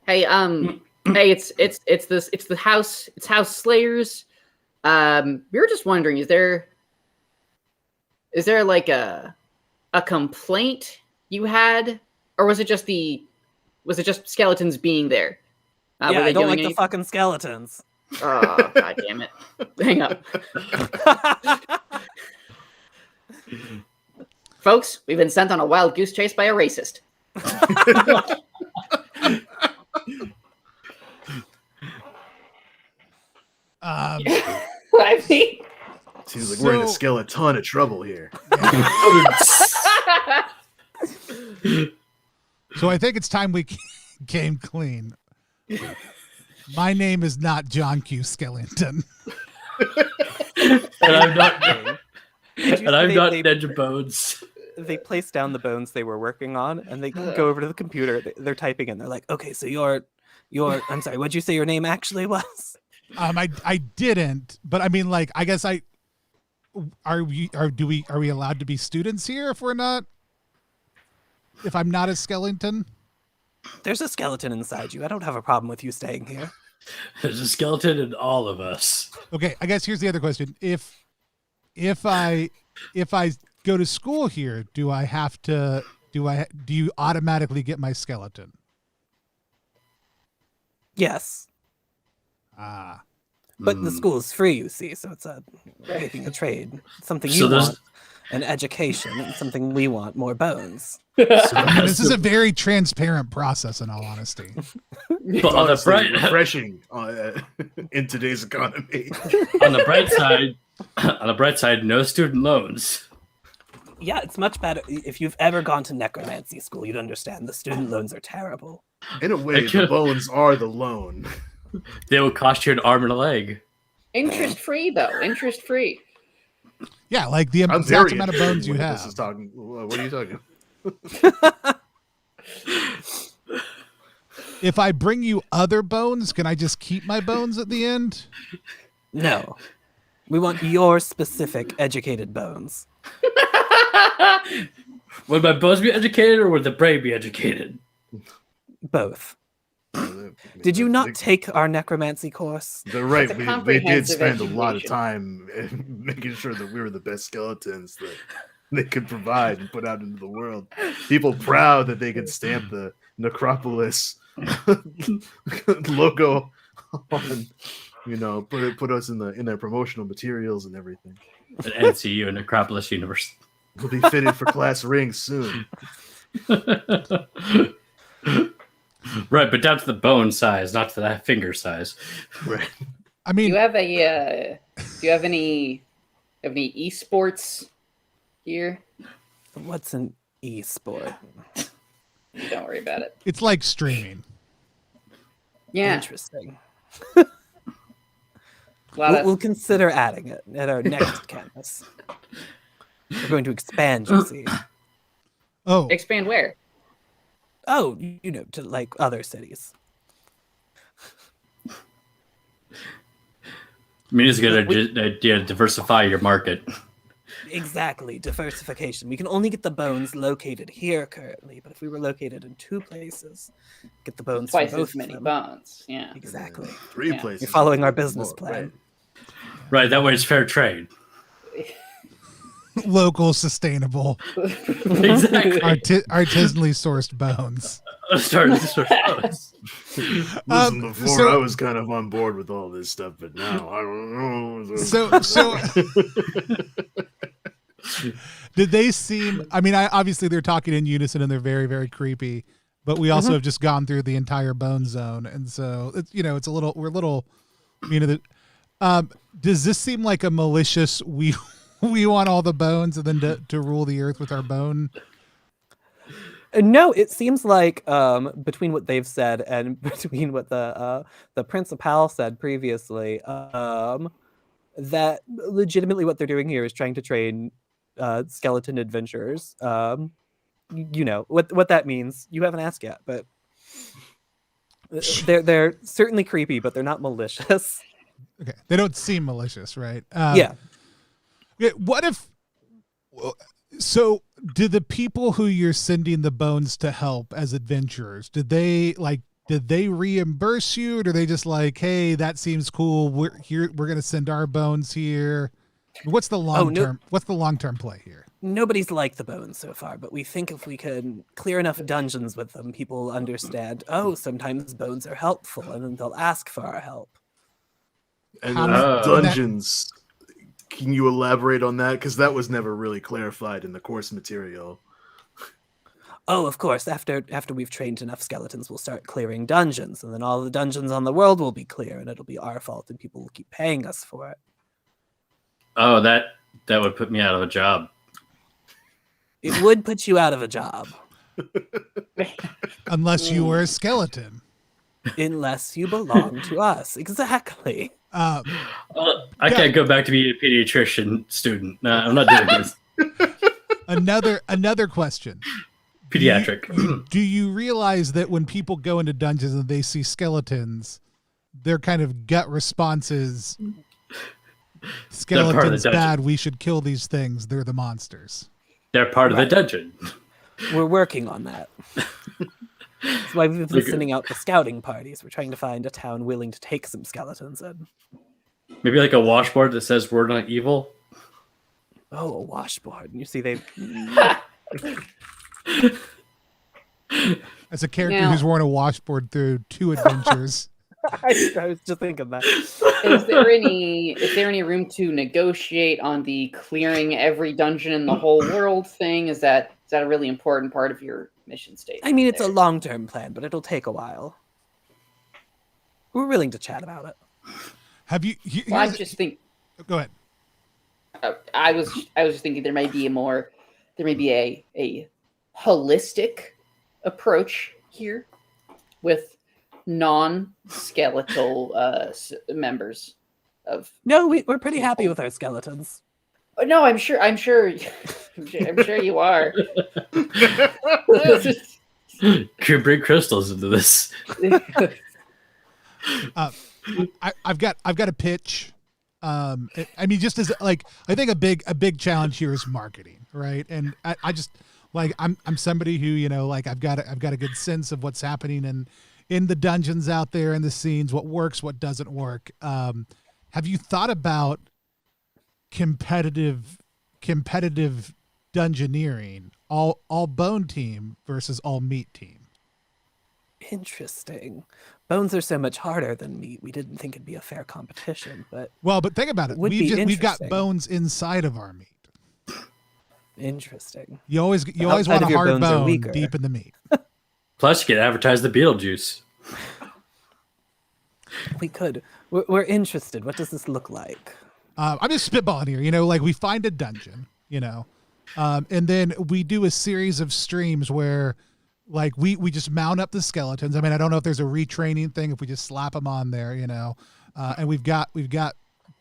Hey, hey, it's the house. It's House Slayers. We were just wondering, is there like a complaint you had, or was it just skeletons being there? Yeah, were they I don't doing like the anything? fucking skeletons. Oh, god damn it! Hang up, folks. We've been sent on a wild goose chase by a racist. gonna scale a ton of trouble here. So I think it's time we came clean. My name is not John Q. Skellington. And I'm not. Did you And I'm say not they- Ninja Bones. They place down the bones they were working on, and they go over to the computer. They're typing in. They're like, "Okay, so your I'm sorry. What'd you say your name actually was?" I didn't, but I mean, like, I guess are we allowed to be students here if we're not? If I'm not a skeleton? There's a skeleton inside you. I don't have a problem with you staying here. There's a skeleton in all of us. Okay, I guess here's the other question. If I go to school here, do you automatically get my skeleton? Yes, Ah. but the school is free, you see, so it's making a trade. Something you So there's- want, an education, and something we want, more bones. This is a very transparent process, in all honesty. But on the Honestly, bright, refreshing in today's economy. on the bright side, no student loans. Yeah, it's much better. If you've ever gone to necromancy school, you'd understand the student loans are terrible. In a way, the bones are the loan. They will cost you an arm and a leg. Interest free though. Interest free. Yeah, like the I'm exact very amount of interested bones in you what have. This is talking. What are you talking? If I bring you other bones, can I just keep my bones at the end? No, we want your specific educated bones. Would my bones be educated or would the brain be educated? Both. Did you not take our necromancy course? They're right. It's a We did comprehensive spend a lot of education. time making sure that we were the best skeletons that they could provide and put out into the world. People proud that they could stamp the Necropolis logo on, put us in their promotional materials and everything. An NCU, an Necropolis universe. We'll be fitted for class rings soon. Right, but down to the bone size, not to the finger size. Right. I Do mean, you have a do you have any esports here? What's an e-sport? Don't worry about it. it's like streaming. Yeah. Interesting. A lot We'll, of we'll consider adding it at our next campus. We're going to expand, you see. Oh, expand where? Oh, to like other cities. I mean, it's a good idea to diversify your market. Exactly, diversification. We can only get the bones located here currently, but if we were located in two places, get the bones Twice from both as many of them. bones. Yeah. Exactly. 3 Yeah. places. You're following our business More, plan. Right, that way it's fair trade. local, sustainable, Exactly. artisanally sourced bones. Start. Listen, before so- I was kind of on board with all this stuff, but now I don't know. So did they seem? I mean, obviously they're talking in unison and they're very, very creepy. But we also have just gone through the entire bone zone, and so it's it's we're a little, does this seem like a malicious? We want all the bones and then to rule the earth with our bone. No, it seems like between what they've said and between what the principal said previously, that legitimately what they're doing here is trying to train skeleton adventurers. What that means. You haven't asked yet, but they're certainly creepy, but they're not malicious. Okay, they don't seem malicious, right? Yeah. Okay, what if? So, do the people who you're sending the bones to help as adventurers, did they reimburse you, or do they just like, hey, that seems cool, we're here, we're gonna send our bones here? What's the long term? What's the long term play here? Nobody's liked the bones so far, but we think if we can clear enough dungeons with them, people will understand, sometimes bones are helpful, and then they'll ask for our help. And How those many- dungeons. Can you elaborate on that? Because that was never really clarified in the course material. Oh, of course, after we've trained enough skeletons, we'll start clearing dungeons, and then all the dungeons on the world will be clear, and it'll be our fault, and people will keep paying us for it. Oh, that That would put me out of a job. It would put you out of a job. Unless you were a skeleton. Unless you belong to us. Exactly. I can't go back to being a pediatrician student. No, I'm not doing this. Another question. Pediatric. Do you realize that when people go into dungeons and they see skeletons, their kind of gut response is, skeletons bad, we should kill these things, they're the monsters. They're part of the dungeon. We're working on that. That's why we've been sending out the scouting parties. We're trying to find a town willing to take some skeletons in. Maybe like a washboard that says we're not evil. Oh, a washboard. You see, they... As a character who's worn a washboard through 2 adventures. I was just thinking that. Is there any room to negotiate on the clearing every dungeon in the whole world thing? Is that a really important part of your mission statement? I mean, it's a long-term plan, but it'll take a while. We're willing to chat about it. Have you? Well, I'm just thinking. Go ahead. I was just thinking there may be a holistic approach here with non-skeletal members of. No, we're pretty happy with our skeletons. No, I'm sure you are. Could bring crystals into this. I've got a pitch. I mean, just as like, I think a big challenge here is marketing, right? And I just like I'm somebody who, you know, like I've got a good sense of what's happening in the dungeons out there, in the scenes, what works, what doesn't work. Have you thought about competitive dungeoneering, all bone team versus all meat team? Interesting. Bones are so much harder than meat. We didn't think it'd be a fair competition, but think about it. We've got bones inside of our meat. Interesting. You always want a hard bone deep in the meat. Plus, you can advertise the Beetlejuice. We could. We're interested. What does this look like? I'm just spitballing here. You know, like we find a dungeon, you know, and then we do a series of streams where, like, we just mount up the skeletons. I mean, I don't know if there's a retraining thing, if we just slap them on there, you know, and we've got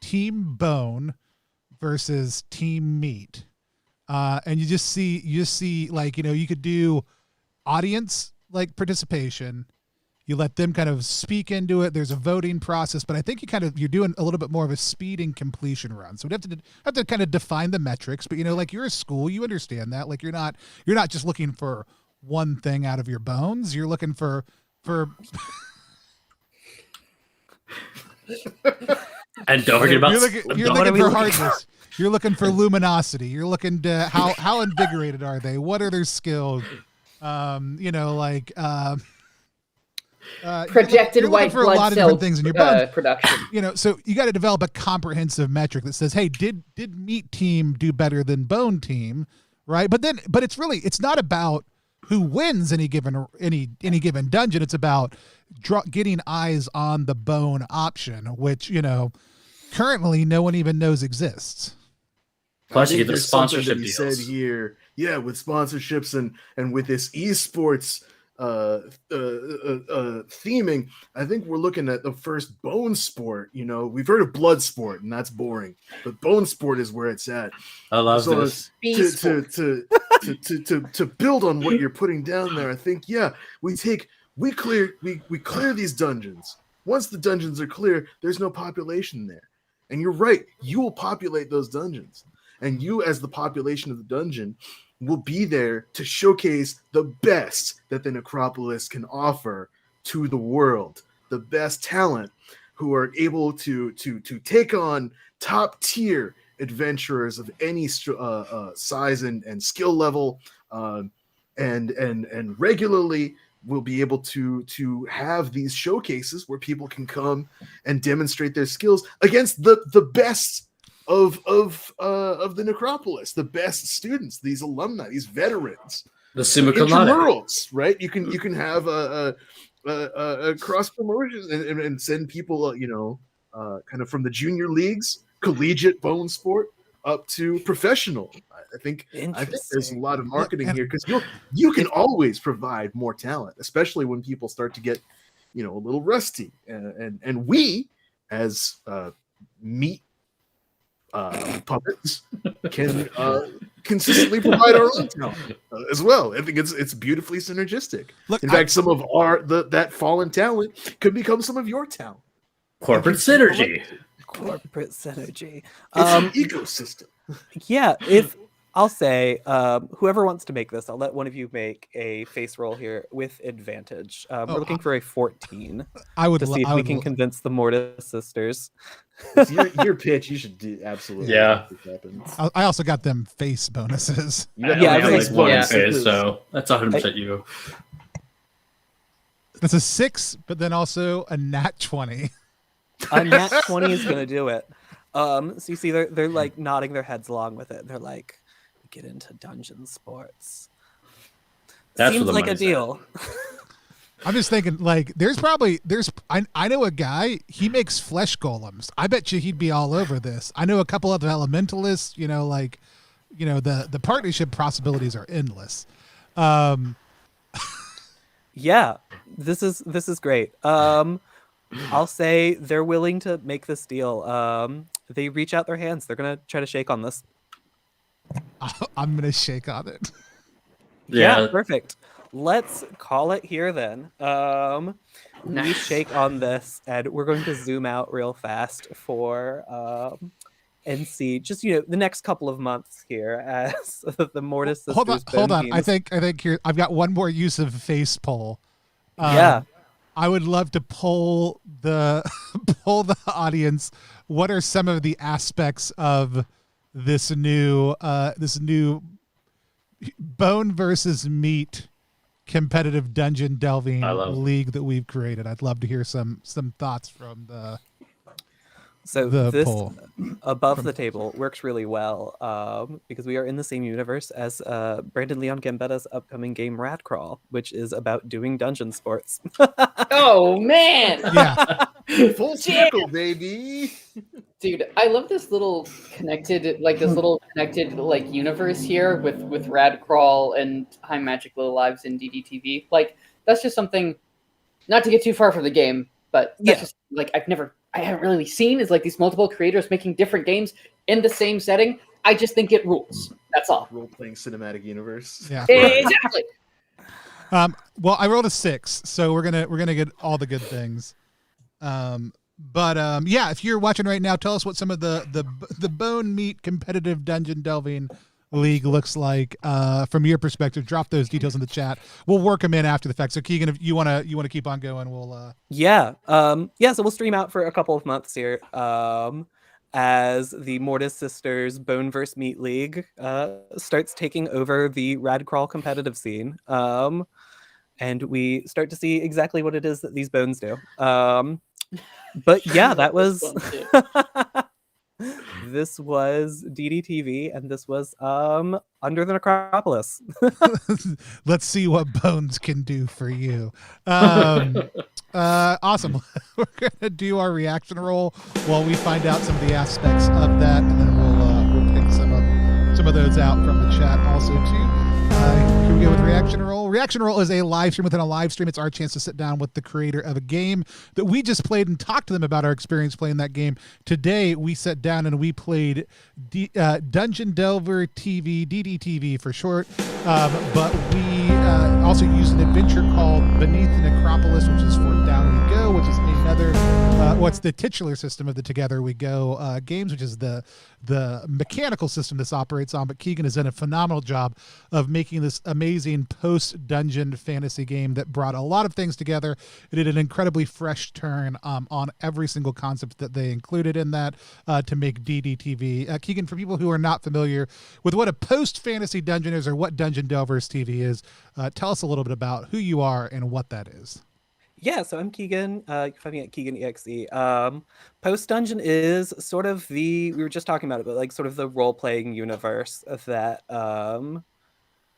team bone versus team meat. And you just see like, you know, you could do audience like participation. You let them kind of speak into it. There's a voting process, but I think you're doing a little bit more of a speed and completion run. So we have to kind of define the metrics, but you know, like you're a school, you understand that. Like you're not just looking for one thing out of your bones. You're looking for and don't forget about you're looking for hardness. You're looking for luminosity. You're looking to how invigorated are they? What are their skills? You know, like projected white for blood a lot of cell different things in your bones. production. You know, so you got to develop a comprehensive metric that says, hey, did meat team do better than bone team, right? But it's not about who wins any given dungeon. It's about getting eyes on the bone option, which, you know, currently no one even knows exists. Plus, you get the sponsorship deals. deals. Said here, yeah, with sponsorships and with this esports theming, I think we're looking at the first bone sport. You know, we've heard of blood sport, and that's boring, but bone sport is where it's at. I love this. To build on what you're putting down there, I think we clear these dungeons. Once the dungeons are clear, there's no population there, and you're right. You will populate those dungeons, and you, as the population of the dungeon, will be there to showcase the best that the Necropolis can offer to the world. The best talent who are able to take on top tier adventurers of any size and skill level, and regularly will be able to have these showcases where people can come and demonstrate their skills against the best of the Necropolis, the best students, these alumni, these veterans, the summa cum laude intramurals, right? You can have a cross promotion and send people, you know, kind of from the junior leagues, collegiate bone sport, up to professional. I think there's a Interesting. lot of marketing here, because you can always provide more talent, especially when people start to get, a little rusty. And we, as meat puppets, can consistently provide our own talent as well. I think it's beautifully synergistic. Look, In fact, some of that fallen talent could become some of your talent. Corporate synergy. Corporate synergy. It's an ecosystem. Yeah, if I'll say, whoever wants to make this, I'll let one of you make a face roll here with advantage. We're looking for a 14 I would to see if we can convince the Mortis sisters. It's your pitch. You should do absolutely. Yeah. Make this happen. I also got them face bonuses. You got Yeah, the I was face like, one bonus. phase, so that's 100% you. That's a 6, but then also a nat 20. A nat 20 is gonna do it. So you see, they're like nodding their heads along with it. They're like, get into dungeon sports. That's Seems where the like a money's at. deal. I'm just thinking, like, I know a guy, he makes flesh golems. I bet you he'd be all over this. I know a couple other elementalists, the partnership possibilities are endless. Yeah, this is great. I'll say they're willing to make this deal. They reach out their hands. They're gonna try to shake on this. I'm going to shake on it. Yeah, perfect. Let's call it here then. We shake on this, and we're going to zoom out real fast for and see just the next couple of months here as the Mortis sisters. Hold on. teams. I think here I've got one more use of face poll. Yeah. I would love to poll the audience. What are some of the aspects of this new bone versus meat competitive dungeon delving league that we've created? I'd love to hear some thoughts from the this poll. Above the table works really well because we are in the same universe as Brandon Leon Gambetta's upcoming game Radcrawl, which is about doing dungeon sports. Oh man! Yeah. Full circle, baby. Dude, I love this little connected universe here with Radcrawl and High Magic Little Lives in DDTV. Like, that's just something, not to get too far from the game, but that's just like I haven't really seen is like these multiple creators making different games in the same setting. I just think it rules. That's all. Role-playing cinematic universe. Yeah. Exactly. Well, I rolled a 6, so we're gonna get all the good things. Yeah, if you're watching right now, tell us what some of the bone meat competitive dungeon delving league looks like from your perspective. Drop those details in the chat. We'll work them in after the fact. So Keegan, if you wanna keep on going, we'll so we'll stream out for a couple of months here as the Mortis sisters Bone vs Meat League starts taking over the Radcrawl competitive scene, and we start to see exactly what it is that these bones do. But yeah, that was this was DDTV, and this was Under the Necropolis. Let's see what bones can do for you. Awesome. We're gonna do our reaction roll while we find out some of the aspects of that, and then we'll pick some of those out from the chat also too. Here we go with reaction roll. Reaction roll is a live stream within a live stream. It's our chance to sit down with the creator of a game that we just played and talk to them about our experience playing that game. Today we sat down and we played Dungeon Delver TV, DDTV for short, but we also used an adventure called Beneath the Necropolis, which is for Down We Go, which is another what's the titular system of the Together We Go games, which is the mechanical system this operates on. But Keegan has done a phenomenal job of making this amazing post-dungeon fantasy game that brought a lot of things together. It did an incredibly fresh turn on every single concept that they included in that to make DDTV. Keegan, for people who are not familiar with what a post-fantasy dungeon is or what Dungeon Delvers TV is, tell us a little bit about who you are and what that is. Yeah, so I'm Keegan. You can find me at KeeganEXE. Post Dungeon is sort of we were just talking about it, but like sort of the role playing universe that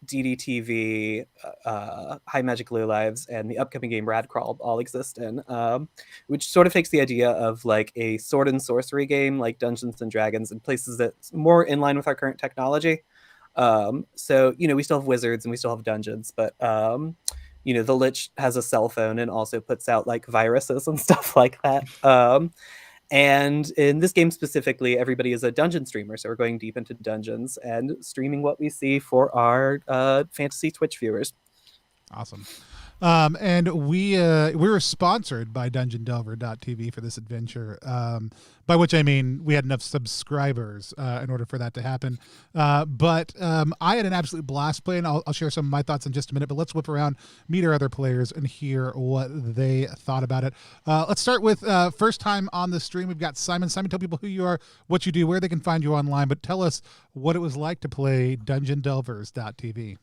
DDTV, High Magic Low Lives, and the upcoming game Rad Crawl all exist in, which sort of takes the idea of like a sword and sorcery game like Dungeons and Dragons and places that's more in line with our current technology. So, we still have wizards and we still have dungeons, but, the Lich has a cell phone and also puts out like viruses and stuff like that. And in this game specifically, everybody is a dungeon streamer. So we're going deep into dungeons and streaming what we see for our fantasy Twitch viewers. Awesome. And we were sponsored by DungeonDelver.tv for this adventure, by which I mean we had enough subscribers in order for that to happen. But I had an absolute blast playing. I'll share some of my thoughts in just a minute, but let's whip around, meet our other players, and hear what they thought about it. Let's start with first time on the stream. We've got Simon. Simon, tell people who you are, what you do, where they can find you online, but tell us what it was like to play DungeonDelvers.tv.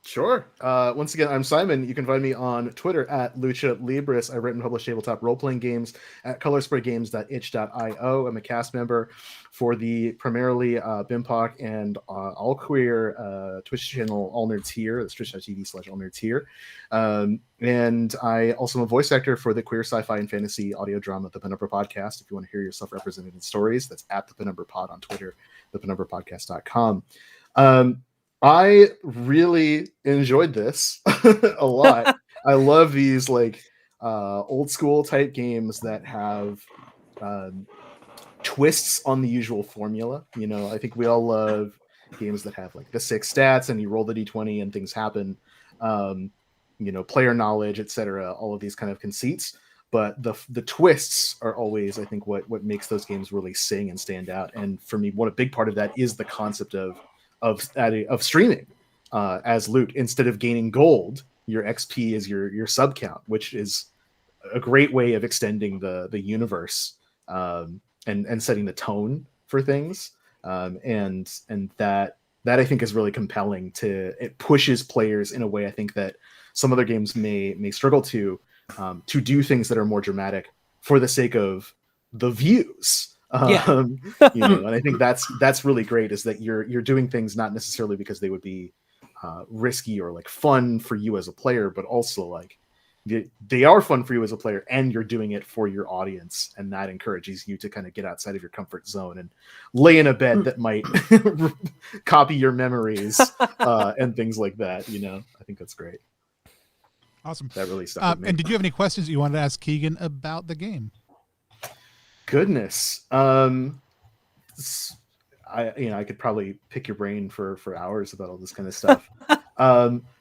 Sure. Once again, I'm Simon. You can find me on Twitter at Lucha Libris. I write and publish tabletop role-playing games at colorspraygames.itch.io. I'm a cast member for the primarily BIMPOC and all queer Twitch channel All Nerds Here. That's twitch.tv/All Nerds Here. And I also am a voice actor for the queer sci-fi and fantasy audio drama The Penumbra Podcast. If you want to hear yourself represented in stories, that's at The Penumbra Pod on Twitter, thepenumbrapodcast.com. I really enjoyed this a lot. I love these like old school type games that have twists on the usual formula. I think we all love games that have like the 6 stats and you roll the d20 and things happen. Player knowledge, etc. All of these kind of conceits. But the twists are always, I think, what makes those games really sing and stand out. And for me, what a big part of that is the concept of streaming as loot. Instead of gaining gold, your XP is your sub count, which is a great way of extending the universe and setting the tone for things. And that I think is really compelling. It pushes players in a way I think that some other games may struggle to do things that are more dramatic for the sake of the views. And I think that's really great, is that you're doing things not necessarily because they would be risky or like fun for you as a player, but also like they are fun for you as a player, and you're doing it for your audience, and that encourages you to kind of get outside of your comfort zone and lay in a bed that might copy your memories and things like that. I think that's great. Awesome. That really stuck with me. And did you have any questions that you wanted to ask Keegan about the game? Goodness. I could probably pick your brain for hours about all this kind of stuff.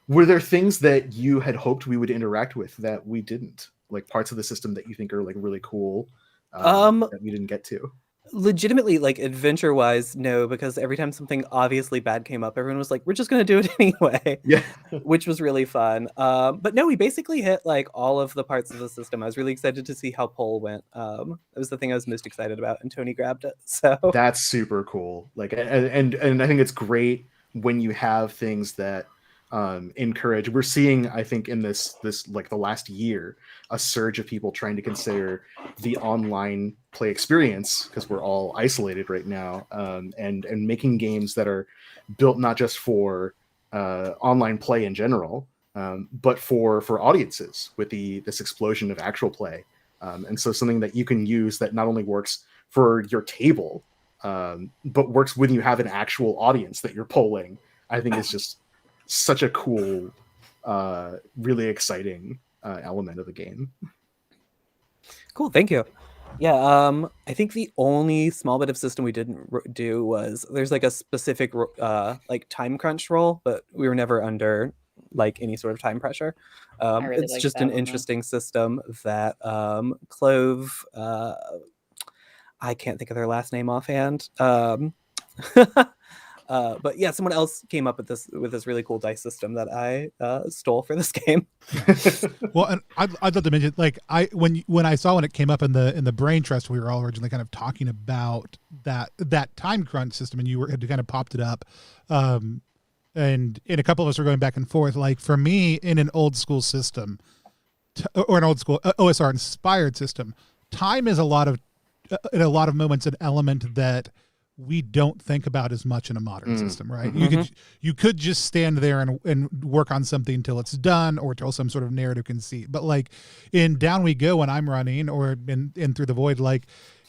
Were there things that you had hoped we would interact with that we didn't, like parts of the system that you think are like really cool that we didn't get to? Legitimately, like adventure wise, no, because every time something obviously bad came up, everyone was like, we're just going to do it anyway. Yeah. Which was really fun. But no, we basically hit like all of the parts of the system. I was really excited to see how poll went. It was the thing I was most excited about, and Tony grabbed it. So that's super cool. Like, and I think it's great when you have things that encourage. We're seeing, I think, in this like the last year, a surge of people trying to consider the online play experience, because we're all isolated right now, and making games that are built not just for online play in general, but for audiences with this explosion of actual play. And so something that you can use that not only works for your table, but works when you have an actual audience that you're polling, I think is just such a cool, really exciting element of the game. Cool, thank you. Yeah, I think the only small bit of system we didn't do was there's like a specific like time crunch roll, but we were never under like any sort of time pressure. Really it's like just that an one, interesting system that Clove, I can't think of their last name offhand. But yeah, someone else came up with this really cool dice system that I stole for this game. Well, and I'd love to mention, like, when I saw when it came up in the brain trust, we were all originally kind of talking about that time crunch system, and you had kind of popped it up, and a couple of us were going back and forth. Like for me, in an old school system, or an old school OSR inspired system, time is in a lot of moments an element that we don't think about as much in a modern system, right? Mm-hmm. You could just stand there and work on something until it's done or till some sort of narrative conceit. But like in Down We Go when I'm running or in Through the Void, like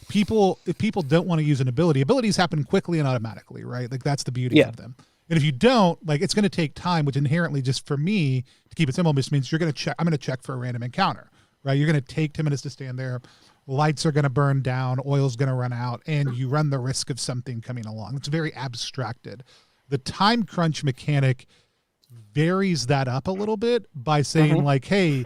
if people don't want to use an abilities happen quickly and automatically, right? Like that's the beauty of them. And if you don't, like it's going to take time, which inherently just for me to keep it simple just means I'm going to check for a random encounter, right? You're going to take 10 minutes to stand there. Lights are going to burn down, oil's going to run out, and you run the risk of something coming along. It's very abstracted. The time crunch mechanic varies that up a little bit by saying like, hey,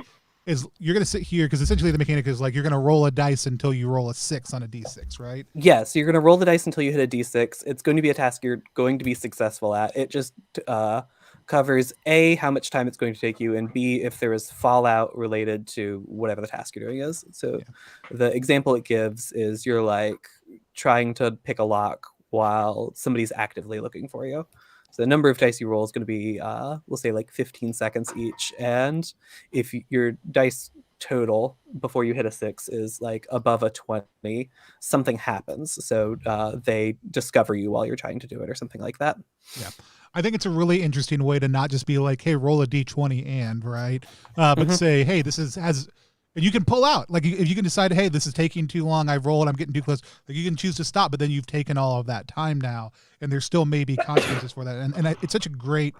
you're going to sit here, because essentially the mechanic is like you're going to roll a dice until you roll a 6 on a d6, right? Yes, you're going to roll the dice until you hit a d6. It's going to be a task you're going to be successful at. It just covers A, how much time it's going to take you, and B, if there is fallout related to whatever the task you're doing is. So the example it gives is you're like trying to pick a lock while somebody's actively looking for you. So the number of dice you roll is going to be, we'll say like 15 seconds each. And if your dice total before you hit a 6 is like above a 20, something happens. So they discover you while you're trying to do it or something like that. Yeah. I think it's a really interesting way to not just be like, hey, roll a d20 and, right? But say, hey, this and you can pull out. Like if you can decide, hey, this is taking too long, I've rolled, I'm getting too close. Like you can choose to stop, but then you've taken all of that time now, and there still may be consequences for that. And it's such a great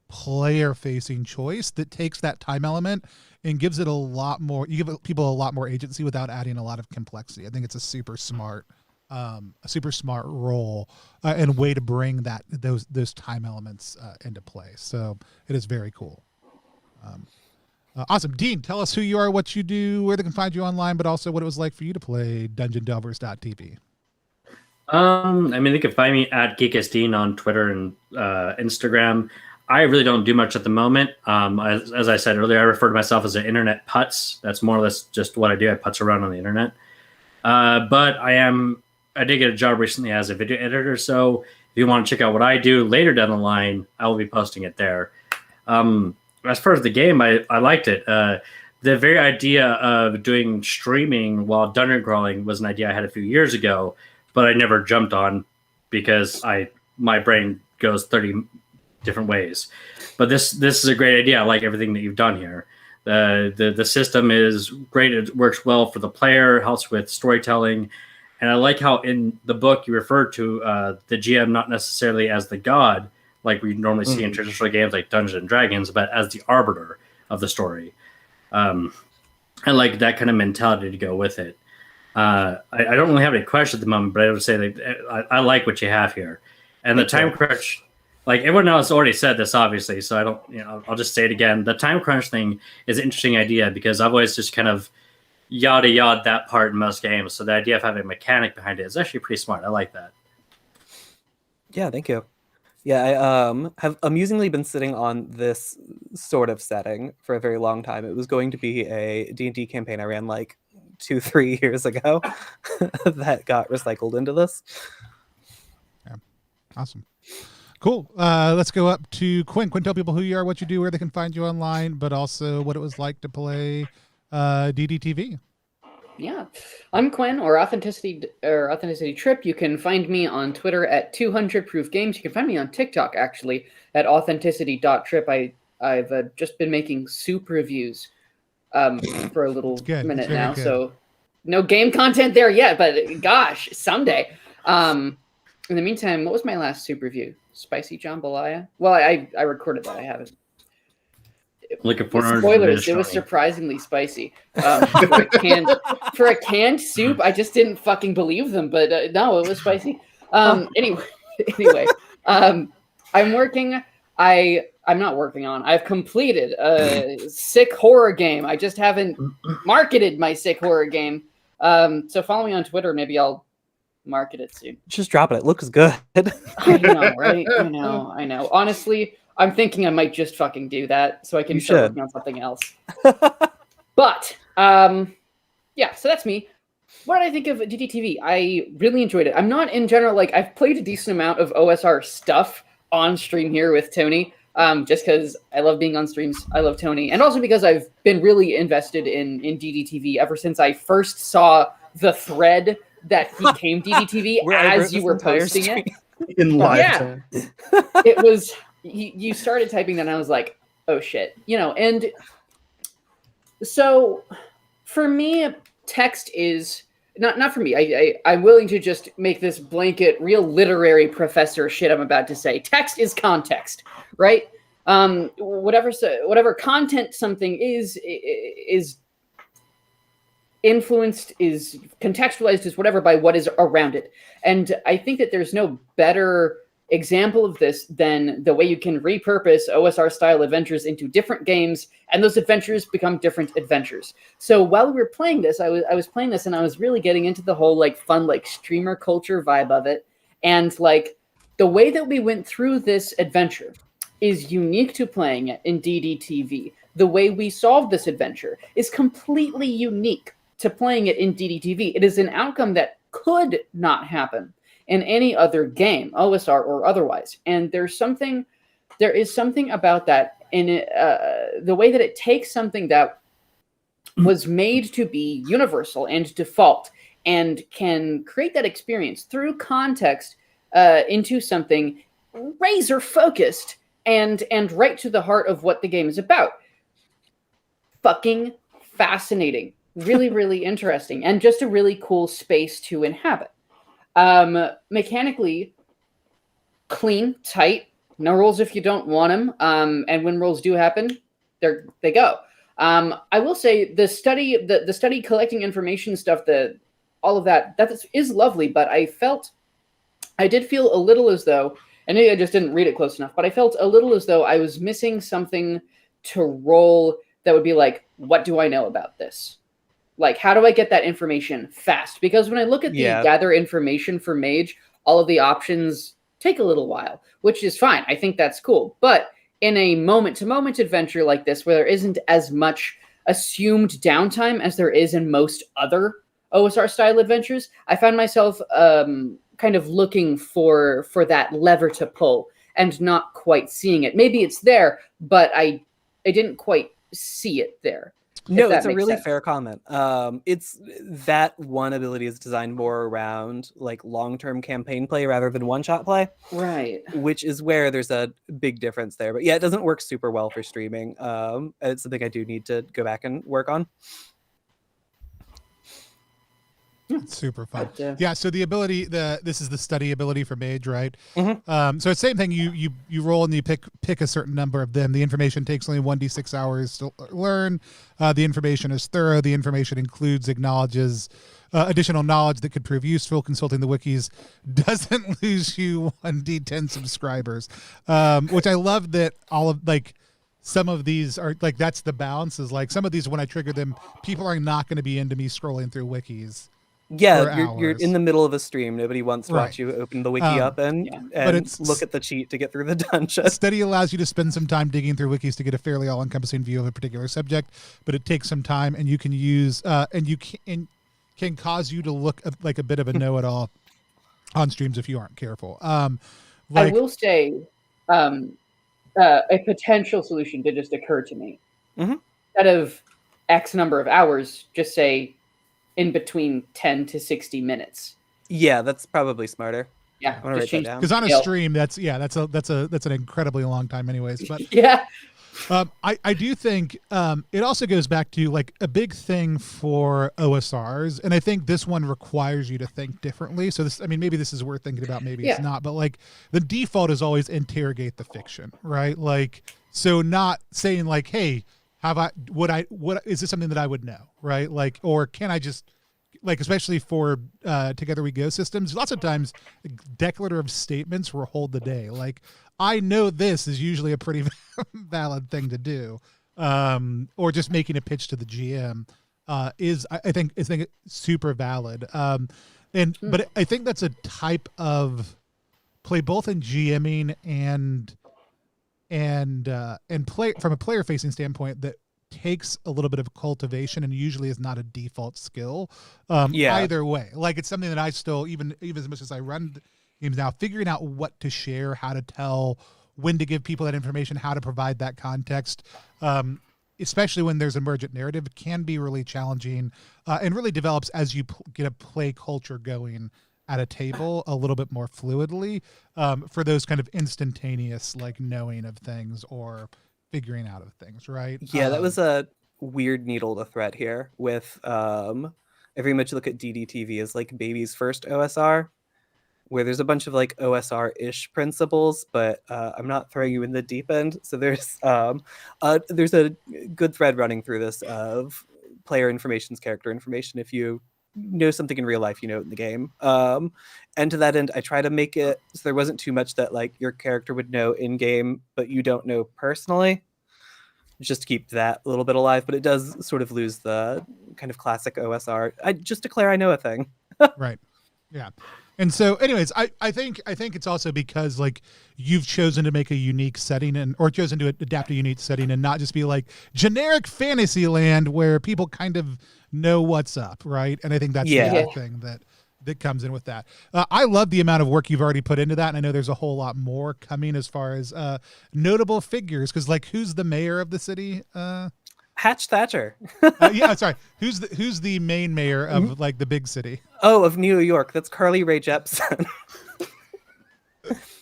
player-facing choice that takes that time element and gives it a lot more. You give people a lot more agency without adding a lot of complexity. I think it's a super smart role and way to bring those time elements into play. So it is very cool. Awesome. Dean, tell us who you are, what you do, where they can find you online, but also what it was like for you to play DungeonDelvers.tv. They can find me at GeekesDean on Twitter and Instagram. I really don't do much at the moment. As I said earlier, I refer to myself as an internet putz. That's more or less just what I do. I putz around on the internet. But I did get a job recently as a video editor, so if you want to check out what I do later down the line, I will be posting it there. As far as the game, I liked it. The very idea of doing streaming while dungeon crawling was an idea I had a few years ago, but I never jumped on because my brain goes 30 different ways. But this is a great idea. I like everything that you've done here. The system is great. It works well for the player, helps with storytelling. And I like how in the book you refer to the GM not necessarily as the god, like we normally see in traditional games like Dungeons and Dragons, but as the arbiter of the story. I like that kind of mentality to go with it. I don't really have any questions at the moment, but I would say that I like what you have here. And the time crunch, like everyone else already said this, obviously, so I don't, I'll just say it again. The time crunch thing is an interesting idea because I've always just kind of yada that part in most games. So the idea of having a mechanic behind it is actually pretty smart. I like that. Yeah, thank you. Yeah, I have amusingly been sitting on this sort of setting for a very long time. It was going to be a D&D campaign I ran like 2-3 years ago that got recycled into this. Yeah, awesome. Cool. Let's go up to Quinn. Quinn, tell people who you are, what you do, where they can find you online, but also what it was like to play DDTV. Yeah, I'm Quinn, or Authenticity Trip. You can find me on Twitter at 200proofgames. You can find me on TikTok actually at authenticity.trip. I've just been making soup reviews for a little minute now, so no game content there yet. But gosh, someday. In the meantime, what was my last soup review? Spicy jambalaya. Well, I recorded that. I haven't. Looking for spoilers. It was surprisingly spicy for a canned soup. I just didn't fucking believe them, but no, it was spicy. Anyway, I'm working. I'm not working on. I've completed a sick horror game. I just haven't marketed my sick horror game. So follow me on Twitter. Maybe I'll market it soon. Just drop it. It looks good. I know, right? I know. Honestly, I'm thinking I might just fucking do that so I can start working on something else. But yeah, so that's me. What did I think of DDTV? I really enjoyed it. I'm not in general, like, I've played a decent amount of OSR stuff on stream here with Tony, just because I love being on streams. I love Tony. And also because I've been really invested in DDTV ever since I first saw the thread that became DDTV Where I wrote as you this were entire posting stream. it. In live Yeah. time. It was you started typing that and I was like, oh shit. And so for me, text is not for me. I'm willing to just make this blanket real literary professor shit I'm about to say. Text is context, right? Whatever content something is influenced, is contextualized, is whatever by what is around it. And I think that there's no better example of this than the way you can repurpose OSR style adventures into different games, and those adventures become different adventures. So while we were playing this, I was playing this and I was really getting into the whole like fun like streamer culture vibe of it. And like the way that we went through this adventure is unique to playing it in DDTV. The way we solved this adventure is completely unique to playing it in DDTV. It is an outcome that could not happen in any other game, OSR or otherwise. And there is something about that in the way that it takes something that was made to be universal and default and can create that experience through context into something razor focused and right to the heart of what the game is about. Fucking fascinating. Really, really interesting. And just a really cool space to inhabit. Mechanically clean, tight, no rules if you don't want them. And when rules do happen, they go. I will say the study collecting information stuff, all of that is lovely, but I did feel a little as though, and maybe I just didn't read it close enough, but I felt a little as though I was missing something to roll that would be like, what do I know about this? Like, how do I get that information fast? Because when I look at the gather information for Mage, all of the options take a little while, which is fine. I think that's cool. But in a moment-to-moment adventure like this, where there isn't as much assumed downtime as there is in most other OSR-style adventures, I found myself kind of looking for that lever to pull and not quite seeing it. Maybe it's there, but I didn't quite see it there. No, it's a really fair comment. It's that one ability is designed more around like long-term campaign play rather than one-shot play. Right. Which is where there's a big difference there. But yeah, it doesn't work super well for streaming. It's something I do need to go back and work on. It's super fun. Yeah, so the ability, this is the study ability for Mage, right? Mm-hmm. So it's the same thing. You roll and you pick a certain number of them. The information takes only 1d6 hours to learn. The information is thorough. The information acknowledges additional knowledge that could prove useful. Consulting the wikis doesn't lose you 1d10 subscribers, which I love that all of like. Some of these are like, that's the balance is like some of these, when I trigger them, people are not going to be into me scrolling through wikis. Yeah, you're in the middle of a stream. Nobody wants to watch you open the wiki up and look at the cheat to get through the dungeon. Study allows you to spend some time digging through wikis to get a fairly all-encompassing view of a particular subject, but it takes some time, and you can use can cause you to look like a bit of a know-it-all on streams if you aren't careful. I will say, a potential solution did just occur to me. Mm-hmm. Instead of X number of hours, just say in between 10 to 60 minutes. Yeah, that's probably smarter. Yeah, I want to write that down. Because on a stream, that's an incredibly long time, anyways. But yeah, I do think it also goes back to like a big thing for OSRs, and I think this one requires you to think differently. So this, I mean, maybe this is worth thinking about, maybe it's not, but like the default is always interrogate the fiction, right? Like, so not saying like, hey, what is this something that I would know, right? Like, or can I just like, especially for Together We Go systems, lots of times declarative statements will hold the day. Like, I know this is usually a pretty valid thing to do, or just making a pitch to the GM is I think super valid. But I think that's a type of play both in GMing and play from a player facing standpoint that takes a little bit of cultivation and usually is not a default skill. Either way, like it's something that I still, even as much as I run games now, figuring out what to share, how to tell, when to give people that information, how to provide that context, especially when there's emergent narrative, can be really challenging and really develops as you get a play culture going at a table a little bit more fluidly for those kind of instantaneous like knowing of things or figuring out of things, right? Yeah, that was a weird needle to thread here with I very much look at DDTV as like baby's first OSR, where there's a bunch of like OSR-ish principles, but I'm not throwing you in the deep end. So there's a good thread running through this of player information's character information. If you know something in real life, you know it in the game. And to that end, I try to make it so there wasn't too much that like your character would know in game, but you don't know personally. Just to keep that a little bit alive, but it does sort of lose the kind of classic OSR. I just declare I know a thing. Right. Yeah. And so anyways, I think it's also because like you've chosen to make a unique setting or chosen to adapt a unique setting and not just be like generic fantasy land where people kind of know what's up, right? And I think that's the other thing that comes in with that. I love the amount of work you've already put into that, and I know there's a whole lot more coming as far as notable figures, because like who's the mayor of the city? Hatch Thatcher. Yeah, sorry. Who's the main mayor of like the big city? Oh, of New York. That's Carly Rae Jepsen.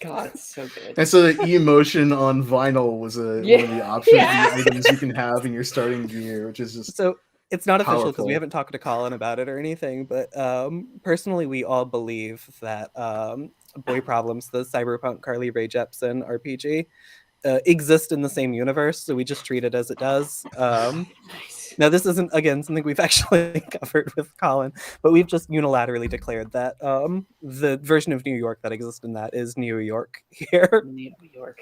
God, it's so good. And so the emotion on vinyl was one of the options, the items you can have in your starting gear, which is just so. It's not official because powerful. we haven't talked to Colin about it or anything, but personally, we all believe that Boy Problems, the cyberpunk Carly Rae Jepsen RPG, exist in the same universe, so we just treat it as it does. Now, this isn't, again, something we've actually covered with Colin, but we've just unilaterally declared that the version of New York that exists in that is New York here. New York.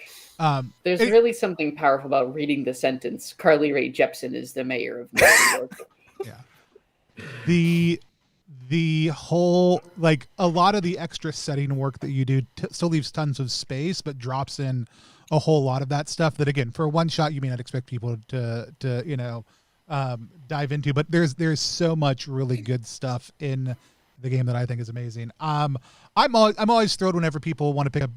There's really something powerful about reading the sentence, Carly Rae Jepsen is the mayor of New York. Yeah. The whole, like, a lot of the extra setting work that you do still leaves tons of space, but drops in a whole lot of that stuff that, again, for a one shot, you may not expect people to you know, dive into, but there's so much really good stuff in the game that I think is amazing. I'm always thrilled whenever people want to pick up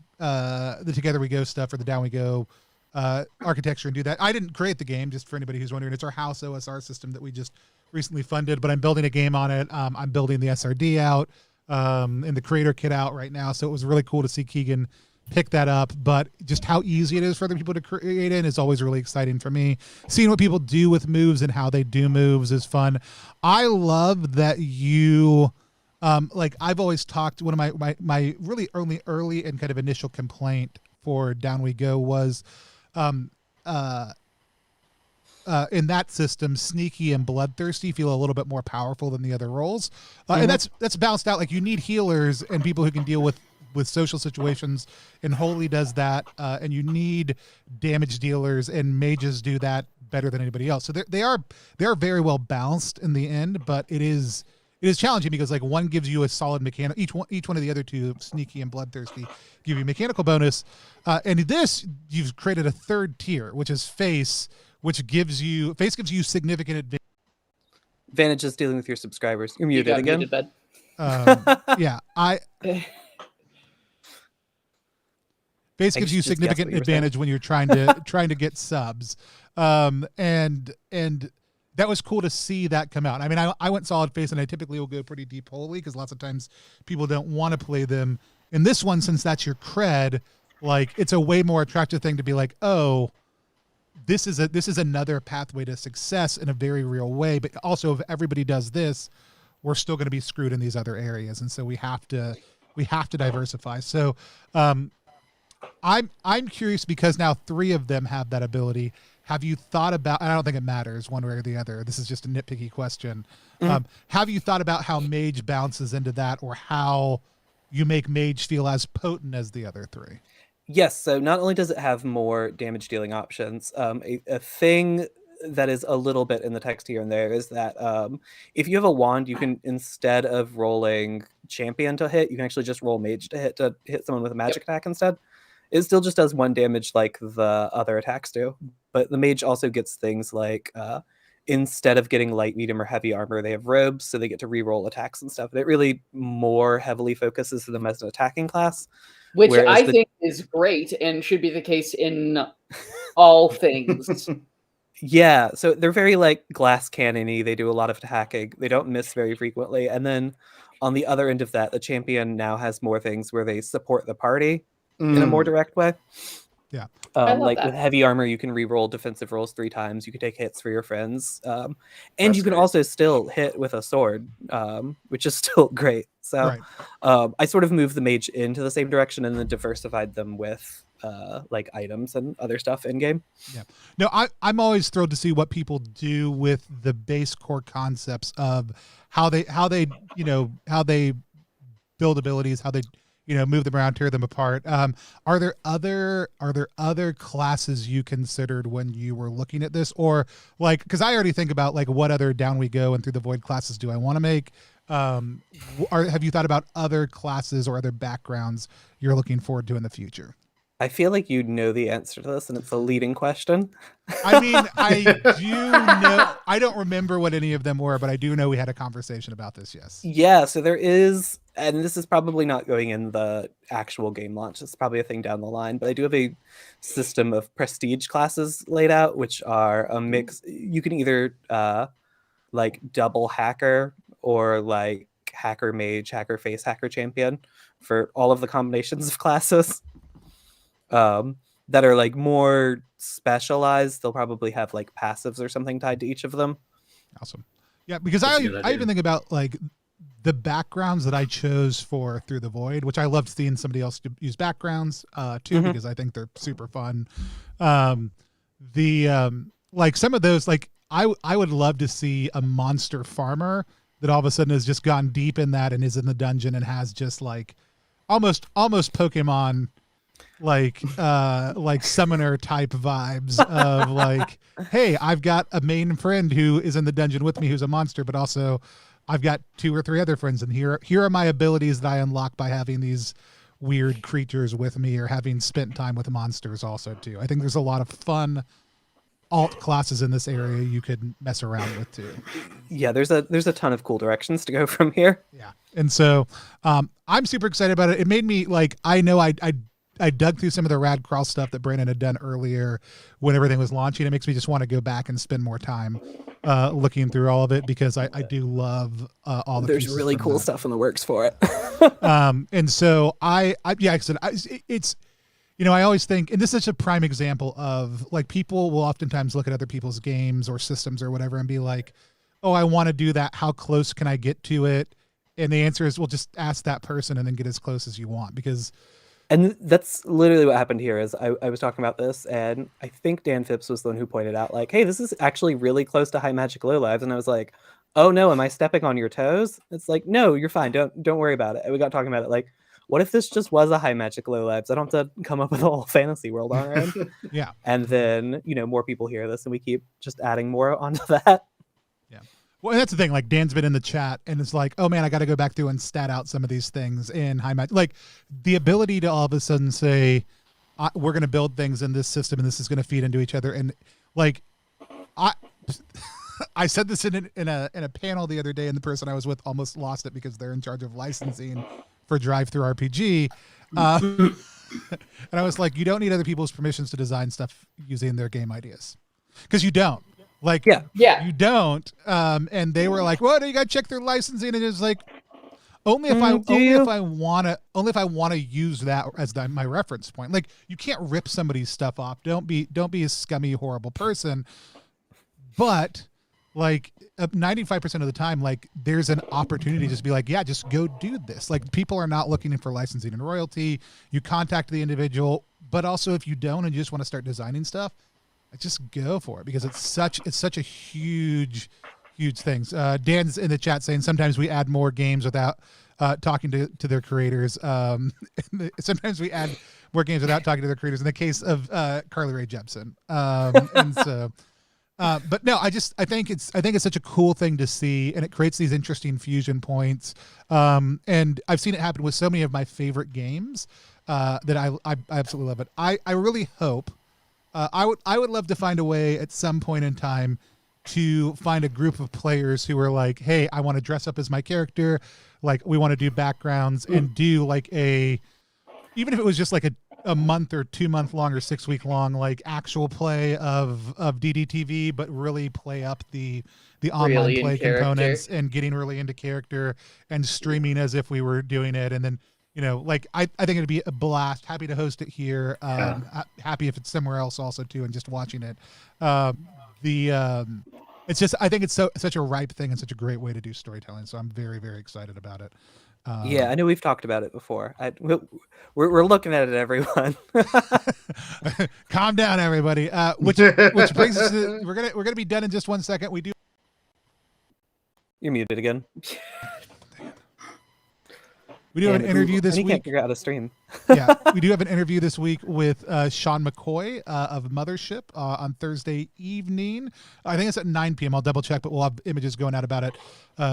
the Together We Go stuff or the Down We Go architecture and do that. I didn't create the game, just for anybody who's wondering. It's our house OSR system that we just recently funded, but I'm building a game on it. I'm building the SRD out and the creator kit out right now, so it was really cool to see Keegan pick that up, but just how easy it is for other people to create it is always really exciting for me. Seeing what people do with moves and how they do moves is fun. I love that you like I've always talked, one of my really early and kind of initial complaint for Down We Go was in that system, Sneaky and Bloodthirsty feel a little bit more powerful than the other roles. And that's balanced out. Like you need healers and people who can deal with social situations, and Holy does that, and you need damage dealers, and mages do that better than anybody else. So they are very well balanced in the end, but it is challenging because like one gives you a solid mechanic, each one of the other two, Sneaky and Bloodthirsty, give you a mechanical bonus, and this you've created a third tier, which is Face, which gives you significant advantages dealing with your subscribers. You're muted again. Muted, yeah, Face gives you significant advantage when you're trying to get subs, and that was cool to see that come out. I mean, I went solid Face, and I typically will go pretty deep Holy because lots of times people don't want to play them. In this one, since that's your cred, like it's a way more attractive thing to be like, oh, this is another pathway to success in a very real way. But also, if everybody does this, we're still going to be screwed in these other areas, and so we have to diversify. So. I'm curious because now 3 of them have that ability. Have you thought about, and I don't think it matters one way or the other, this is just a nitpicky question. Have you thought about how Mage bounces into that, or how you make Mage feel as potent as the other 3? Yes, so not only does it have more damage dealing options, a thing that is a little bit in the text here and there is that if you have a wand, you can, instead of rolling champion to hit, you can actually just roll mage to hit someone with a magic attack instead. It still just does 1 damage like the other attacks do, but the mage also gets things like instead of getting light, medium, or heavy armor, they have robes, so they get to re-roll attacks and stuff. And it really more heavily focuses them as an attacking class. Which I think is great and should be the case in all things. Yeah, so they're very like glass cannon-y. They do a lot of hacking. They don't miss very frequently. And then on the other end of that, the champion now has more things where they support the party in a more direct way. Yeah. I love Like that. with heavy armor, you can re-roll defensive rolls 3 times. You can take hits for your friends, and That's you can great. also still hit with a sword, which is still great. So Right. I sort of moved the mage into the same direction and then diversified them with like items and other stuff in game. Yeah. No, I'm always thrilled to see what people do with the base core concepts of how they how they build abilities, how they move them around, tear them apart. Are there other classes you considered when you were looking at this, or like, because I already think about like what other Down We Go and Through the Void classes do I want to make? Have you thought about other classes or other backgrounds you're looking forward to in the future? I feel like you know the answer to this, and it's a leading question. I mean, I do know. I don't remember what any of them were, but I do know we had a conversation about this. Yes. Yeah, so there is, and this is probably not going in the actual game launch. It's probably a thing down the line, but I do have a system of prestige classes laid out, which are a mix. You can either like double hacker or like hacker mage, hacker face, hacker champion for all of the combinations of classes. That are like more specialized. They'll probably have like passives or something tied to each of them. Awesome. Yeah, because That's a I good idea. even think about like the backgrounds that I chose for Through the Void, which I loved seeing somebody else use backgrounds too, because I think they're super fun. Like some of those, like I would love to see a monster farmer that all of a sudden has just gone deep in that and is in the dungeon and has just like almost Pokemon like summoner type vibes of like, hey, I've got a main friend who is in the dungeon with me who's a monster, but also I've got 2 or 3 other friends, and here are my abilities that I unlock by having these weird creatures with me or having spent time with monsters also too. I think there's a lot of fun alt classes in this area you could mess around with too. Yeah, there's a ton of cool directions to go from here. Yeah. And so I'm super excited about it. It made me like, I know I dug through some of the rad crawl stuff that Brandon had done earlier when everything was launching. It makes me just want to go back and spend more time looking through all of it, because I do love all the There's pieces really from cool that. stuff in the works for it. And so I it's, I always think, and this is such a prime example of like, people will oftentimes look at other people's games or systems or whatever and be like, oh, I want to do that. How close can I get to it? And the answer is, well, just ask that person and then get as close as you want, because And that's literally what happened here. Is I was talking about this, and I think Dan Phipps was the one who pointed out, like, hey, this is actually really close to High Magic Low Lives. And I was like, oh no, am I stepping on your toes? It's like, no, you're fine. Don't worry about it. And we got talking about it, like, what if this just was a High Magic Low Lives? I don't have to come up with a whole fantasy world on our end. yeah. And then, more people hear this, and we keep just adding more onto that. Well, that's the thing. Like, Dan's been in the chat and it's like, oh man, I got to go back through and stat out some of these things in high magic. Like, the ability to all of a sudden say, we're going to build things in this system and this is going to feed into each other. And like, I said this in a panel the other day, and the person I was with almost lost it because they're in charge of licensing for Drive-Thru RPG. And I was like, you don't need other people's permissions to design stuff using their game ideas, because you don't. Like, Yeah. you don't. And they were like, "What? You got to check their licensing." And it's like, only if I want to use that as my reference point. Like, you can't rip somebody's stuff off. Don't be a scummy, horrible person. But like 95% of the time, like, there's an opportunity to just be like, yeah, just go do this. Like, people are not looking for licensing and royalty. You contact the individual, but also if you don't and you just want to start designing stuff, just go for it, because it's such a huge thing. Dan's in the chat saying sometimes we add more games without talking to their creators. Sometimes we add more games without talking to their creators. In the case of Carly Rae Jepsen, and so. But no, I think it's such a cool thing to see, and it creates these interesting fusion points. And I've seen it happen with so many of my favorite games that I absolutely love it. I really hope. I would love to find a way at some point in time to find a group of players who are like, hey, I want to dress up as my character. Like, we want to do backgrounds and do like even if it was just like a month or 2 month long or 6 week long like actual play of DDTV, but really play up the online Really in play character. components and getting really into character and streaming as if we were doing it. And then, you know, like I think it'd be a blast. Happy to host it here. Happy if it's somewhere else also too, and just watching it. It's just, I think it's such a ripe thing and such a great way to do storytelling. So I'm very, very excited about it. Yeah, I know we've talked about it before. We're looking at it, everyone. Calm down, everybody. Which brings us to, we're gonna be done in just 1 second. We do. You're muted again. We do have an interview this and he week. can't figure out how to stream. Yeah, we do have an interview this week with Sean McCoy of Mothership on Thursday evening. I think it's at 9 p.m. I'll double check, but we'll have images going out about it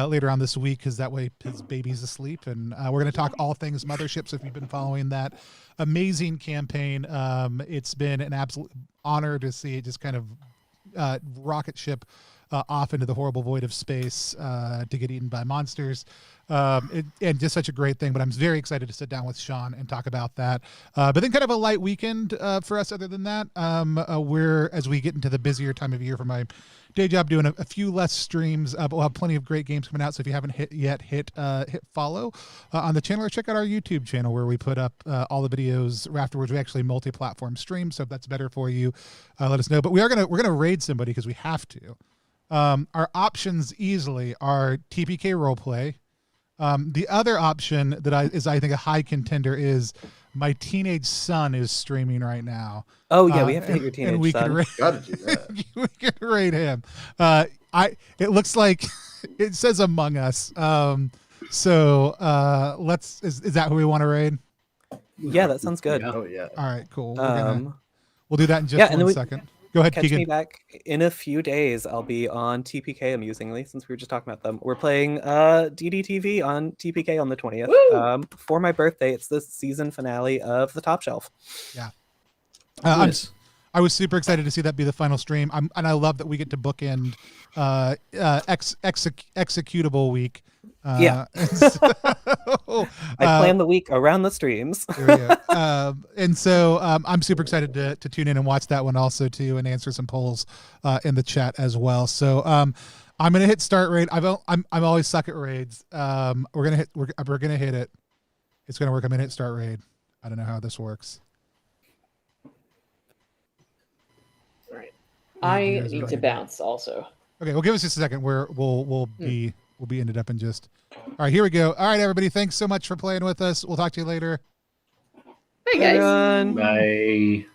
later on this week because that way his baby's asleep. And we're going to talk all things Mothership. So if you've been following that amazing campaign, it's been an absolute honor to see it just kind of rocket ship off into the horrible void of space to get eaten by monsters. And just such a great thing, but I'm very excited to sit down with Sean and talk about that. But then kind of a light weekend for us other than that. We're, as we get into the busier time of year for my day job, doing a few less streams, but we'll have plenty of great games coming out. So if you haven't hit follow on the channel, or check out our YouTube channel where we put up all the videos. Afterwards, we actually multi-platform stream. So if that's better for you, let us know. But we're gonna raid somebody because we have to. Our options easily are TPK roleplay. The other option that is I think a high contender is my teenage son is streaming right now. Oh yeah, we have to hit your teenage and we son. Gotta do that. We can rate him. It looks like it says Among Us. So is that who we want to raid? Yeah, that sounds good. Oh yeah. All right, cool. We'll do that in just yeah, and then 1 second. Go ahead, Catch Keegan. me back in a few days. I'll be on TPK, amusingly, since we were just talking about them. We're playing DDTV on TPK on the 20th. For my birthday. It's the season finale of The Top Shelf. Yeah. Nice. I was super excited to see that be the final stream. And I love that we get to bookend executable week. Yeah. I plan the week around the streams. There we go. And so I'm super excited to tune in and watch that one also too, and answer some polls in the chat as well. So I'm gonna hit start raid. I'm always suck at raids. We're gonna hit it. It's gonna work. I'm gonna hit start raid. I don't know how this works. All right. I need to bounce also. Okay, well, give us just a second. We'll be ended up in just. All right, here we go. All right, everybody, thanks so much for playing with us. We'll talk to you later. Hey guys. Everyone. Bye.